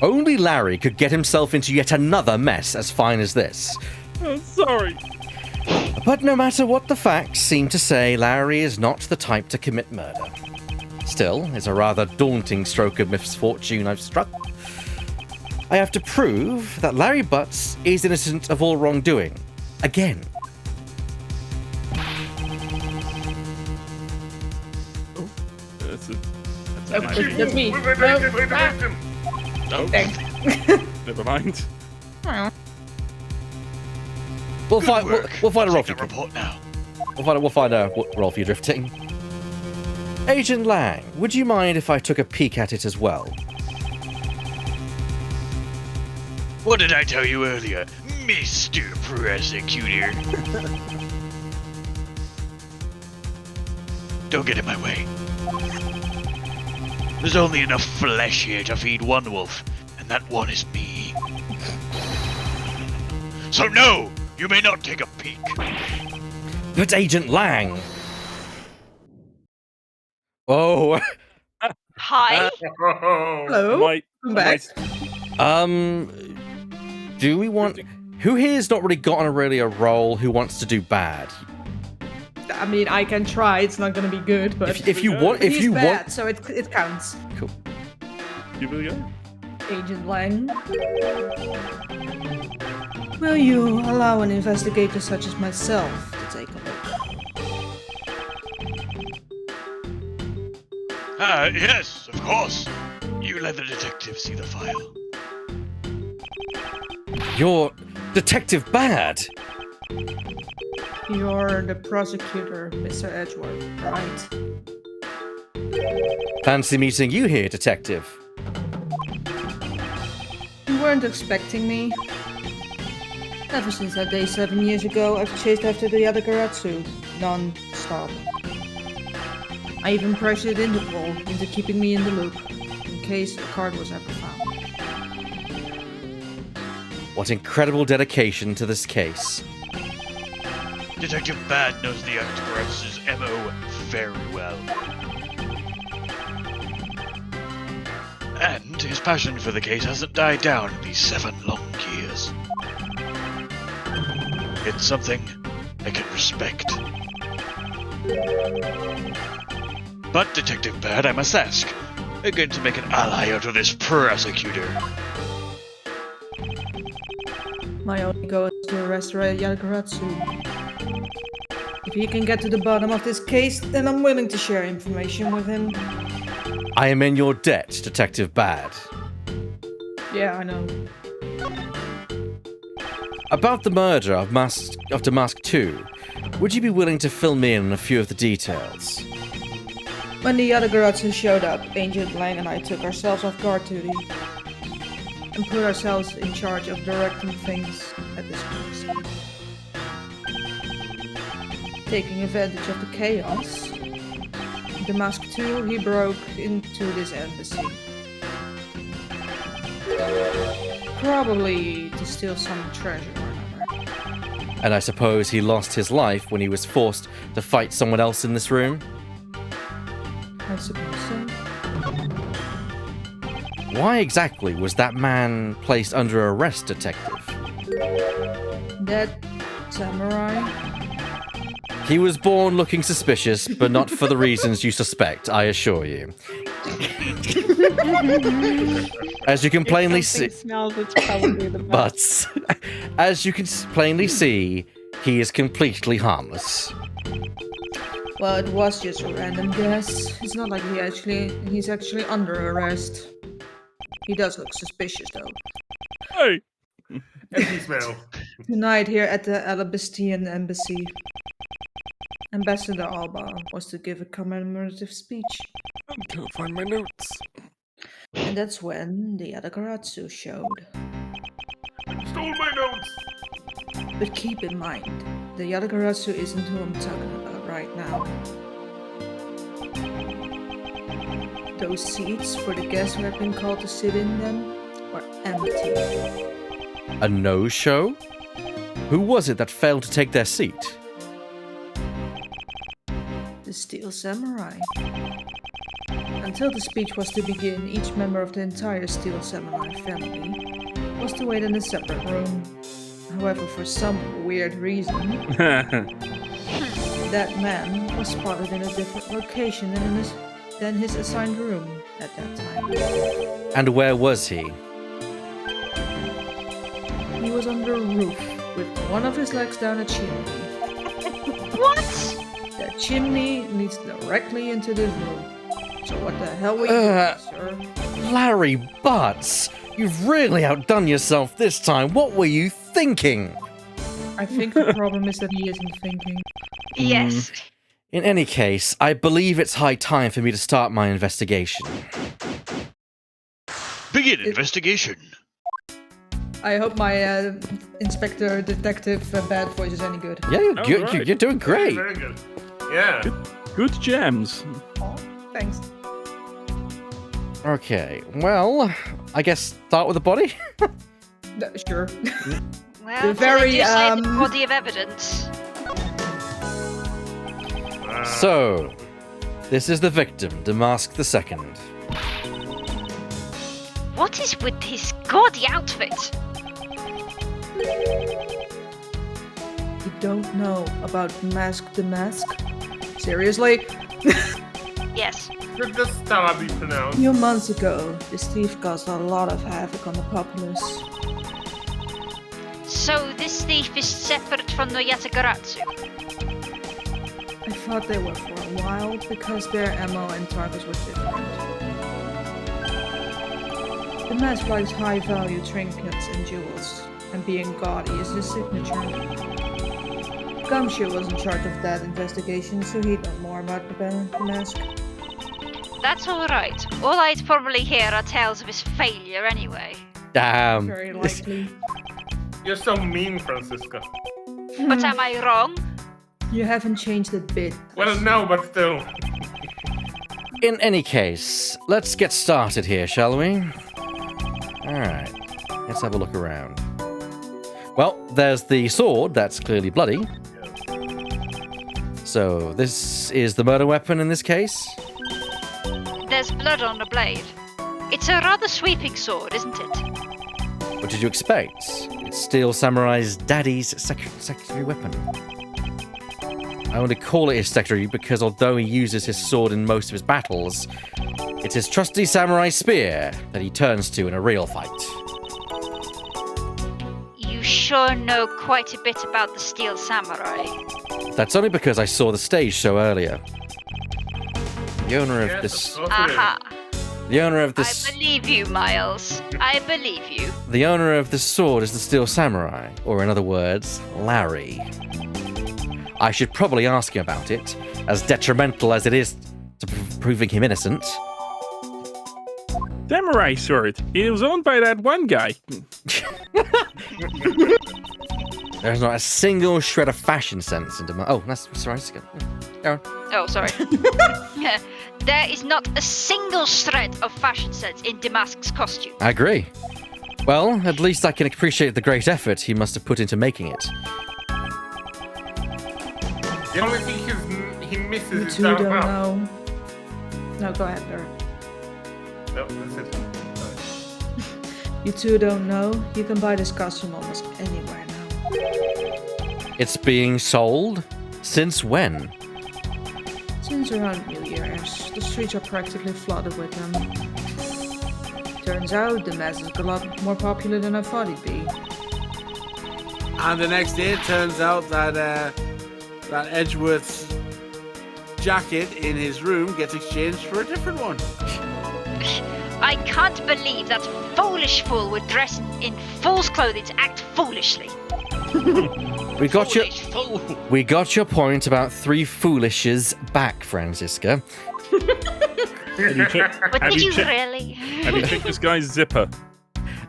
Only Larry could get himself into yet another mess as fine as this. Oh, sorry. But no matter what the facts seem to say, Larry is not the type to commit murder. Still, it's a rather daunting stroke of misfortune I've struck. I have to prove that Larry Butts is innocent of all wrongdoing. Again. That's me. We're victim. No. Never mind. We'll find a role for Take the you. report now. We'll find a role for you drifting. Agent Lang, would you mind if I took a peek at it as well? What did I tell you earlier, Mr. Prosecutor? Don't get in my way. There's only enough flesh here to feed one wolf, and that one is me. So no, you may not take a peek. But Agent Lang... Oh, hi. Hello. Might, I'm back. do we want... Who here's not really gotten a role who wants to do bad? I mean, I can try. It's not going to be good, but If you want, if he's you bad, want, so it counts. cool. Give it a go. Agent Lang. Will you allow an investigator such as myself to take a look? Yes, of course. You let the detective see the file. You're Detective Bad. You're the prosecutor, Mr. Edgeworth, right? Fancy meeting you here, Detective. You weren't expecting me. Ever since that day 7 years ago, I've chased after the Yatagaratsu, non-stop. I even pressured Interpol into keeping me in the loop, in case a card was ever found. What incredible dedication to this case. Detective Bad knows the Yatagaratsu's MO very well. And his passion for the case hasn't died down in these 7 long years. It's something I can respect. But, Detective Bad, I must ask, are you going to make an ally out of this prosecutor? My only goal is to arrest Yatagaratsu. If he can get to the bottom of this case, then I'm willing to share information with him. I am in your debt, Detective Bad. Yeah, I know. About the murder of Mask 2, would you be willing to fill me in on a few of the details? When the Yatagaratsu showed up, Agent Lang and I took ourselves off guard duty and put ourselves in charge of directing things at this place. Taking advantage of the chaos, the Mask 2, he broke into this embassy. Probably to steal some treasure or another. And I suppose he lost his life when he was forced to fight someone else in this room? I suppose so. Why exactly was that man placed under arrest, Detective? That samurai? He was born looking suspicious, but not for the reasons you suspect, I assure you. As you can plainly see, Smells, it's probably the best. but as you can plainly see, he is completely harmless. Well, it was just a random guess. It's not like he's actually under arrest. He does look suspicious, though. Hey! And he smells. Tonight here at the Alabastian Embassy, Ambassador Alba was to give a commemorative speech. I can't find my notes. And that's when the Yatagaratsu showed. Stole my notes! But keep in mind, the Yatagaratsu isn't who I'm talking about right now. Those seats for the guests who have been called to sit in them are empty. A no-show? Who was it that failed to take their seat? The Steel Samurai. Until the speech was to begin, each member of the entire Steel Samurai family was to wait in a separate room. However, for some weird reason, that man was spotted in a different location than his assigned room at that time. And where was he? He was under a roof with one of his legs down a chimney. What? That chimney leads directly into this room. So what the hell were you doing, sir? Larry Butts, you've really outdone yourself this time. What were you thinking? I think the problem is that he isn't thinking. Yes. In any case, I believe it's high time for me to start my investigation. Begin investigation. I hope my Inspector Detective Bad voice is any good. Yeah, you're, right. you're doing great. Very good. Yeah. Good gems. Thanks. Okay, well, I guess start with the body? Sure. Well, The so very, they do say the um, body of evidence. So, this is the victim, Damask II. What is with his gaudy outfit? You don't know about Mask the Mask? Seriously? Yes. Should the star be A pronounced? few months ago, this thief caused a lot of havoc on the populace. So this thief is separate from the Yatagaratsu. I thought they were for a while because their ammo and targets were different. The mask likes high-value trinkets and jewels, and being gaudy is his signature. Gumshoe was in charge of that investigation, so he'd know more about the mask. That's alright. All I'd probably hear are tales of his failure anyway. Damn. Very likely. You're so mean, Francisca. But am I wrong? You haven't changed a bit. Well, no, but still. In any case, let's get started here, shall we? Alright, let's have a look around. Well, there's the sword that's clearly bloody. So, this is the murder weapon in this case? There's blood on the blade. It's a rather sweeping sword, isn't it? What did you expect? It's Steel Samurai's daddy's secondary weapon. I only call it his secondary because although he uses his sword in most of his battles, it's his trusty samurai spear that he turns to in a real fight. You sure know quite a bit about the Steel Samurai. That's only because I saw the stage show earlier. The owner of Yes, this... of course it is. Aha. The owner of I this... believe you, Miles. I believe you. The owner of this sword is the Steel Samurai, or in other words, Larry. I should probably ask him about it, as detrimental as it is to proving him innocent. Samurai sword. It was owned by that one guy. There's not a single shred of fashion sense into my... Oh, that's right. Go on. Oh, sorry. There is not a single shred of fashion sense in Damask's costume. I agree. Well, at least I can appreciate the great effort he must have put into making it. The only thing he misses You is two that don't mouth. know. No, go ahead, Barry. No, that's it. You two don't know. You can buy this costume almost anywhere now. It's being sold? Since when? Since around New Year's, the streets are practically flooded with them. Turns out the mask is a lot more popular than I thought he'd be. And the next day, it turns out that that Edgeworth's jacket in his room gets exchanged for a different one. I can't believe that foolish fool would dress in fool's clothing to act foolishly. We got your... Foolish fool. We got your point about 3 foolishes back, Francisca. Have you checked, But have did you you checked- really? have you checked this guy's zipper?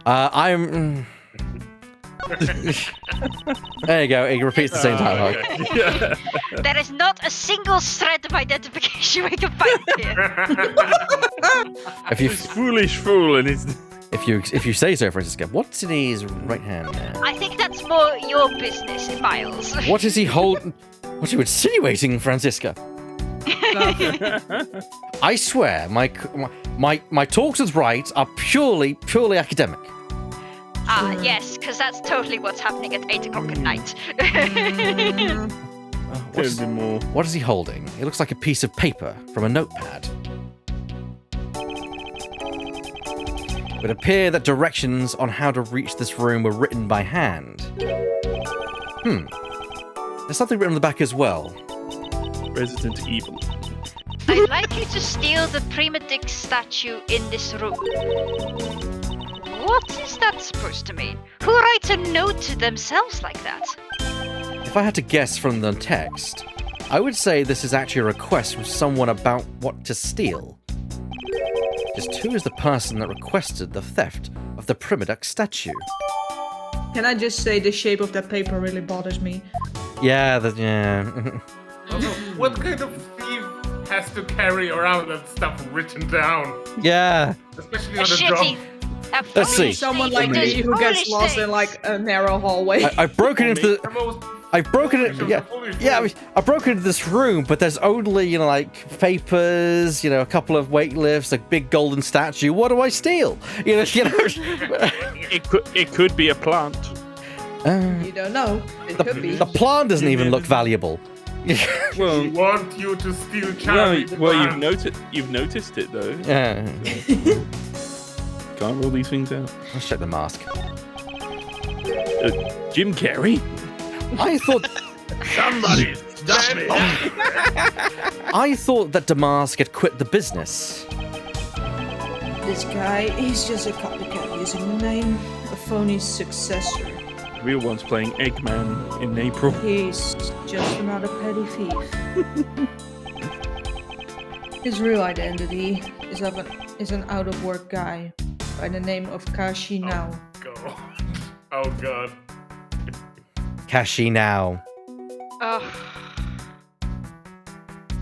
I'm... There you go, it repeats the same dialogue. There is not a single shred of identification we can find here. If you This foolish fool and his... if you say so, Francisca, what's in his right hand there? I think that's more your business, Miles. What is he holding? What are you insinuating, Francisca? I swear, my talks with right are purely academic. Ah, yes, because that's totally what's happening at 8 o'clock at night. What is he holding? It looks like a piece of paper from a notepad. It would appear that directions on how to reach this room were written by hand. There's something written on the back as well. Resident Evil. I'd like you to steal the Prima Dick statue in this room. What is that supposed to mean? Who writes a note to themselves like that? If I had to guess from the text, I would say this is actually a request from someone about what to steal. Just who is the person that requested the theft of the Primiduck statue? Can I just say the shape of that paper really bothers me? Yeah. Also, what kind of thief has to carry around that stuff written down? Yeah. Especially A on the shitty. job. A Let's see. foolish Someone thing like that me does who gets foolish lost in things. like a narrow hallway. I've broken into the... The most I've broken it. Yeah, I mean, I broke into this room, but there's only like papers, a couple of weightlifts, a big golden statue. What do I steal? It could be a plant. You don't know. It could be. The plan doesn't even look valuable. Well, We want you to steal Charlie. you've noticed it though. Yeah. Can't rule these things out. Let's check the mask. Jim Carrey. I thought Somebody stop me! I thought that Damask had quit the business. This guy, he's just a copycat using the name, a phony successor. Real one's playing Eggman in April. He's just another petty thief. His real identity is an out-of-work guy by the name of Kashi Now. God. Oh god. Kashi now. Oh.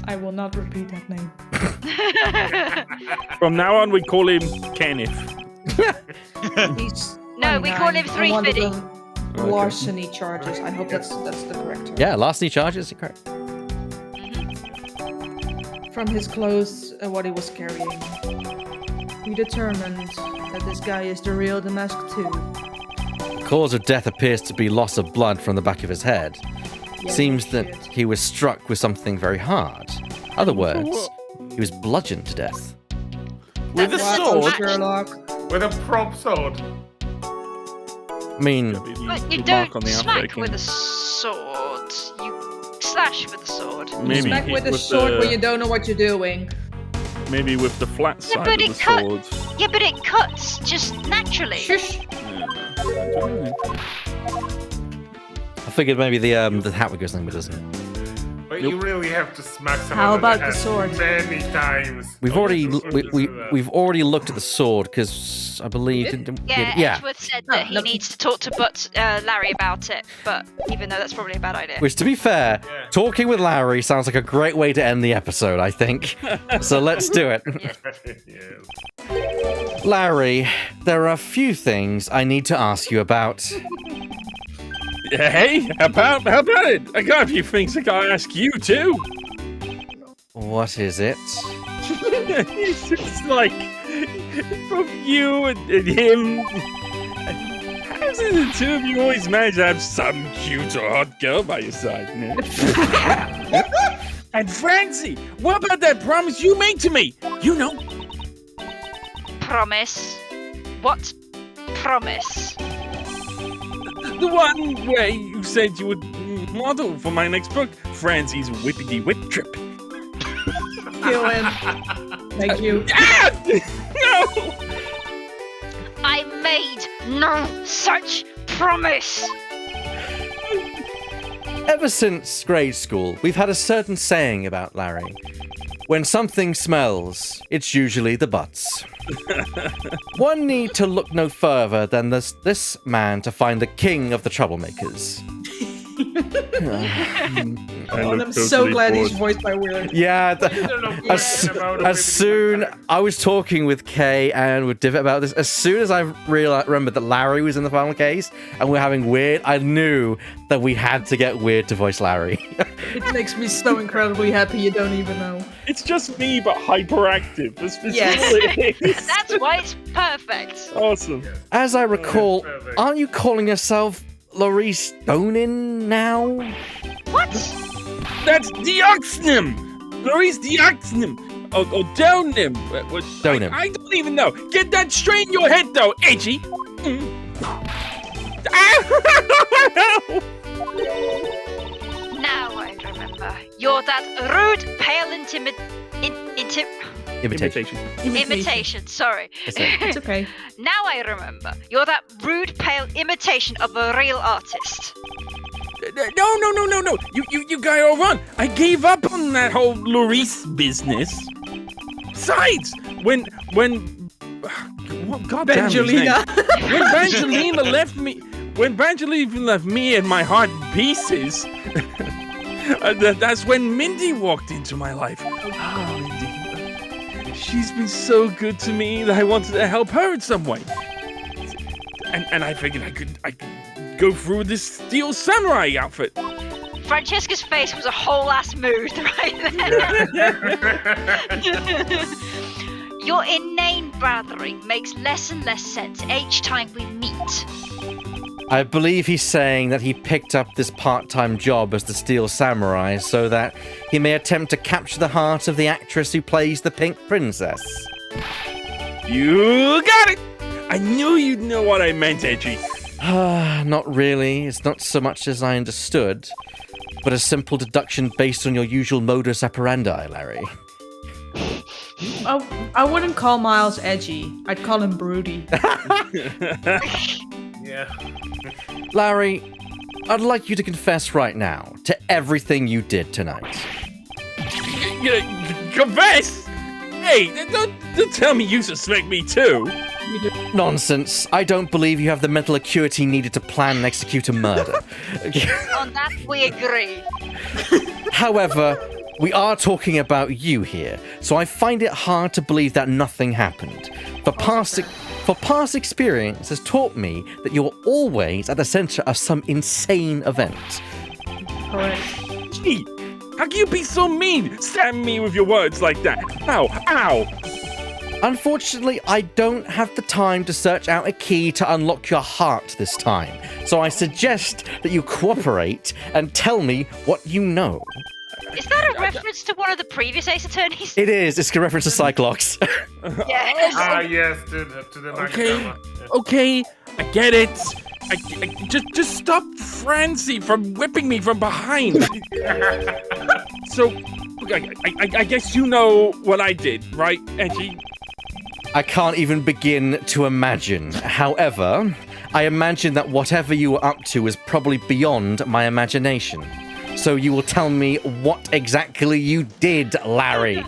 I will not repeat that name. From now on, we call him Kenneth. He's No, we call him 29 and one of 350. them larceny charges. I hope that's the correct term. Yeah, larceny charges, correct. From his clothes and what he was carrying, we determined that this guy is the real Damask too. Cause of death appears to be loss of blood from the back of his head. Yeah, Seems no that shit. he was struck with something very hard. Other words, he was bludgeoned to death. With a Wow, sword? Sherlock. With a prop sword. I mean, But you Mark don't on the smack outbreaking. with a sword. You slash with a sword. Maybe Smack hit with a sword the, when you don't know what you're doing. maybe with the flat side but of the it cut- sword. Yeah, but it cuts just naturally. Shush. I figured maybe the hat would go something, but it doesn't. But you really have to smack someone How on about the the head sword? many times. We've Oh, already just we, do we that. we've already looked at the sword because I believe Yeah, yeah. Edgeworth said Oh, that he no. needs to talk to Larry about it, but even though that's probably a bad idea. Which, to be fair, Yeah. talking with Larry sounds like a great way to end the episode, I think. So let's do it. Yes. Larry, there are a few things I need to ask you about. Hey, how about it? I got a few things I gotta ask you too. What is it? It's just like from you and him. How does the two of you always manage to have some cute or hot girl by your side, man? And Francie, what about that promise you made to me? You know, Promise. What promise? the one where you said you would model for my next book, Francie's Whippity Whip Trip. Kill him. Thank you. Ah! No! I made no such promise. Ever since grade school, we've had a certain saying about Larry. When something smells, it's usually the butts. One need to look no further than this man to find the king of the troublemakers. And I'm so glad he's voiced by Weird. Yeah, as As soon I was talking with Kay and with Divot about this, as soon as I remembered that Larry was in the final case and we're having Weird, I knew that we had to get Weird to voice Larry. It makes me so incredibly happy you don't even know. It's just me, but hyperactive. That's Yes. all it is. That's why it's perfect. Awesome. As I recall, perfect. aren't you calling yourself Laurie Stonin now? What? That's Deoxnym! Maurice Deoxnym! Or Donim! Donim. I don't even know. Get that straight in your head, though, Edgy! Now I remember. You're that rude, pale, Imitation. imitation. Sorry. It's okay. Now I remember. You're that rude, pale imitation of a real artist. No. You guys all run. I gave up on that whole Maurice business. Besides, when God damn his name. Benjalina. When Brangelina left me and my heart in pieces, that's when Mindy walked into my life. Oh, Mindy. She's been so good to me that I wanted to help her in some way. And I figured I could go through this steel samurai outfit. Francesca's face was a whole ass mood right there. Your inane blathering makes less and less sense each time we meet. I believe he's saying that he picked up this part-time job as the Steel Samurai so that he may attempt to capture the heart of the actress who plays the Pink Princess. You got it! I knew you'd know what I meant, Edgy. Not really. It's not so much as I understood, but a simple deduction based on your usual modus operandi, Larry. I wouldn't call Miles edgy. I'd call him broody. Yeah. Larry, I'd like you to confess right now to everything you did tonight. Confess? Hey, don't tell me you suspect me too. Nonsense. I don't believe you have the mental acuity needed to plan and execute a murder. On that, we agree. However, we are talking about you here, so I find it hard to believe that nothing happened. For past experience has taught me that you're always at the center of some insane event. Correct. Gee, how can you be so mean? Stab me with your words like that. Ow, ow. Unfortunately, I don't have the time to search out a key to unlock your heart this time, so I suggest that you cooperate and tell me what you know. Is that a reference to one of the previous Ace Attorneys? It is. It's a reference to Cyclops. Yes. Yes, to the Okay, Nagatama. Yeah. okay, I get it. I just stop Francie from whipping me from behind. So, okay, I guess you know what I did, right, Edgy? I can't even begin to imagine. However, I imagine that whatever you were up to is probably beyond my imagination. So you will tell me what exactly you did, Larry.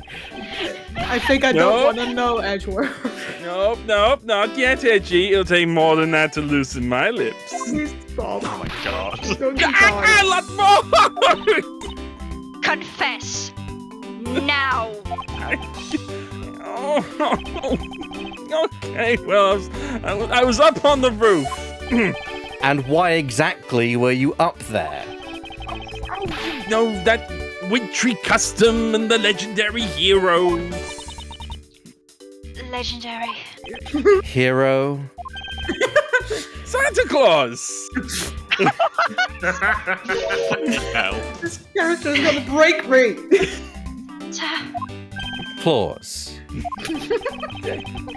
I think I don't want to know, Edgeworth. Nope, not yet, Edgy. It'll take more than that to loosen my lips. Please stop. Oh my god. Don't you A lot more! Confess. Now. Okay, well, I was up on the roof. And why exactly were you up there? You know, that wintry custom and the legendary hero. Legendary. Hero? Santa Claus! Hell. This character is gonna break me. Claus.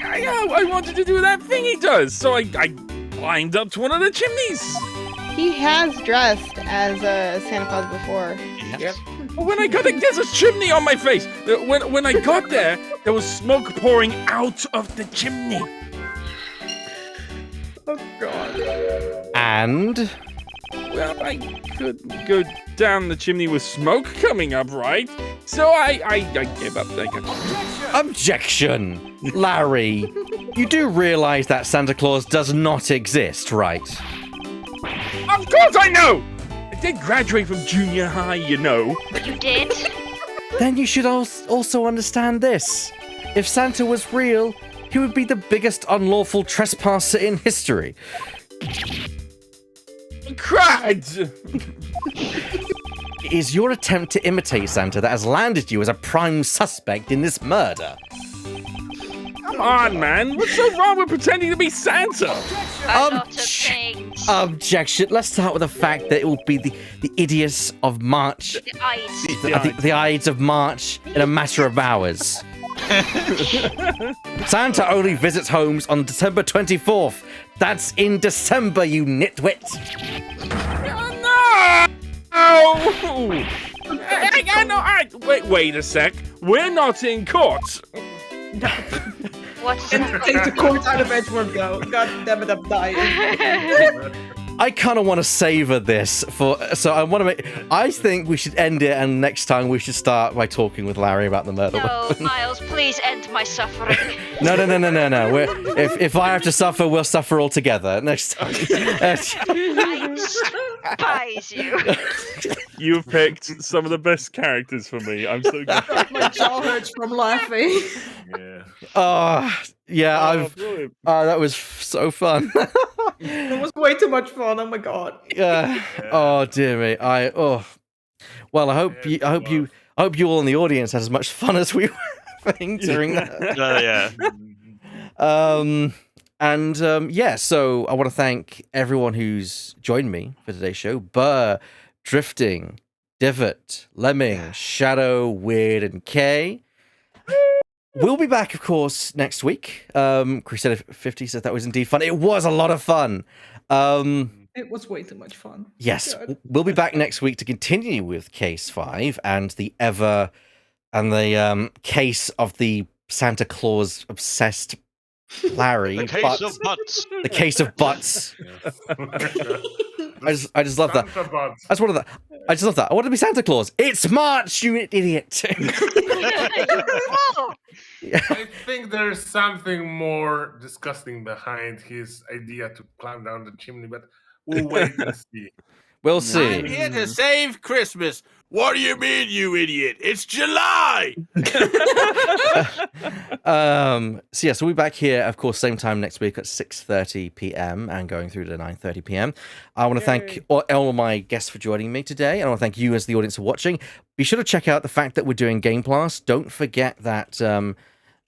I wanted to do that thing he does, so I climbed up to one of the chimneys. He has dressed as Santa Claus before. Yes. But when I got there, there's a chimney on my face. When I got there was smoke pouring out of the chimney. Oh God. And? Well, I could go down the chimney with smoke coming up, right? So I gave up. Objection! Larry, you do realize that Santa Claus does not exist, right? Of course I know! I did graduate from junior high, you know. You did? Then you should also understand this. If Santa was real, he would be the biggest unlawful trespasser in history. Crud! It is your attempt to imitate Santa that has landed you as a prime suspect in this murder. Come on, man. What's so wrong with pretending to be Santa? A lot of things. Objection. Let's start with the fact that it will be the Idiots of March. The eyes. The Ides of March in a matter of hours. Santa only visits homes on December 24th. That's in December, you nitwit. No! Wait a sec. We're not in court. What is that? Take the court out of Edgeworth, though. God damn it, I'm dying. I kind of want to savor this so I want to make. I think we should end it, and next time we should start by talking with Larry about the murder. No, Miles, please end my suffering. No. If I have to suffer, we'll suffer all together next time. I despise you. You've picked some of the best characters for me. I'm so good. My jaw hurts from laughing. Yeah. Brilliant. That was so fun. It was way too much fun. Oh my God. Yeah. Oh dear me. Well, I hope you all in the audience had as much fun as we were having during that. Yeah. And yeah, so I want to thank everyone who's joined me for today's show. Burr, Drifting, Divot, Lemming, Shadow, Weird, and Kay. We'll be back, of course, next week. Crusader 50 says that was indeed fun. It was a lot of fun. It was way too much fun. Yes, God. we'll be back next week to continue with Case 5 and the case of the Santa Claus obsessed Larry. The case of butts. The case of butts. Yes. I just love that. Santa Bud. I just love that. I want to be Santa Claus. It's March, you idiot. I think there's something more disgusting behind his idea to climb down the chimney, but we'll wait and see. We'll I'm see. here to save Christmas. What do you mean, you idiot? It's July. So we'll be back here, of course, same time next week at 6:30 p.m. and going through to 9:30 p.m. I want to thank all of my guests for joining me today, and I want to thank you as the audience for watching. Be sure to check out the fact that we're doing Game Blast. Don't forget that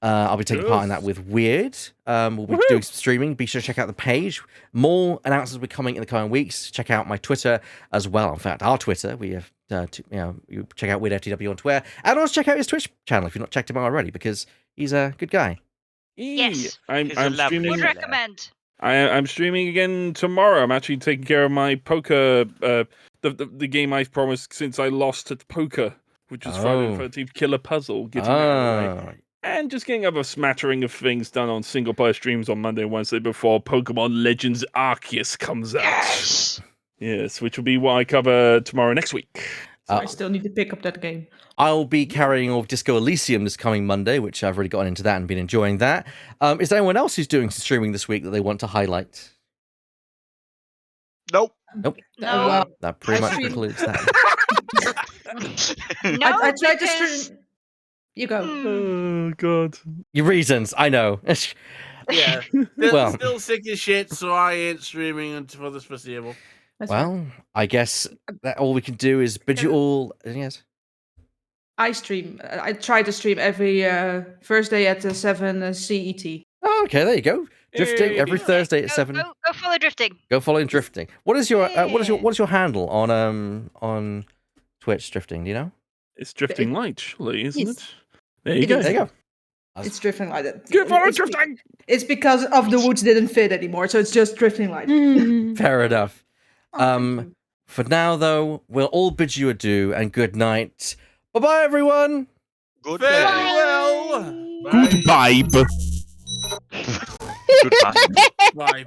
I'll be taking part in that with Weird. We'll be doing some streaming. Be sure to check out the page. More announcements will be coming in the coming weeks. Check out my Twitter as well. In fact, our Twitter. We have, you check out WeirdFTW on Twitter, and also check out his Twitch channel if you've not checked him out already, because he's a good guy. Yes. I'm He's a lovely streaming. Would fella. recommend. I'm streaming again tomorrow. I'm actually taking care of my poker, the game I've promised since I lost at poker, which is Friday the 13th Killer Puzzle. Getting that out of the way. And just getting up a smattering of things done on single player streams on Monday and Wednesday before Pokemon Legends Arceus comes out. Yes, which will be what I cover tomorrow next week. So I still need to pick up that game. I'll be carrying off Disco Elysium this coming Monday, which I've already gotten into that and been enjoying that. Is there anyone else who's doing some streaming this week that they want to highlight? Nope. Nope. No. Well, That pretty I much stream- concludes that. No, I tried to because- stream. You go. Oh, God. Your reasons, I know. Yeah. Well. Still sick as shit, so I ain't streaming until the foreseeable. That's fine. Well, I guess that all we can do is bid you all. Yes. I stream. I try to stream every Thursday at 7 CET. Oh, okay, there you go. Drifting Hey. every Thursday at Go, 7. Go follow drifting. Go following Drifting. What is your what is your handle on Twitch? Drifting, do you know? It's Drifting Light, surely, isn't Yes. it? There you It go. is. There you go. It's drifting like that. Get follow It's- Drifting! It's because of the woods didn't fit anymore, so it's just drifting like. Fair enough. Oh, thank Um, you. For now, though, we'll all bid you adieu and good night. Bye bye, everyone. Good Farewell. Bye. Goodbye. Goodbye. Bye.